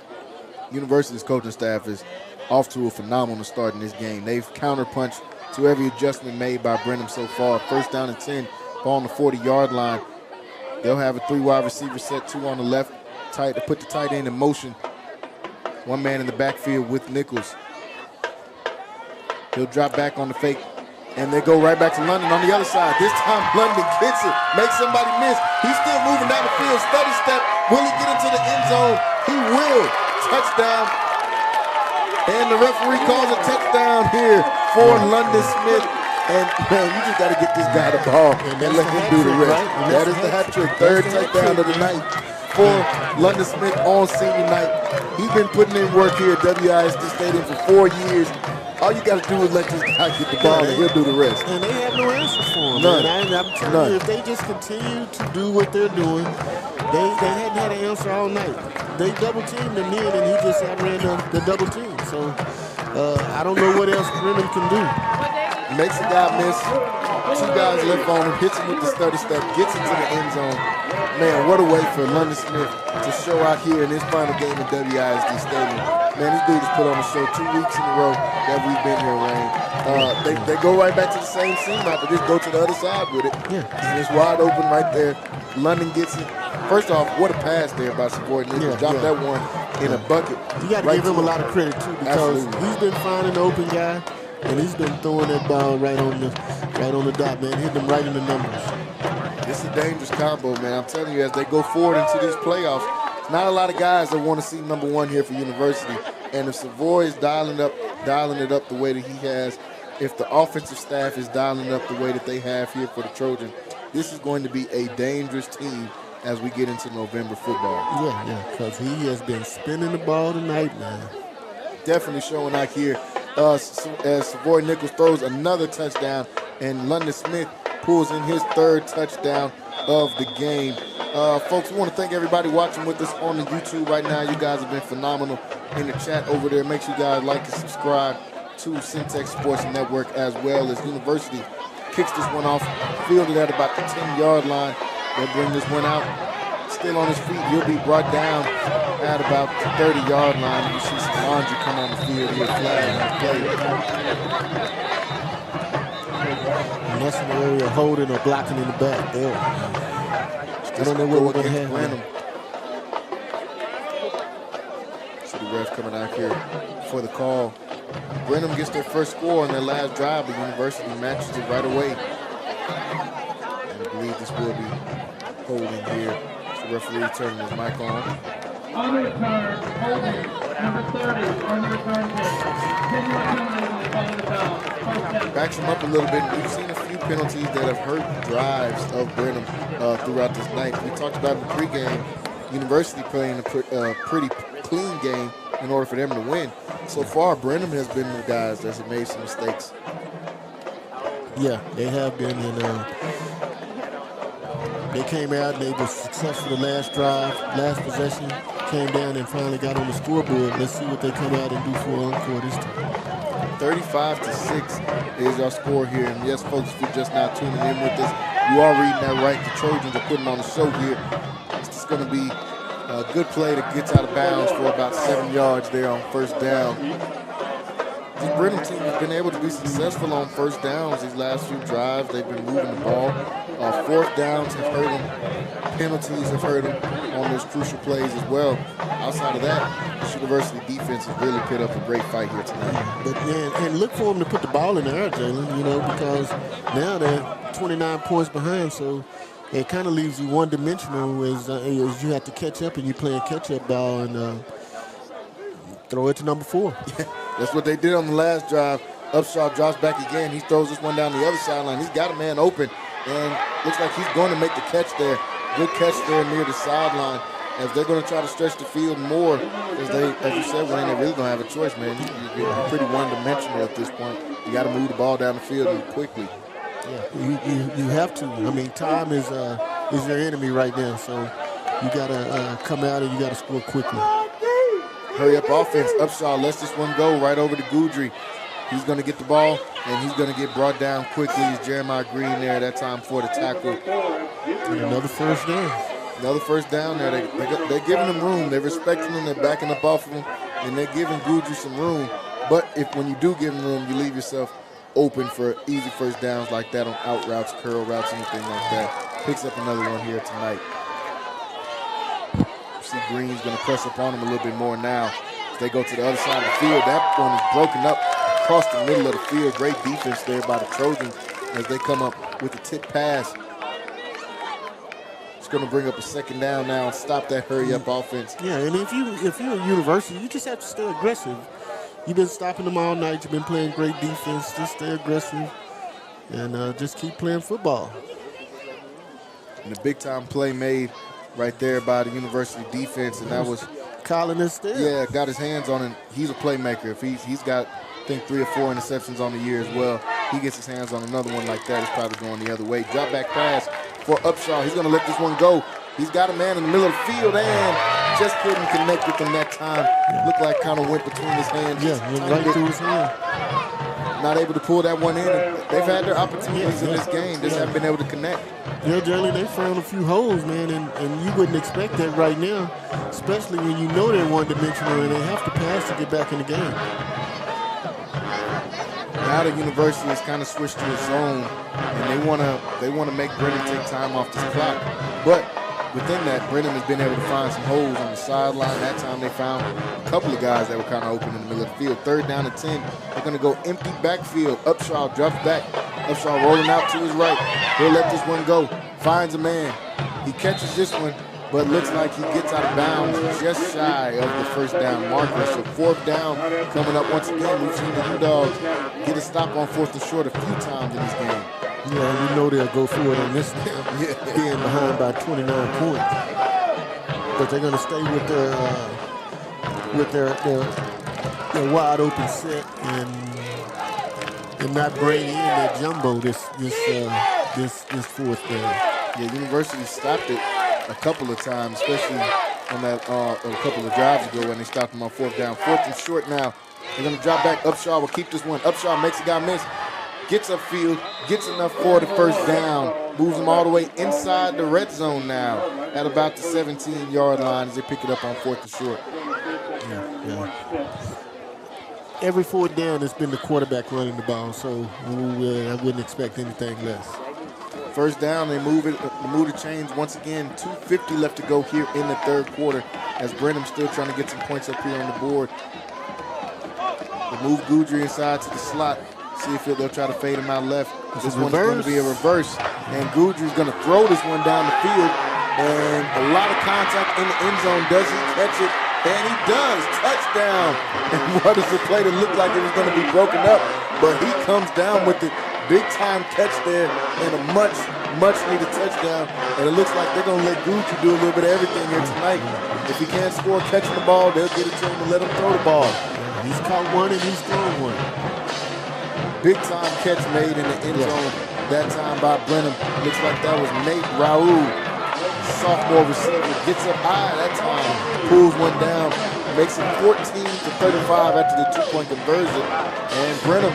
University's coaching staff is off to a phenomenal start in this game. They've counterpunched to every adjustment made by Brenham so far. First down and 10, ball on the 40-yard line. They'll have a 3 wide receiver set, 2 on the left. To put the tight end in motion. 1 man in the backfield with Nichols. He'll drop back on the fake. And they go right back to London on the other side. This time London gets it, makes somebody miss. He's still moving down the field, steady step. Will he get into the end zone? He will. Touchdown. And the referee calls a touchdown here for London Smith. And man, you just got to get this guy the ball and let him do the rest. Right? That is the hat trick. Third touchdown of the night for London Smith on senior night. He's been putting in work here at WISD Stadium for 4 years. All you got to do is let this guy get the ball and he'll do the rest. And they have no answer for him. None. I'm telling you, if they just continue to do what they're doing, they hadn't had an answer all night. They double teamed him in and he just outran the double team. So I don't know what else Brenham can do. Makes the guy miss. 2 guys left on him, hits him with the study step, gets into the end zone. Man, what a way for London Smith to show out here in his final game at WISD Stadium. Man, this dude has put on a show 2 weeks in a row that we've been here, Wayne. They go right back to the same seam out, but just go to the other side with it. Yeah. And it's wide open right there. London gets it. First off, what a pass there by Savoy Nichols. Dropped that one in a bucket. You got to give him a lot of credit, too, because he's been finding the open guy, and he's been throwing that ball right on the dot, man, hitting them right in the numbers. It's a dangerous combo, man. I'm telling you, as they go forward into these playoffs, not a lot of guys that want to see number 1 here for University. And if Savoy is dialing it up the way that he has, if the offensive staff is dialing up the way that they have here for the Trojans, this is going to be a dangerous team as we get into November football. Yeah, because he has been spinning the ball tonight, man. Definitely showing out here as Savoy Nichols throws another touchdown, and London Smith pulls in his 3rd touchdown of the game. Folks, we want to thank everybody watching with us on the YouTube right now. You guys have been phenomenal in the chat over there. Make sure you guys like and subscribe. to Centex Sports Network as well as University kicks this one off, fielded at about the 10-yard line. They'll bring this one out. Still on his feet, he'll be brought down at about the 30-yard line. You see some laundry come on the field here, flag on the play. And that's an area holding or blocking in the back there. I don't know what we're going to have. Brenham. See the ref coming out here for the call. Brenham gets their first score on their last drive. The University matches it right away. And I believe this will be holding here. The referee turning his mic on. On the return, holding, number 30, on the return kick. Backs him up a little bit. We've seen a few penalties that have hurt drives of Brenham throughout this night. We talked about in the pregame, University playing a pretty clean game in order for them to win. So far, Brenham has been the guys that have made some mistakes. Yeah, they have been. And they came out and they were successful the last drive, last possession, came down and finally got on the scoreboard. Let's see what they come out and do for encore this time. 35-6 is our score here. And yes, folks, if you're just now tuning in with us, you are reading that right. The Trojans are putting on a show here. It's just going to be a good play that gets out of bounds for about 7 yards there on first down. This Brenham team has been able to be successful on first downs these last few drives. They've been moving the ball. Fourth downs have hurt them. Penalties have hurt them on those crucial plays as well. Outside of that, this University defense has really put up a great fight here tonight. But and look for them to put the ball in the air, Jalen, because now they're 29 points behind, so it kind of leaves you one-dimensional as you have to catch up and you're playing catch-up ball and throw it to number 4. Yeah, that's what they did on the last drive. Upshaw drops back again. He throws this one down the other sideline. He's got a man open, and looks like he's going to make the catch there. Good catch there near the sideline. As they're going to try to stretch the field more, as you said, Wayne, they really don't have a choice, man. You're pretty one-dimensional at this point. You got to move the ball down the field quickly. Yeah, you have to. I mean, time is your enemy right now, so you got to come out and you got to score quickly. Hurry up offense. Upshaw lets this one go right over to Goudry. He's going to get the ball, and he's going to get brought down quickly. It's Jeremiah Green there that time for the tackle. And another first down. Another first down there. They're giving him room. They're respecting him. They're backing up off of him, and they're giving Goudry some room. But when you do give him room, you leave yourself open for easy first downs like that on out routes, curl routes, anything like that. Picks up another one here tonight. See Green's going to press up on him a little bit more now. As they go to the other side of the field, that one is broken up across the middle of the field. Great defense there by the Trojans as they come up with the tip pass. It's going to bring up a second down now and stop that hurry-up offense. Yeah, and if you're a University, you just have to stay aggressive. You've been stopping them all night. You've been playing great defense. Just stay aggressive and just keep playing football. And the big-time play made right there by the University defense, and that was Colin Estelle. Yeah, got his hands on him. He's a playmaker. If he's got, I think, 3 or 4 interceptions on the year as well. He gets his hands on another one like that. It's probably going the other way. Drop back pass for Upshaw. He's going to let this one go. He's got a man in the middle of the field and just couldn't connect with him that time. Looked like kind of went between his hands. Yeah, went right through his hand. Not able to pull that one in. They've had their opportunities in this game. Just haven't been able to connect. Yeah, Jalen, they found a few holes, man, and you wouldn't expect that right now, especially when you know they're one-dimensional and they have to pass to get back in the game. Now the University has kind of switched to its zone, and they want to make Brenham take time off this clock. But within that, Brenham has been able to find some holes on the sideline. That time they found a couple of guys that were kind of open in the middle of the field. 3rd down and 10. They're going to go empty backfield. Upshaw drops back. Upshaw rolling out to his right. He'll let this one go. Finds a man. He catches this one, but looks like he gets out of bounds just shy of the first down marker. So 4th down coming up once again. We've seen the U-Dogs get a stop on 4th and short a few times in this game. Yeah, you know they'll go for it on this now, being behind by 29 points. But they're going to stay with their wide open set and not bring in that jumbo this 4th down. Yeah, University stopped it a couple of times, especially on that a couple of drives ago when they stopped them on 4th down. 4th and short now They're going to drop back. Upshaw will keep this one. Upshaw makes a guy miss. Gets upfield, gets enough for the first down, moves them all the way inside the red zone now at about the 17-yard line as they pick it up on 4th and short. Every 4th down, it's been the quarterback running the ball, so I wouldn't expect anything less. First down, they move the chains once again. 2:50 left to go here in the 3rd quarter as Brenham still trying to get some points up here on the board. They move Goudry inside to the slot. See if they'll try to fade him out left. This one's going to be a reverse, and Goudry's going to throw this one down the field, and a lot of contact in the end zone. Does he catch it? And he does. Touchdown. And what does the play that looked like it was going to be broken up? But he comes down with it. Big time catch there and a much needed touchdown. And it looks like they're going to let Goudry do a little bit of everything here tonight. If he can't score catching the ball, they'll get it to him and let him throw the ball. He's caught one and he's thrown one. Big time catch made in the end zone that time by Brenham. Looks like that was Nate Raoul. Sophomore receiver gets up high that time, pulls one down, makes it 14-35 after the 2-point conversion. And Brenham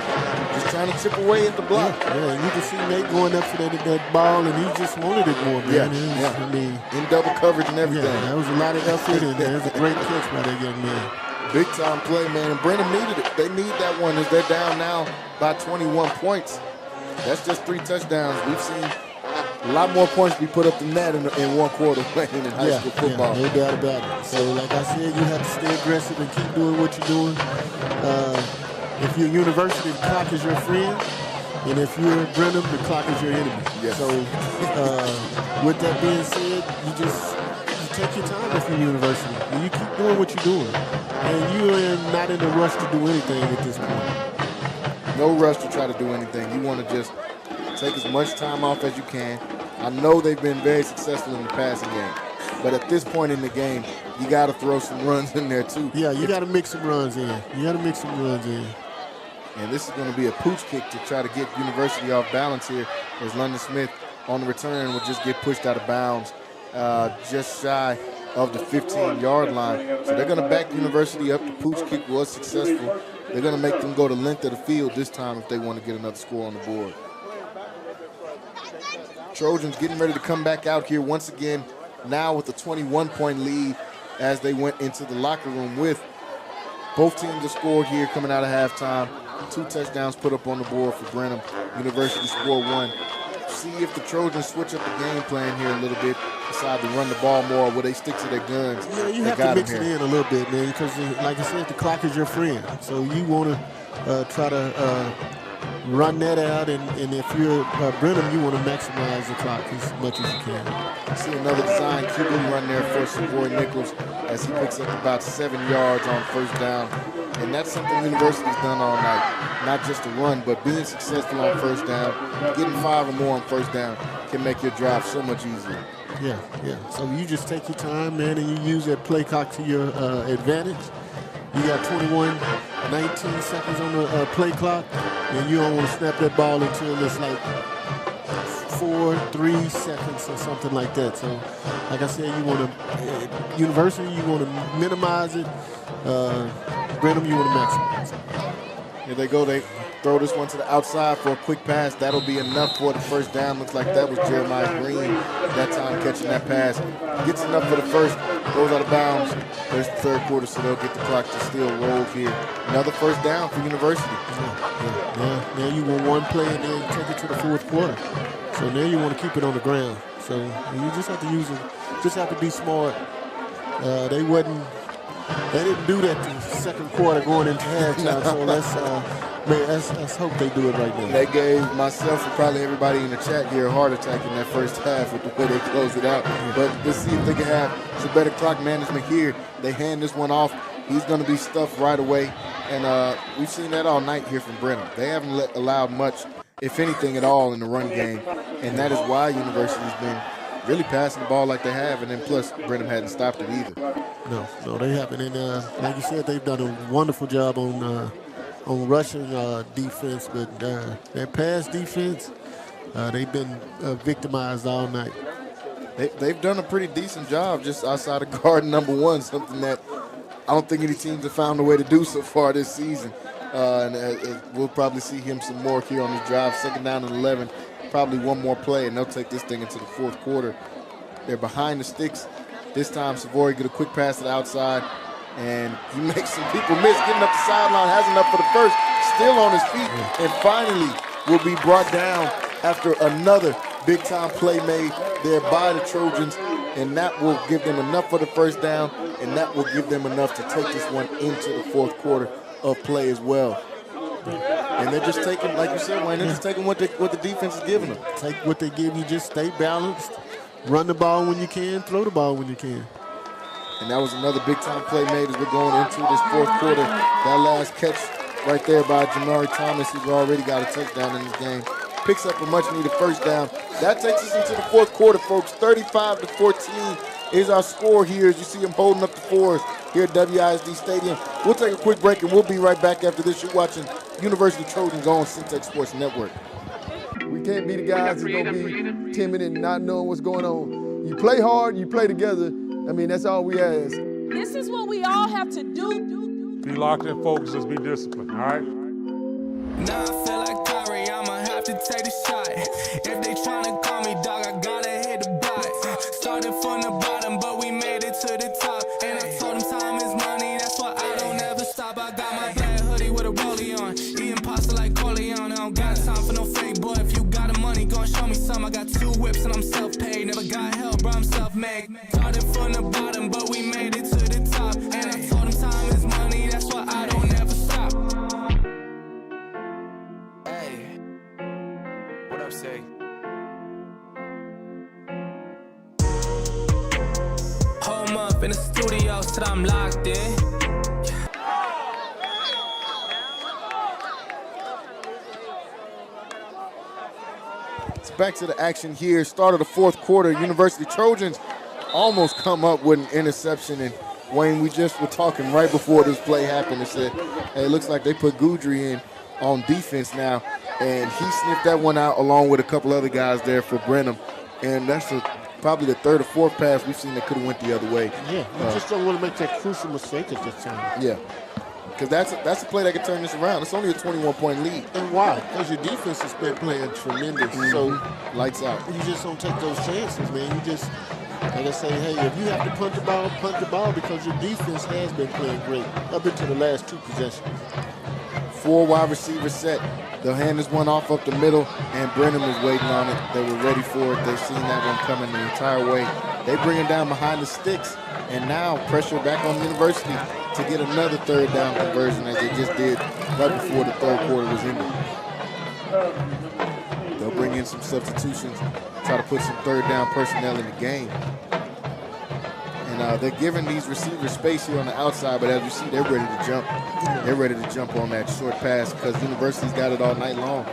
just trying to chip away at the block. Yeah, you can see Nate going up for that ball, and he just wanted it more, man. Yeah. I mean, in double coverage and everything. Yeah, that was a lot of effort, and that was a great catch by that young man. Big time play, man. And Brenham needed it. They need that one as they're down now by 21 points. That's just 3 touchdowns. We've seen a lot more points be put up than that in one quarter playing in high school football. No doubt about it. So, like I said, you have to stay aggressive and keep doing what you're doing. If you're University, the clock is your friend. And if you're Brenham, the clock is your enemy. Yes. So, with that being said, you take your time if you're University. And you keep doing what you're doing. And you're not in a rush to do anything at this point. No rush to try to do anything. You want to just take as much time off as you can. I know they've been very successful in the passing game, but at this point in the game, you got to throw some runs in there too. Yeah, you got to mix some runs in. And this is going to be a pooch kick to try to get University off balance here as London Smith on the return will just get pushed out of bounds just shy of the 15-yard line. So they're going to back University up. The pooch kick was successful. They're going to make them go the length of the field this time if they want to get another score on the board. Trojans getting ready to come back out here once again, now with a 21-point lead as they went into the locker room with both teams have scored here coming out of halftime. 2 touchdowns put up on the board for Brenham. University scored 1. See if the Trojans switch up the game plan here a little bit, decide to run the ball more, will they stick to their guns? Yeah, you have to mix it in a little bit, man, because like I said, the clock is your friend. So you want to try to run that out, and if you're Brenham, you want to maximize the clock as much as you can. See another design QB run there for Savoy Nichols as he picks up about 7 yards on first down. And that's something University's done all night. Not just a run, but being successful on first down, getting 5 or more on first down can make your drive so much easier. Yeah. So you just take your time, man, and you use that play clock to your advantage. You got 19 seconds on the play clock, and you don't want to snap that ball until it's like 3 seconds or something like that. So, like I said, you want to University, you want to minimize it. Brenham, you want to maximize it. Here they go. They throw this one to the outside for a quick pass. That'll be enough for the first down. Looks like that was Jeremiah Green that time catching that pass. Gets enough for the first. Goes out of bounds. There's the 3rd quarter, so they'll get the clock to still roll here. Another first down for University. Yeah. Now you want one play and then take it to the 4th quarter. So now you want to keep it on the ground. So you just have to use it. Just have to be smart. They didn't do that the 2nd quarter going into halftime. So let's hope they do it right now. They gave myself and probably everybody in the chat here a heart attack in that first half with the way they closed it out. But let's see if they can have some better clock management here. They hand this one off. He's going to be stuffed right away. And we've seen that all night here from Brenham. They haven't allowed much, if anything at all, in the run game. And that is why University's been really passing the ball like they have. And then plus, Brenham hadn't stopped it either. No, they haven't. And like you said, they've done a wonderful job on rushing defense, but their pass defense, they've been victimized all night. They've done a pretty decent job just outside of guard number 1, something that I don't think any teams have found a way to do so far this season. And we'll probably see him some more here on this drive. 2nd down and 11, probably one more play, and they'll take this thing into the 4th quarter. They're behind the sticks. This time, Savory get a quick pass to the outside, and he makes some people miss. Getting up the sideline, has enough for the first, still on his feet, and finally will be brought down after another big-time play made there by the Trojans, and that will give them enough for the first down, and that will give them enough to take this one into the 4th quarter of play as well. And they're just taking, like you said, Wayne, they're just taking what the defense is giving them. Take what they give you, just stay balanced, run the ball when you can, throw the ball when you can. And that was another big-time play made as we're going into this 4th quarter. That last catch right there by Jamari Thomas, who's already got a touchdown in this game, picks up a much-needed first down. That takes us into the 4th quarter, folks. 35-14 is our score here as you see them holding up the fours here at WISD Stadium. We'll take a quick break, and we'll be right back after this. You're watching University Trojans on Centex Sports Network. We can't be the guys that's going to be timid and not knowing what's going on. You play hard, you play together. I mean, that's all we ask. This is what we all have to do. Be locked in, focus, just be disciplined, all right? Now I feel like Kyrie, I'ma have to take the shot. If they tryna call me dog, I gotta hit the block. Started from the bottom, but we made it to the top. And I told them time is money, that's why I don't ever stop. I got my black hoodie with a rollie on, eating pasta like Corleone. I don't got time for no fake boy. If you got the money, gon' show me some. I got 2 whips and I'm self-paid. Never got help, bro, I'm self-made. Started from the bottom, but we made it to the top. And I told them time is money, that's why I don't ever stop. Hey, what up, say? Home up in the studio, so I'm locked in. So back to the action here. Start of the 4th quarter. University Trojans almost come up with an interception. And Wayne, we just were talking right before this play happened and said, hey, it looks like they put Goudry in on defense now. And he sniffed that one out along with a couple other guys there for Brenham. And that's probably the 3rd or 4th pass we've seen that could have went the other way. Yeah, you just don't want to make that crucial mistake at this time. Yeah. Because that's a play that could turn this around. It's only a 21-point lead. And why? Because your defense has been playing tremendous. So lights out. You just don't take those chances, man. You just, like I say, hey, if you have to punt the ball because your defense has been playing great up into the last 2 possessions. 4 wide receivers set. They'll hand this one off up the middle, and Brenham is waiting on it. They were ready for it. They've seen that one coming the entire way. They bring it down behind the sticks, and now pressure back on University to get another 3rd down conversion as they just did right before the 3rd quarter was ended. They'll bring in some substitutions, try to put some 3rd down personnel in the game. And they're giving these receivers space here on the outside, but as you see, they're ready to jump. They're ready to jump on that short pass because University's got it all night long.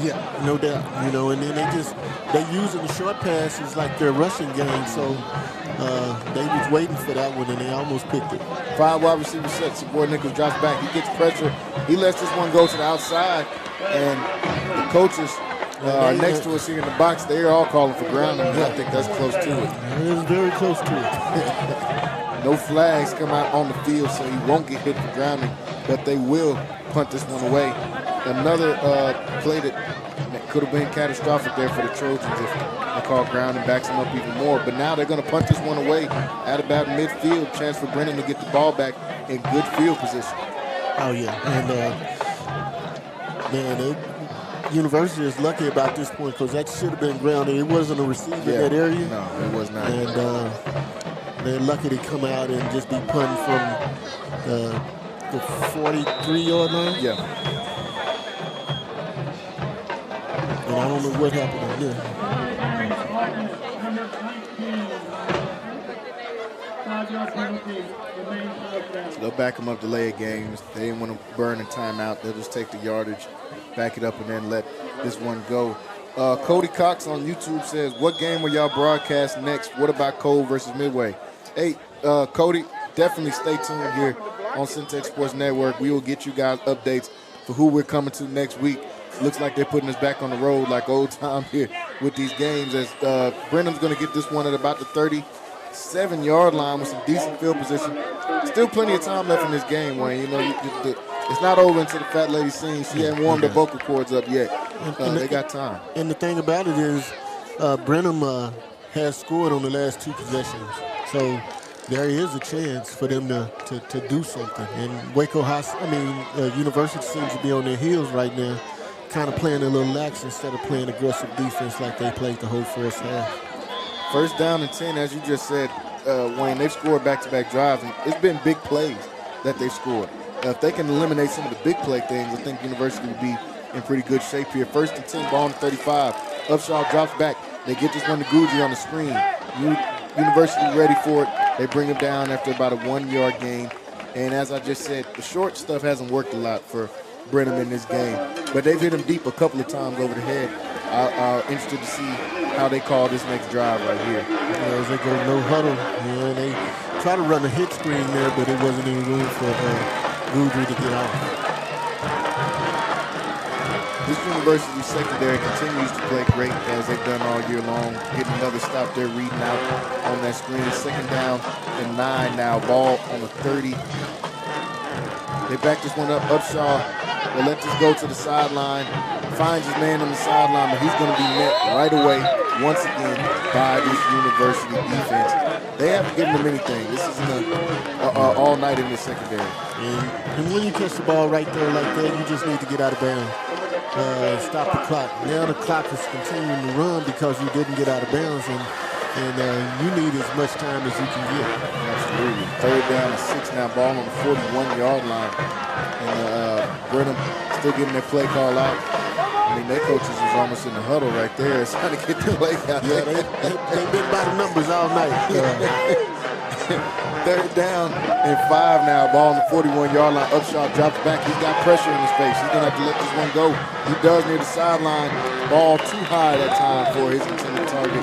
Yeah, no doubt. You know, and then they're using the short passes like their rushing game, so they was waiting for that one, and they almost picked it. 5 wide receiver sets. Boy Nichols drops back. He gets pressure. He lets this one go to the outside, and the coaches next to us here in the box, they are all calling for grounding. I think that's close to it. It is very close to it. No flags come out on the field, so he won't get hit for grounding, but they will punt this one away. Another play that could have been catastrophic there for the Trojans if they call grounding, backs them up even more. But now they're going to punt this one away at about midfield. Chance for Brenham to get the ball back in good field position. Oh, yeah. And, man, University is lucky about this point because that should have been grounded. It wasn't a receiver in that area. No, it was not. And they're lucky to come out and just be punting from the 43-yard line. Yeah. And I don't know what happened on there. So they'll back them up, delay of games. They didn't want to burn a timeout. They'll just take the yardage, back it up, and then let this one go. Cody Cox on YouTube says, what game will y'all broadcast next? What about Cole versus Midway? Hey, Cody, definitely stay tuned here on Centex Sports Network. We will get you guys updates for who we're coming to next week. Looks like they're putting us back on the road like old time here with these games as Brenham's going to get this one at about the 30. 7-yard line with some decent field position. Still plenty of time left in this game, Wayne. You know, it's not over until the fat lady sings. She hasn't warmed her vocal cords up yet. They got time. And the thing about it is, Brenham has scored on the last 2 possessions. So there is a chance for them to do something. And Waco University seems to be on their heels right now, kind of playing a little lax instead of playing aggressive defense like they played the whole first half. First down and 10, as you just said, Wayne, they've scored back-to-back drives, and it's been big plays that they've scored. If they can eliminate some of the big play things, I think University will be in pretty good shape here. First and 10, ball on 35. Upshaw drops back. They get this one to Gucci on the screen. University ready for it. They bring him down after about a 1-yard gain. And as I just said, the short stuff hasn't worked a lot for Brenham in this game. But they've hit him deep a couple of times over the head. I'm interested to see how they call this next drive right here. As they go no huddle, they try to run a hit screen there, but it wasn't any room for Gucci to get off. This University secondary continues to play great as they've done all year long. Getting another stop there, reading out on that screen. Second down and 9 now. Ball on the 30. They back this one up. Upshaw will let this go to the sideline. Finds his man on the sideline, but he's going to be met right away once again by this University defense. They haven't given him anything. This isn't all night in the secondary. And when you catch the ball right there like that, you just need to get out of bounds. Stop the clock. Now the clock is continuing to run because you didn't get out of bounds, and you need as much time as you can get. Absolutely. Third down and 6 now. Ball on the 41-yard line. And Brenham still getting their play call out. I mean, their coaches was almost in the huddle right there. It's trying to get the play out. Yeah, they've been by the numbers all night. Third down and 5 now. Ball on the 41-yard line. Upshaw drops back. He's got pressure in his face. He's going to have to let this one go. He does near the sideline. Ball too high that time for his intended target,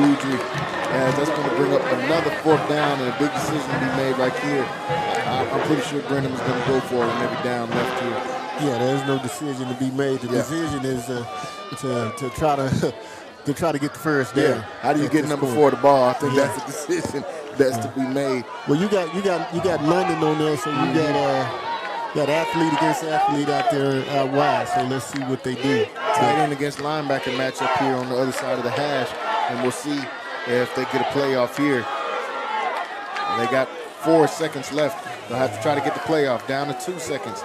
Guidry. And that's going to bring up another 4th down and a big decision to be made right here. I'm pretty sure Brenham is going to go for it on every down left here. Yeah, there's no decision to be made. The decision is to try to get the first down. Yeah. How do you get number 4 the ball? I think that's a decision that's to be made. Well, you got London on there, so you got athlete against athlete out there out wide. So let's see what they do. Tight end against linebacker matchup here on the other side of the hash, and we'll see if they get a playoff here. They got 4 seconds left. They'll have to try to get the playoff down to 2 seconds.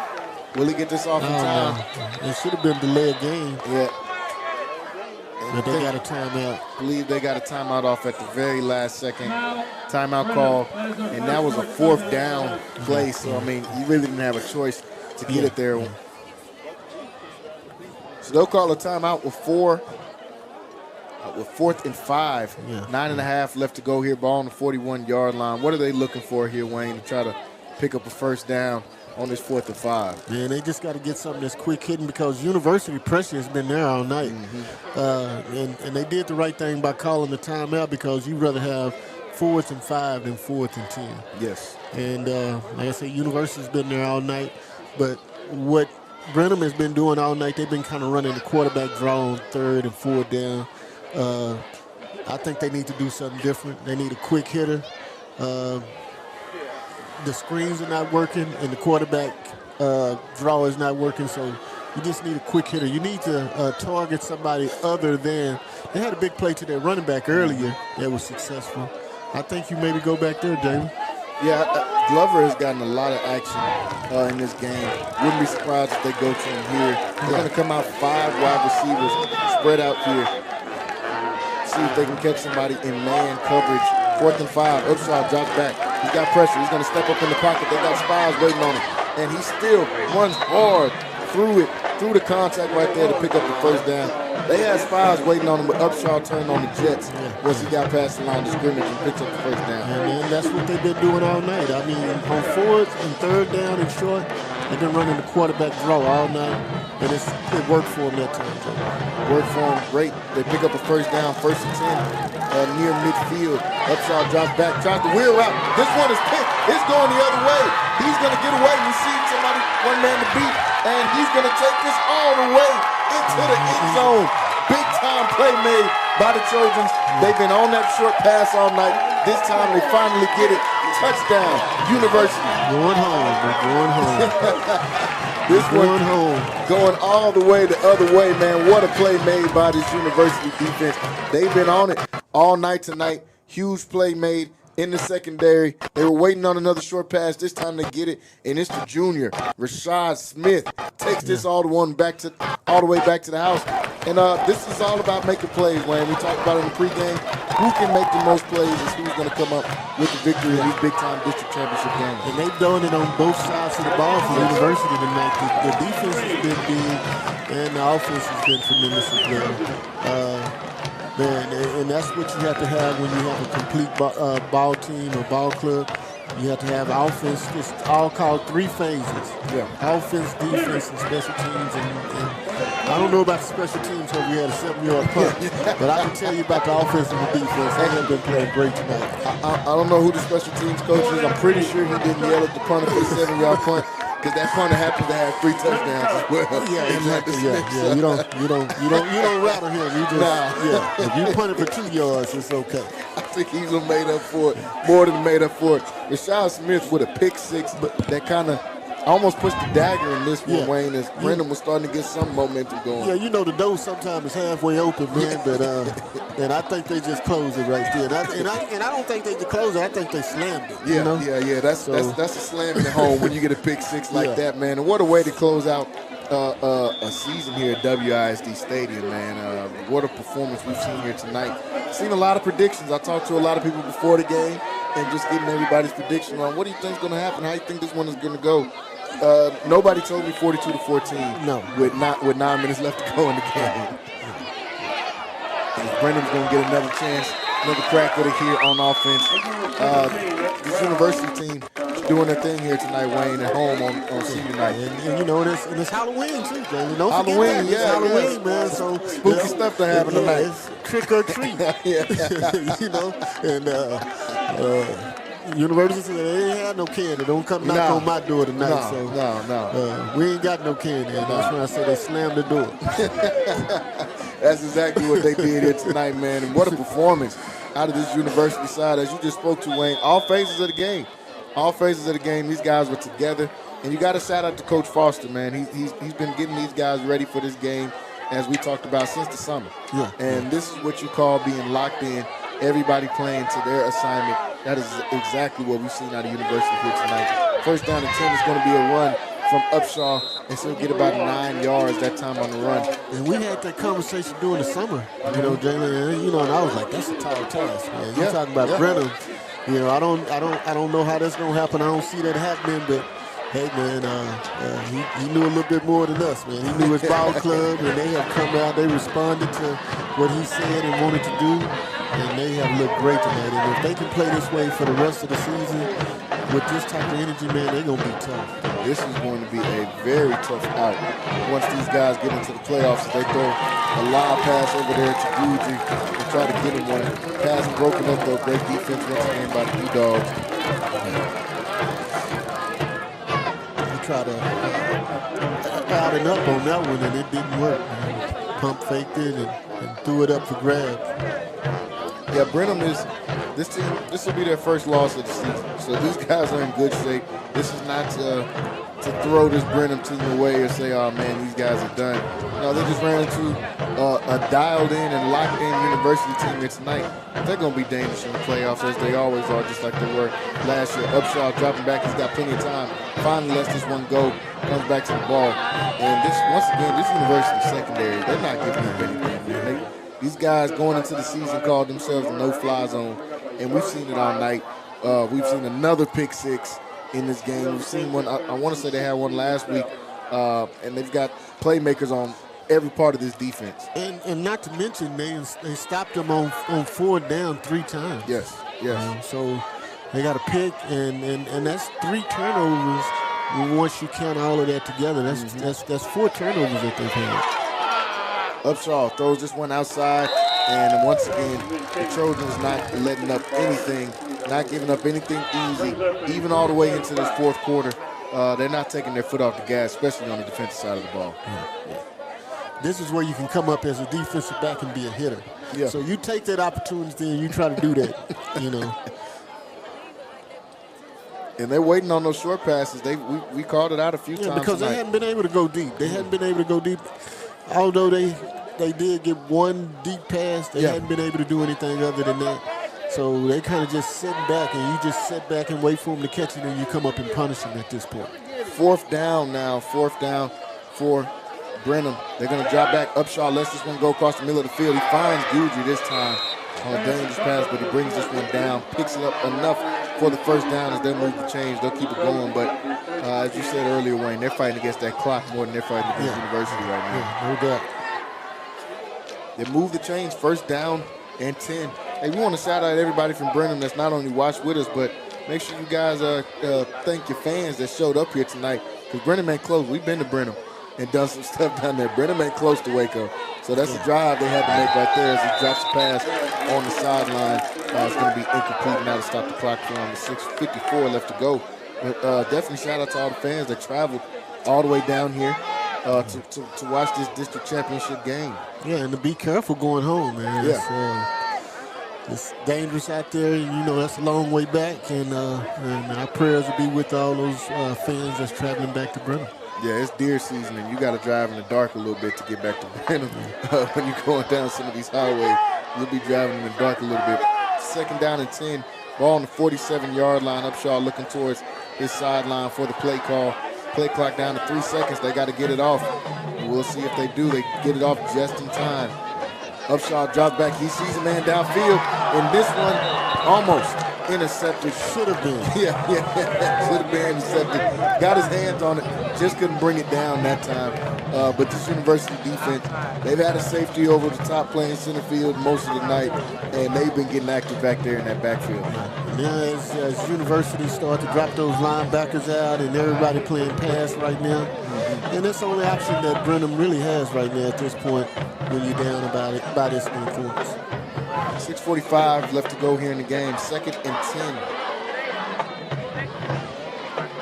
Will he get this off in time? No. It should have been delayed game. Yeah. But they got a timeout. I believe they got a timeout off at the very last second. Timeout call. And that was a 4th down play. So, I mean, you really didn't have a choice to get it there. So they'll call a timeout with 4th and 5. 9.5 left to go here. Ball on the 41-yard line. What are they looking for here, Wayne, to try to pick up a first down on this 4th and 5? Man, they just got to get something that's quick hitting because University pressure has been there all night. And they did the right thing by calling the timeout because you'd rather have 4th and 5 than 4th and 10. Yes. And like I said, University's been there all night. But what Brenham has been doing all night, they've been kind of running the quarterback draw on 3rd and 4th down. I think they need to do something different. They need a quick hitter. The screens are not working, and the quarterback draw is not working, so you just need a quick hitter. You need to target somebody other than – they had a big play to their running back earlier that was successful. I think you maybe go back there, Jalen. Yeah, Glover has gotten a lot of action in this game. Wouldn't be surprised if they go to him here. They're going to come out 5 wide receivers spread out here. See if they can catch somebody in man coverage. 4th and 5. Upshaw drops back. He's got pressure. He's going to step up in the pocket. They got spies waiting on him. And he still runs hard through the contact right there to pick up the first down. They had spies waiting on him, but Upshaw turned on the Jets once he got past the line of scrimmage and picked up the first down. And that's what they've been doing all night. I mean, on 4th and 3rd down and short, they've been running the quarterback draw all night, and it worked for them that time. Worked for them great. They pick up a first down, 1st and 10 near midfield. Upshaw drops back, tries to wheel out. This one is picked. It's going the other way. He's going to get away. You see somebody, one man to beat, and he's going to take this all the way into the end zone. Big time play made by the Trojans. They've been on that short pass all night. This time they finally get it. Touchdown, University. Going home, man. Going home. This going one home. Going all the way the other way, man. What a play made by this University defense. They've been on it all night tonight. Huge play made in the secondary. They were waiting on another short pass. This time they get it, and it's the junior, Rashad Smith. Takes this all the way back to the house. And this is all about making plays, Wayne. We talked about it in the pregame. Who can make the most plays is who's going to come up with the victory in these big-time district championship games. And they've done it on both sides of the ball for University tonight. The defense has been big, and the offense has been tremendous as well. Man, and that's what you have to have when you have a complete ball team or ball club. You have to have offense. It's all called three phases. Yeah. Offense, defense, and special teams. And I don't know about the special teams because we had a 7-yard punt, but I can tell you about the offense and the defense. They have been playing great tonight. I don't know who the special teams coach is. I'm pretty sure he didn't yell at the punter for the 7-yard punt. Because that punter happens to have 3 touchdowns as well. Yeah, exactly. Yeah. You don't rattle him. You just If you punt it for 2 yards, it's okay. I think he's made up for it, more than made up for it. Rashad Smith with a pick 6, but that kind of almost pushed the dagger in this one, Wayne, as Brenham was starting to get some momentum going. Yeah, the door sometimes is halfway open, man, but and I think they just closed it right there. And I don't think they just closed it. I think they slammed it. Yeah. That's a slam in the home when you get a pick 6 like that, man. And what a way to close out a season here at WISD Stadium, man. What a performance we've seen here tonight. Seen a lot of predictions. I talked to a lot of people before the game and just getting everybody's prediction on what do you think is going to happen, how you think this one is going to go. Nobody told me 42-14. No. With 9 minutes left to go in the game. Brenham's going to get another chance, another crack at it here on offense. This University team doing their thing here tonight, Wayne, at home on senior night. And it's Halloween too, Jalen. Halloween, it's Halloween, man. So spooky stuff to happen tonight. It's trick or treat. University said they ain't had no candy. Don't come knock on my door tonight. No. We ain't got no candy. And that's when I said they slammed the door. That's exactly what they did here tonight, man. And what a performance out of this University side. As you just spoke to, Wayne, all phases of the game. All phases of the game, these guys were together. And you got to shout out to Coach Foster, man. He's been getting these guys ready for this game, as we talked about, since the summer. Yeah. And this is what you call being locked in, everybody playing to their assignment. That is exactly what we've seen out of University here tonight. First down and 10 is going to be a run from Upshaw, and so get about 9 yards that time on the run. And we had that conversation during the summer, Jalen, and I was like, that's a tall task, man. You're talking about Brenham. I don't know how that's gonna happen. I don't see that happening, but hey, man, he knew a little bit more than us, man. He knew his ball club, and they have come out. They responded to what he said and wanted to do, and they have looked great tonight. And if they can play this way for the rest of the season with this type of energy, man, they're gonna be tough. This is going to be a very tough out once these guys get into the playoffs. They throw a live pass over there to Gucci and try to get him one. Pass broken up, though. Great defense once again by the U-Dogs. He tried to out and up on that one, and it didn't work, man. Pump faked it and threw it up for grabs. Yeah, Brenham this team, this will be their first loss of the season. So these guys are in good shape. This is not to throw this Brenham team away or say, oh man, these guys are done. No, they just ran into a dialed in and locked in University team here tonight. They're going to be dangerous in the playoffs, as they always are, just like they were last year. Upshaw dropping back, he's got plenty of time. Finally lets this one go, comes back to the ball. And once again, this University secondary, they're not giving up anything, man. These guys going into the season called themselves the no-fly zone, and we've seen it all night. We've seen another pick 6 in this game. We've seen one, I want to say they had one last week, and they've got playmakers on every part of this defense. And not to mention, they stopped them on 4th down 3 times. Yes. So they got a pick, and that's 3 turnovers. Once you count all of that together, that's 4 turnovers that they've had. Upshaw throws this one outside, and once again, the Trojans not letting up anything, not giving up anything easy, even all the way into this 4th quarter. They're not taking their foot off the gas, especially on the defensive side of the ball. Yeah. This is where you can come up as a defensive back and be a hitter. Yeah. So you take that opportunity and you try to do that, And they're waiting on those short passes. We called it out a few times because tonight. they hadn't been able to go deep. They hadn't been able to go deep. Although they did get one deep pass, they hadn't been able to do anything other than that. So they kind of just sitting back, and you just sit back and wait for them to catch it, and you come up and punish them at this point. Fourth down now. Fourth down for Brenham. They're going to drop back. Upshaw lets this one go across the middle of the field. He finds Guji this time on a dangerous pass, but he brings this one down, picks it up enough for the first down. As they move the chains, they'll keep it going. But as you said earlier, Wayne, they're fighting against that clock more than they're fighting against University right now. Yeah, no doubt. They move the chains, first down and 10. Hey, we want to shout out everybody from Brenham that's not only watched with us, but make sure you guys thank your fans that showed up here tonight, because Brenham ain't close. We've been to Brenham and done some stuff down there. Brenham ain't close to Waco. So that's a drive they had to make right there as he drops the pass on the sideline. It's going to be incomplete now to stop the clock for him. 6:54 left to go. But definitely shout out to all the fans that traveled all the way down here to watch this district championship game. Yeah, and to be careful going home, man. Yeah. It's dangerous out there, and you know that's a long way back, and our prayers will be with all those fans that's traveling back to Brenham. Yeah, it's deer season, and you got to drive in the dark a little bit to get back to Brenham. When you're going down some of these highways, you'll be driving in the dark a little bit. Second down and 10, ball on the 47-yard line. Upshaw looking towards his sideline for the play call. Play clock down to 3 seconds. They got to get it off. We'll see if they do. They get it off just in time. Upshaw drops back. He sees a man downfield, and this one almost intercepted. Should have been. Yeah. Should have been intercepted. Got his hands on it. Just couldn't bring it down that time. But this University defense, they've had a safety over the top playing center field most of the night, and they've been getting active back there in that backfield. Yeah, as University start to drop those linebackers out and everybody playing pass right now. And that's the only option that Brenham really has right now at this point when you're down by this many points. 6:45 left to go here in the game. Second and 10.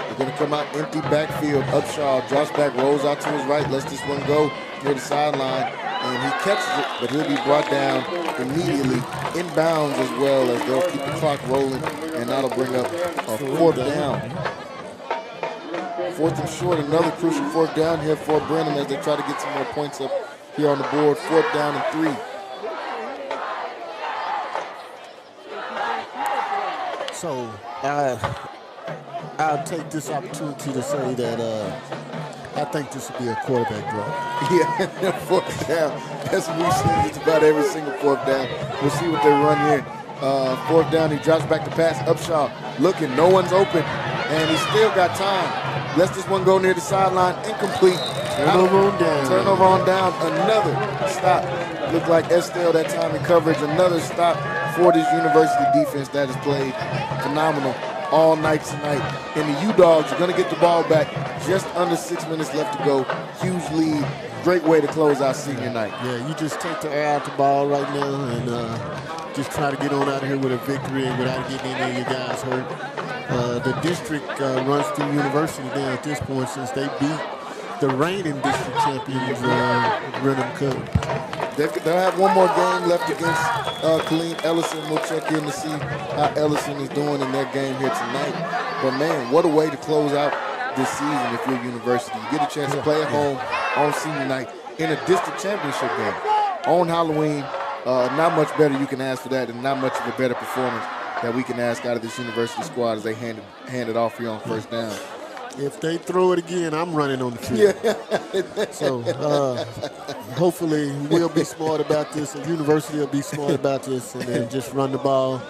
They're going to come out empty backfield. Upshaw drops back, rolls out to his right, lets this one go near the sideline. And he catches it, but he'll be brought down immediately, inbounds as well, as they'll keep the clock rolling, and that'll bring up a fourth down. Fourth and short, another crucial fourth down here for Brenham as they try to get some more points up here on the board. Fourth down and 3. So I'll take this opportunity to say that I think this will be a quarterback draw. Yeah, fourth down. That's what we've seen just about every single fourth down. We'll see what they run here. Fourth down, he drops back to pass. Upshaw looking, no one's open, and he's still got time. Lets this one go near the sideline, incomplete. Turnover on down. Turnover on down, another stop. Looked like Estelle that time in coverage. Another stop for this University defense that has played phenomenal all night tonight. And the U-Dogs are going to get the ball back. Just under 6 minutes left to go. Huge lead. Great way to close out senior night. Yeah, you just take the air out the ball right now and just try to get on out of here with a victory and without getting any of your guys hurt. The district runs through University now at this point since they beat the reigning district champions, Brenham Cub. They'll have one more game left against Colleen Ellison. We'll check in to see how Ellison is doing in their game here tonight. But, man, what a way to close out this season if you're University. You get a chance to play at home on senior night in a district championship game on Halloween. Not much better you can ask for that, and not much of a better performance that we can ask out of this University squad as they hand it off here on first down. If they throw it again, I'm running on the field. Yeah. So hopefully we'll be smart about this, and University will be smart about this, and then just run the ball.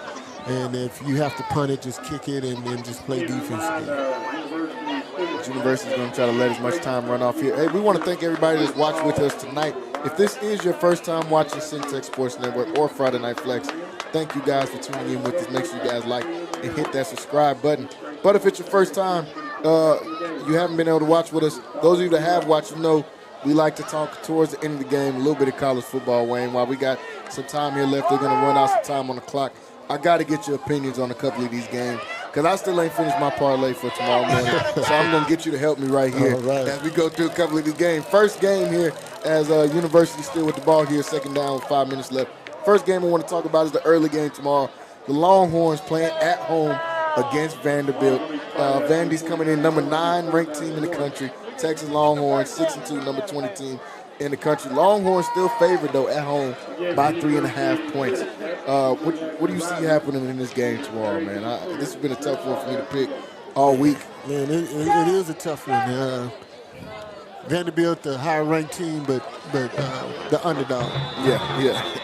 And if you have to punt it, just kick it and then just play defense again. University's going to try to let as much time run off here. Hey, we want to thank everybody that's watched with us tonight. If this is your first time watching Centex Sports Network or Friday Night Flex, thank you guys for tuning in with us. Make sure you guys like and hit that subscribe button. But if it's your first time, you haven't been able to watch with us, those of you that have watched, you know we like to talk towards the end of the game, a little bit of college football, Wayne. While we got some time here left, they're going to run out some time on the clock. I got to get your opinions on a couple of these games because I still ain't finished my parlay for tomorrow morning. So I'm going to get you to help me right here as we go through a couple of these games. First game here as University still with the ball here, second down with 5 minutes left. First game I want to talk about is the early game tomorrow. The Longhorns playing at home against Vanderbilt. Vandy's coming in number 9 ranked team in the country. Texas Longhorns 6-2, number 20 team in the country. Longhorns still favored though at home by 3.5 points. What do you see happening in this game tomorrow, man? This has been a tough one for me to pick all week. Man, it is a tough one. Vanderbilt, the higher ranked team, but the underdog. Yeah.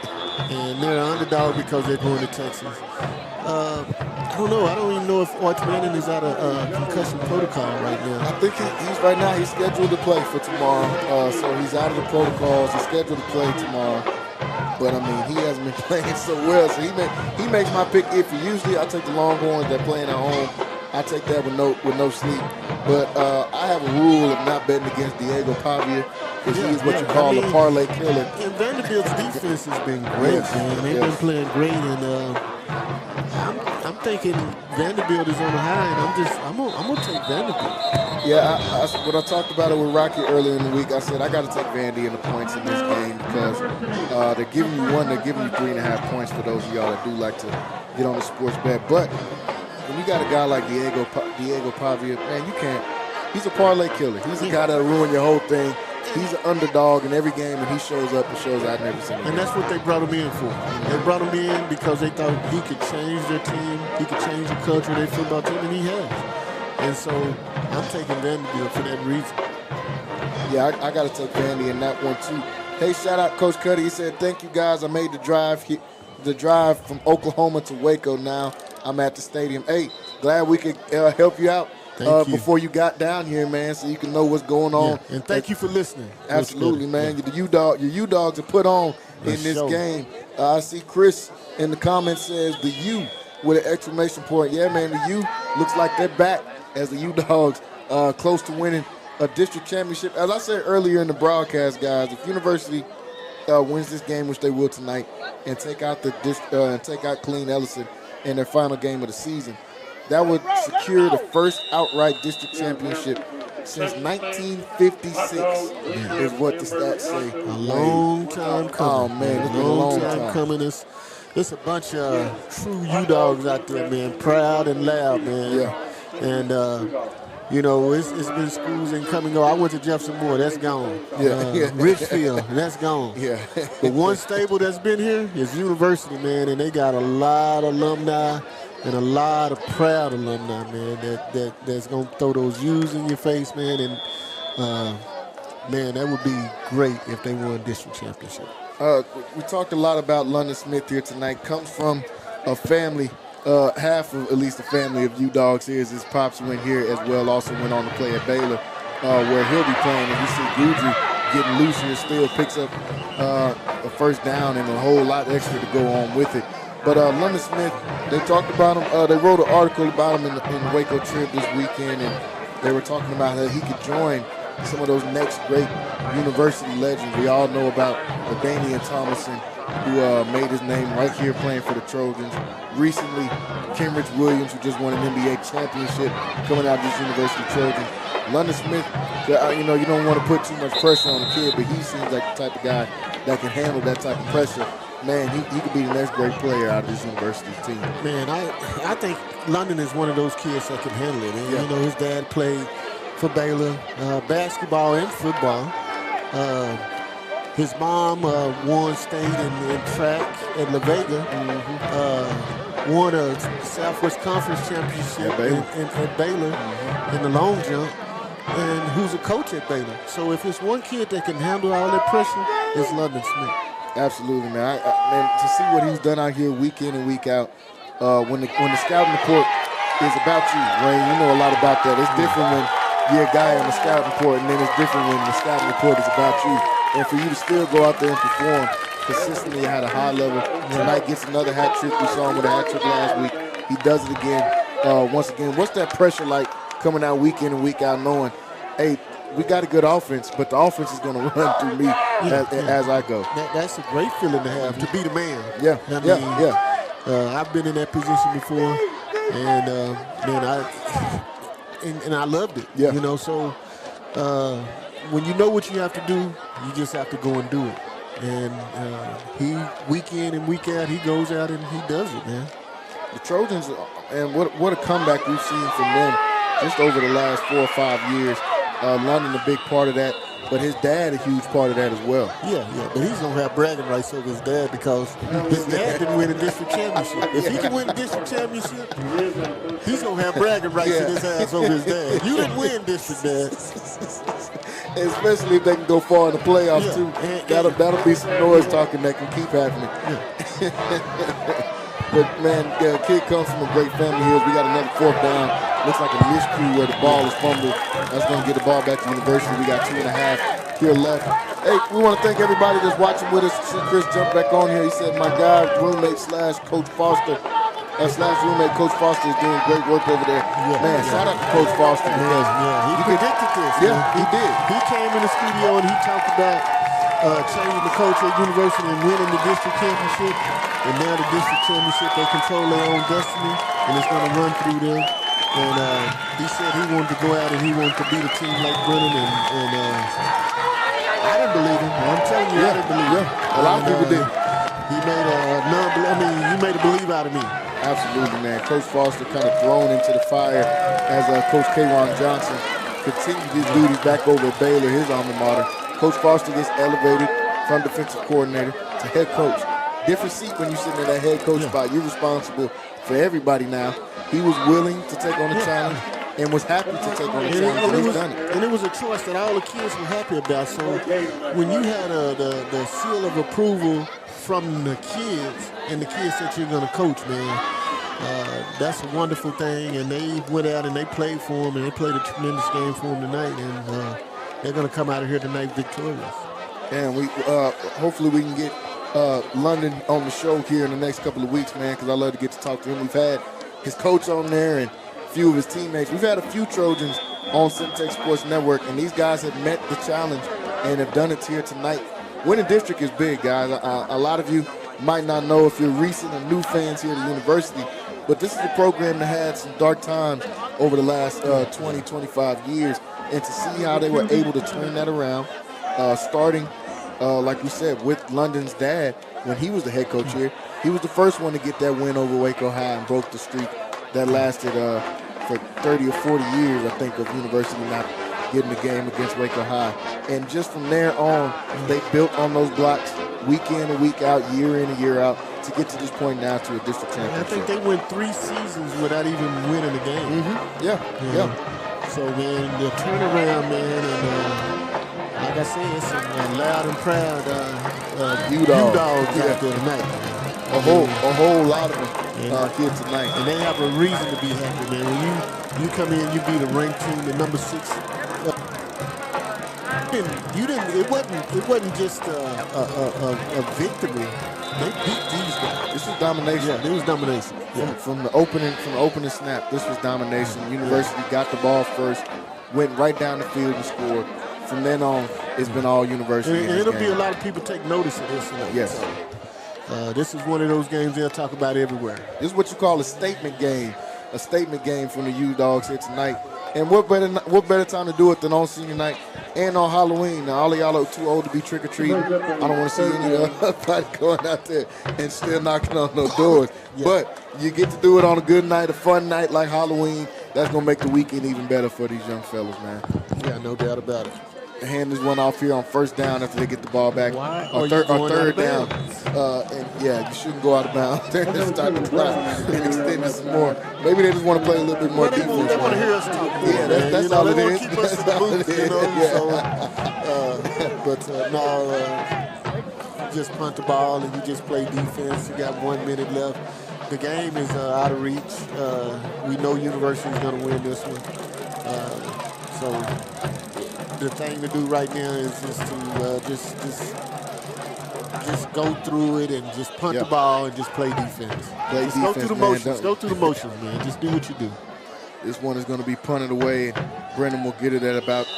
And they're an underdog because they're going to Texas. I don't know. I don't even know if Arch Manning is out of concussion protocol right now. I think he's right now. He's scheduled to play for tomorrow. So he's out of the protocols. He's scheduled to play tomorrow. But I mean, he hasn't been playing so well. So he makes my pick iffy. Usually, I take the Longhorns. They're playing at home. I take that with no sleep. But I have a rule of not betting against Diego Pavia because he is what you call a parlay killer. And Vanderbilt's defense has been great, man. They've been playing great, and I'm thinking Vanderbilt is on the high, and I'm gonna take Vanderbilt. Yeah, when I talked about it with Rocky earlier in the week, I said I got to take Vandy in the points in this game because they're giving you 3.5 points for those of y'all that do like to get on the sports bet. But when you got a guy like Diego Pavia, man, you can't. He's a parlay killer. He's a guy that'll ruin your whole thing. He's an underdog in every game, and he shows up and shows out in every single game. And that's what they brought him in for. They brought him in because they thought he could change their team, he could change the culture of their football team, and he has. And so I'm taking Vanderbilt for that reason. Yeah, I got to take Vandy in that one, too. Hey, shout out Coach Cuddy. He said, thank you, guys. I made the drive from Oklahoma to Waco now. I'm at the stadium. Hey, glad we could help you out. Before you got down here, man, so you can know what's going on. Yeah. And thank you for listening. Absolutely, man. Yeah. Your U-Dogs are put on in this game. I see Chris in the comments says the U with an exclamation point. Yeah, man, the U looks like they're back as the U-Dogs close to winning a district championship. As I said earlier in the broadcast, guys, if University wins this game, which they will tonight, and take out Killeen Ellison in their final game of the season, that would secure the first outright district championship since 1956 is what the stats say. A long time coming. Oh, man, it's been a long time coming. It's a bunch of true U-Dogs out there, man, proud and loud, man. Yeah. And, it's been schools and coming on. I went to Jefferson Moore, that's gone. Richfield, that's gone. Yeah. The one stable that's been here is University, man, and they got a lot of alumni and a lot of proud alumni, man, that's going to throw those U's in your face, man. And, man, that would be great if they won a district championship. We talked a lot about London Smith here tonight. Comes from a family, half of at least the family of U-Dogs here. His pops went here as well, also went on to play at Baylor, where he'll be playing. And you see Guju getting loose here, still picks up a first down and a whole lot extra to go on with it. But London Smith, they talked about him. They wrote an article about him in the Waco trip this weekend, and they were talking about how he could join some of those next great university legends. We all know about Damian Thomason, who made his name right here playing for the Trojans. Recently, Kenrich Williams, who just won an NBA championship, coming out of this University Trojans. London Smith, you don't want to put too much pressure on the kid, but he seems like the type of guy that can handle that type of pressure. Man, he could be the next great player out of this university team. Man, I think London is one of those kids that can handle it. And, his dad played for Baylor, basketball and football. His mom won state in track at La Vega. Won a Southwest Conference championship at Baylor in the long jump. And who's a coach at Baylor. So if it's one kid that can handle all that pressure, it's London Smith. Absolutely, man. Man, to see what he's done out here week in and week out, when the scouting report is about you, Wayne, you know a lot about that. It's different when you're a guy on the scouting report, and then it's different when the scouting report is about you. And for you to still go out there and perform consistently at a high level, tonight gets another hat trick. We saw him with a hat trick last week. He does it again, once again. What's that pressure like coming out week in and week out, knowing, hey, we got a good offense, but the offense is going to run through me as I go. That's a great feeling to have, to be the man. Yeah. I've been in that position before, and man, I loved it. Yeah. So when you know what you have to do, you just have to go and do it. And he, week in and week out, he goes out and he does it, man. the Trojans, and what a comeback we've seen from them just over the last 4 or 5 years. London a big part of that, but his dad a huge part of that as well. Yeah, but he's going to have bragging rights over his dad because his dad didn't win a district championship. If he can win a district championship, he's going to have bragging rights in his ass over his dad. You didn't win district, Dad. Especially if they can go far in the playoffs, too. That'll be some noise talking that can keep happening. But, man, the kid comes from a great family here. We got another 4th down. Looks like a miscue where the ball is fumbled. That's going to get the ball back to University. We got 2.5 here left. Hey, we want to thank everybody that's watching with us. See Chris jump back on here. He said, my guy, roommate / Coach Foster, /roommate Coach Foster is doing great work over there. Man, shout out to Coach Foster. He predicted this. Yeah, he did. He came in the studio and he talked about changing the culture at University and winning the district championship. And now the district championship, they control their own destiny, and it's going to run through them. And he said he wanted to go out and he wanted to beat a team like Brenham, and I didn't believe him. I'm telling you, I didn't believe him. A lot of people did. He made he made a believe out of me. Absolutely, man. Coach Foster kind of thrown into the fire as Coach K-Ron Johnson continued his duties back over at Baylor, his alma mater. Coach Foster gets elevated from defensive coordinator to head coach. Different seat when you're sitting in that head coach spot. You're responsible for everybody now. He was willing to take on the challenge and was happy to take on the challenge, and he's done it. And it was a choice that all the kids were happy about. So when you had the seal of approval from the kids, and the kids said you're going to coach, man, that's a wonderful thing. And they went out and they played for him, and they played a tremendous game for him tonight. And they're going to come out of here tonight victorious. And we hopefully we can get London on the show here in the next couple of weeks, man, because I love to get to talk to him. We've had his coach on there and a few of his teammates. We've had a few Trojans on Centex Sports Network, and these guys have met the challenge and have done it here tonight. Winning district is big, guys. A lot of you might not know if you're recent or new fans here at the university, but this is a program that had some dark times over the last 20, 25 years, and to see how they were able to turn that around, starting like we said, with London's dad, when he was the head coach here, he was the first one to get that win over Waco High and broke the streak that lasted for 30 or 40 years, I think, of University not getting the game against Waco High. And just from there on, they built on those blocks week in and week out, year in and year out, to get to this point now to a district championship. I think they went 3 seasons without even winning a game. Yeah. So, man, the turnaround, man, and like I said, it's some loud and proud U-Dogs out there tonight. A whole lot of them here tonight. And they have a reason to be happy, man. When you come in, you beat a ranked team, the number 6. It wasn't just a victory. They beat these guys. This was domination. Yeah, it was domination. Yeah. From the opening snap, this was domination. University got the ball first, went right down the field and scored. From then on, it's been all University. And it'll be a lot of people take notice of this. Yes. This is one of those games they'll talk about everywhere. This is what you call a statement game from the U-Dogs here tonight. And what better time to do it than on senior night and on Halloween? Now, all of y'all are too old to be trick-or-treating. I don't want to see anybody going out there and still knocking on those doors. Yeah. But you get to do it on a good night, a fun night like Halloween. That's going to make the weekend even better for these young fellas, man. Yeah, no doubt about it. Hand this one off here on first down after they get the ball back. Or third down. And yeah, you shouldn't go out of bounds. They're just starting to clock and extend it some more. Maybe they just want to play a little bit more defense. They want to hear us talk. Yeah, that's all it is. Keep us in the booth, you just punt the ball and you just play defense. You got 1 minute left. The game is out of reach. We know University is going to win this one. So the thing to do right now is just to just go through it and just punt the ball and just play defense. Go through the motions. Go through the motions, man. Just do what you do. This one is going to be punted away. Brenham will get it at about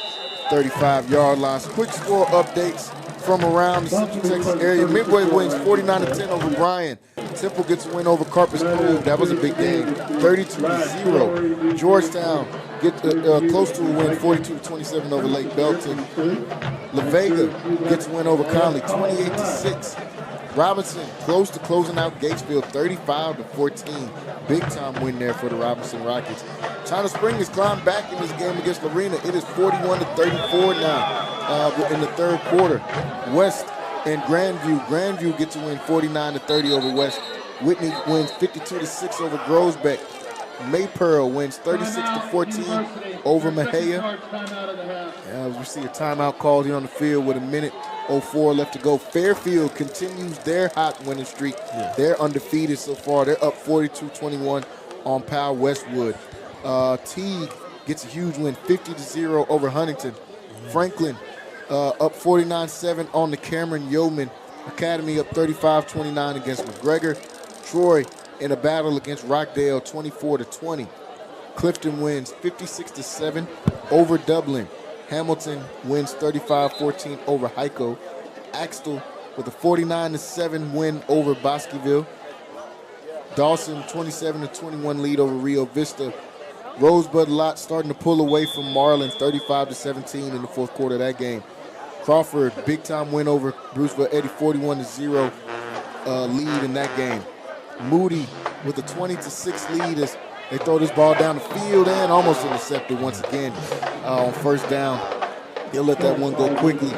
35-yard line. Quick score updates from around the Central Texas area. Midway wins 49-10 over Bryan. Temple gets a win over Corpus Cove. That was a big game, 32-0. Georgetown gets close to a win, 42-27 over Lake Belton. La Vega gets a win over Connally, 28-6. Robinson close to closing out Gatesville 35-14. Big time win there for the Robinson Rockets. China Spring has climbed back in this game against Lorena. It is 41-34 now in the third quarter. West and Grandview. Grandview gets a win 49-30 over West. Whitney wins 52-6 over Grosbeck. Maypearl wins 36-14 over Mahia. We see a timeout called here on the field with 1:04 left to go. Fairfield continues their hot winning streak. Yeah. They're undefeated so far. They're up 42-21 on Powell Westwood. Teague gets a huge win, 50-0 over Huntington. Franklin up 49-7 on the Cameron Yeoman Academy, up 35-29 against McGregor. Troy in a battle against Rockdale, 24-20. Clifton wins 56-7 over Dublin. Hamilton wins 35-14 over Hyco. Axtell with a 49-7 win over Bosqueville. Dawson 27-21 lead over Rio Vista. Rosebud Lot starting to pull away from Marlin, 35-17 in the fourth quarter of that game. Crawford, big time win over Bruceville Eddy, 41-0 lead in that game. Moody with a 20-6 lead as they throw this ball down the field and almost intercepted once again on first down. He'll let that one go quickly.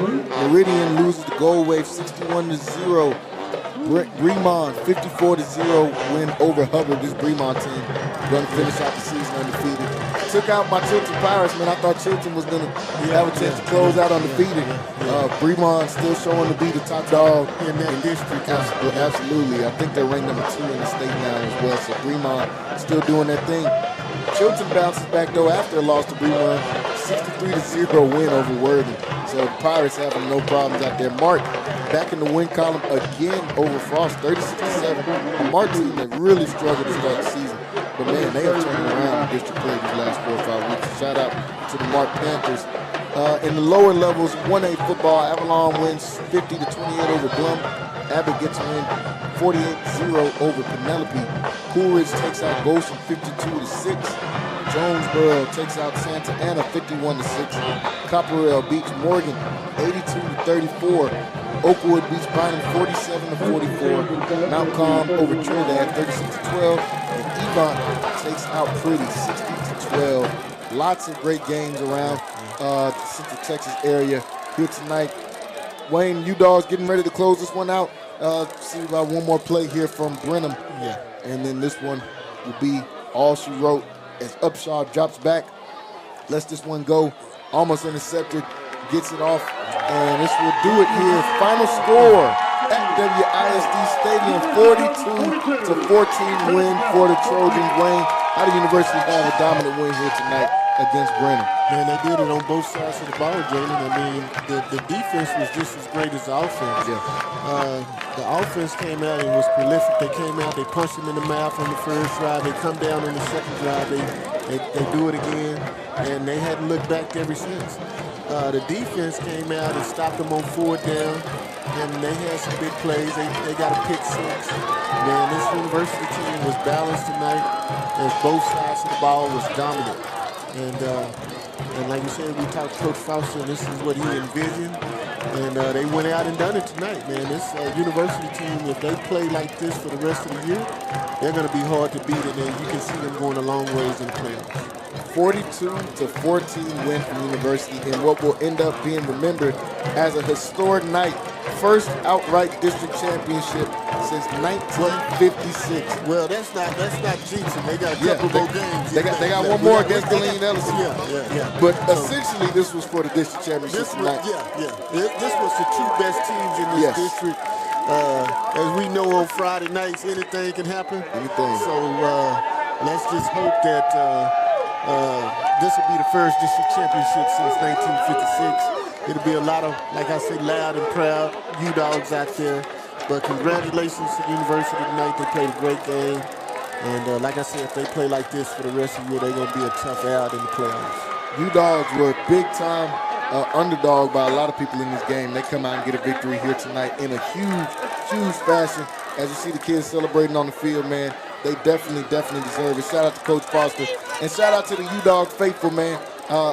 Meridian loses the goal wave 61-0. Bremont 54-0 win over Hubbard. This Bremont team going to finish out the season undefeated. Took out my Chilton Pirates, man. I thought Chilton was going to have a chance to close out undefeated. Bremont still showing to be the top dog in that district. Absolutely. I think they're ranked number 2 in the state now as well. So Bremont still doing their thing. Chilton bounces back though after a loss to Bremont, 63-0 win over Worthing. So the Pirates having no problems out there. Mark back in the win column again over Frost, 36-7. Mark team that really struggled to start the season. But man, they have turned around the district play these last 4 or 5 weeks. Shout out to the Mark Panthers. In the lower levels, 1A football, Avalon wins 50-28 over Blum. Abbott gets a win 48-0 over Penelope. Coolidge takes out Goshen 52-6. Jonesboro takes out Santa Ana 51-6. Copperell beats Morgan 82-34. Oakwood beats Bynum 47-44. Mount Calm over Trinidad 36-12. And Evont takes out Pretty 60-12. Lots of great games around the Central Texas area here tonight. Wayne, U-Dogs getting ready to close this one out. See about one more play here from Brenham. Yeah. And then this one will be all she wrote as Upshaw drops back. Lets this one go. Almost intercepted. Gets it off. And this will do it here. Final score at WISD Stadium, 42-14 win for the Trojans. Wayne, how the University have a dominant win here tonight against Brenham? Man, they did it on both sides of the ball, Jalen. I mean, the defense was just as great as the offense. Yeah. The offense came out and was prolific. They came out, they punched him in the mouth on the first drive. They come down on the second drive. They do it again, and they hadn't looked back ever since. The defense came out and stopped them on 4th down, and they had some big plays. They got a pick 6. Man, this University team was balanced tonight, as both sides of the ball was dominant. And like you said, we talked to Coach Fausto, and this is what he envisioned. And they went out and done it tonight, man. This University team, if they play like this for the rest of the year, they're going to be hard to beat, and you can see them going a long ways in the playoffs. 42-14 win from University in what will end up being remembered as a historic night. First outright district championship since 1956. Well, that's not jinxing. They got a couple more games. They got one more against Gillis Ellison. Yeah. But essentially, this was for the district championship tonight. This was the 2 best teams in this district. As we know on Friday nights, anything can happen. Anything. So let's just hope that this will be the first district championship since 1956. It'll be a lot of, like I say, loud and proud U-Dogs out there. But congratulations to the University tonight. They played a great game. And like I said, if they play like this for the rest of the year, they're going to be a tough out in the playoffs. U-Dogs were big time underdog by a lot of people in this game. They come out and get a victory here tonight in a huge fashion. As you see the kids celebrating on the field, man, they definitely deserve it. Shout out to Coach Foster. And shout out to the U-Dog faithful, man.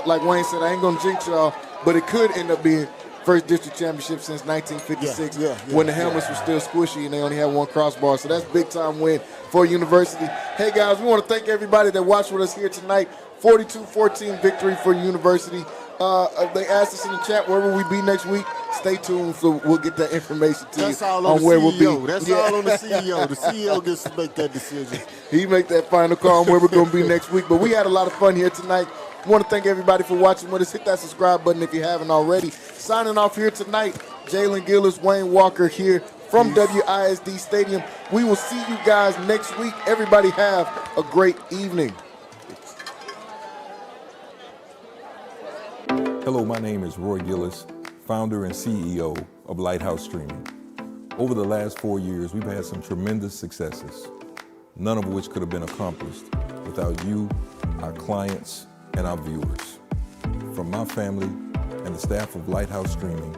Like Wayne said, I ain't going to jinx y'all, but it could end up being first district championship since 1956 when the helmets were still squishy and they only had one crossbar. So that's big time win for University. Hey guys, we want to thank everybody that watched with us here tonight. 42-14 victory for University. They asked us in the chat where will we be next week. Stay tuned, so we'll get that information to That's you all on where the CEO. we'll be. That's all on the CEO. The CEO gets to make that decision. He make that final call on where we're going to be next week. But we had a lot of fun here tonight. I want to thank everybody for watching with us. Hit that subscribe button if you haven't already. Signing off here tonight, Jalen, Gillis, Wayne Walker here from WISD Stadium. We will see you guys next week. Everybody have a great evening. Hello, my name is Roy Gillis, founder and CEO of Lighthouse Streaming. Over the last 4 years, we've had some tremendous successes, none of which could have been accomplished without you, our clients, and our viewers. From my family and the staff of Lighthouse Streaming,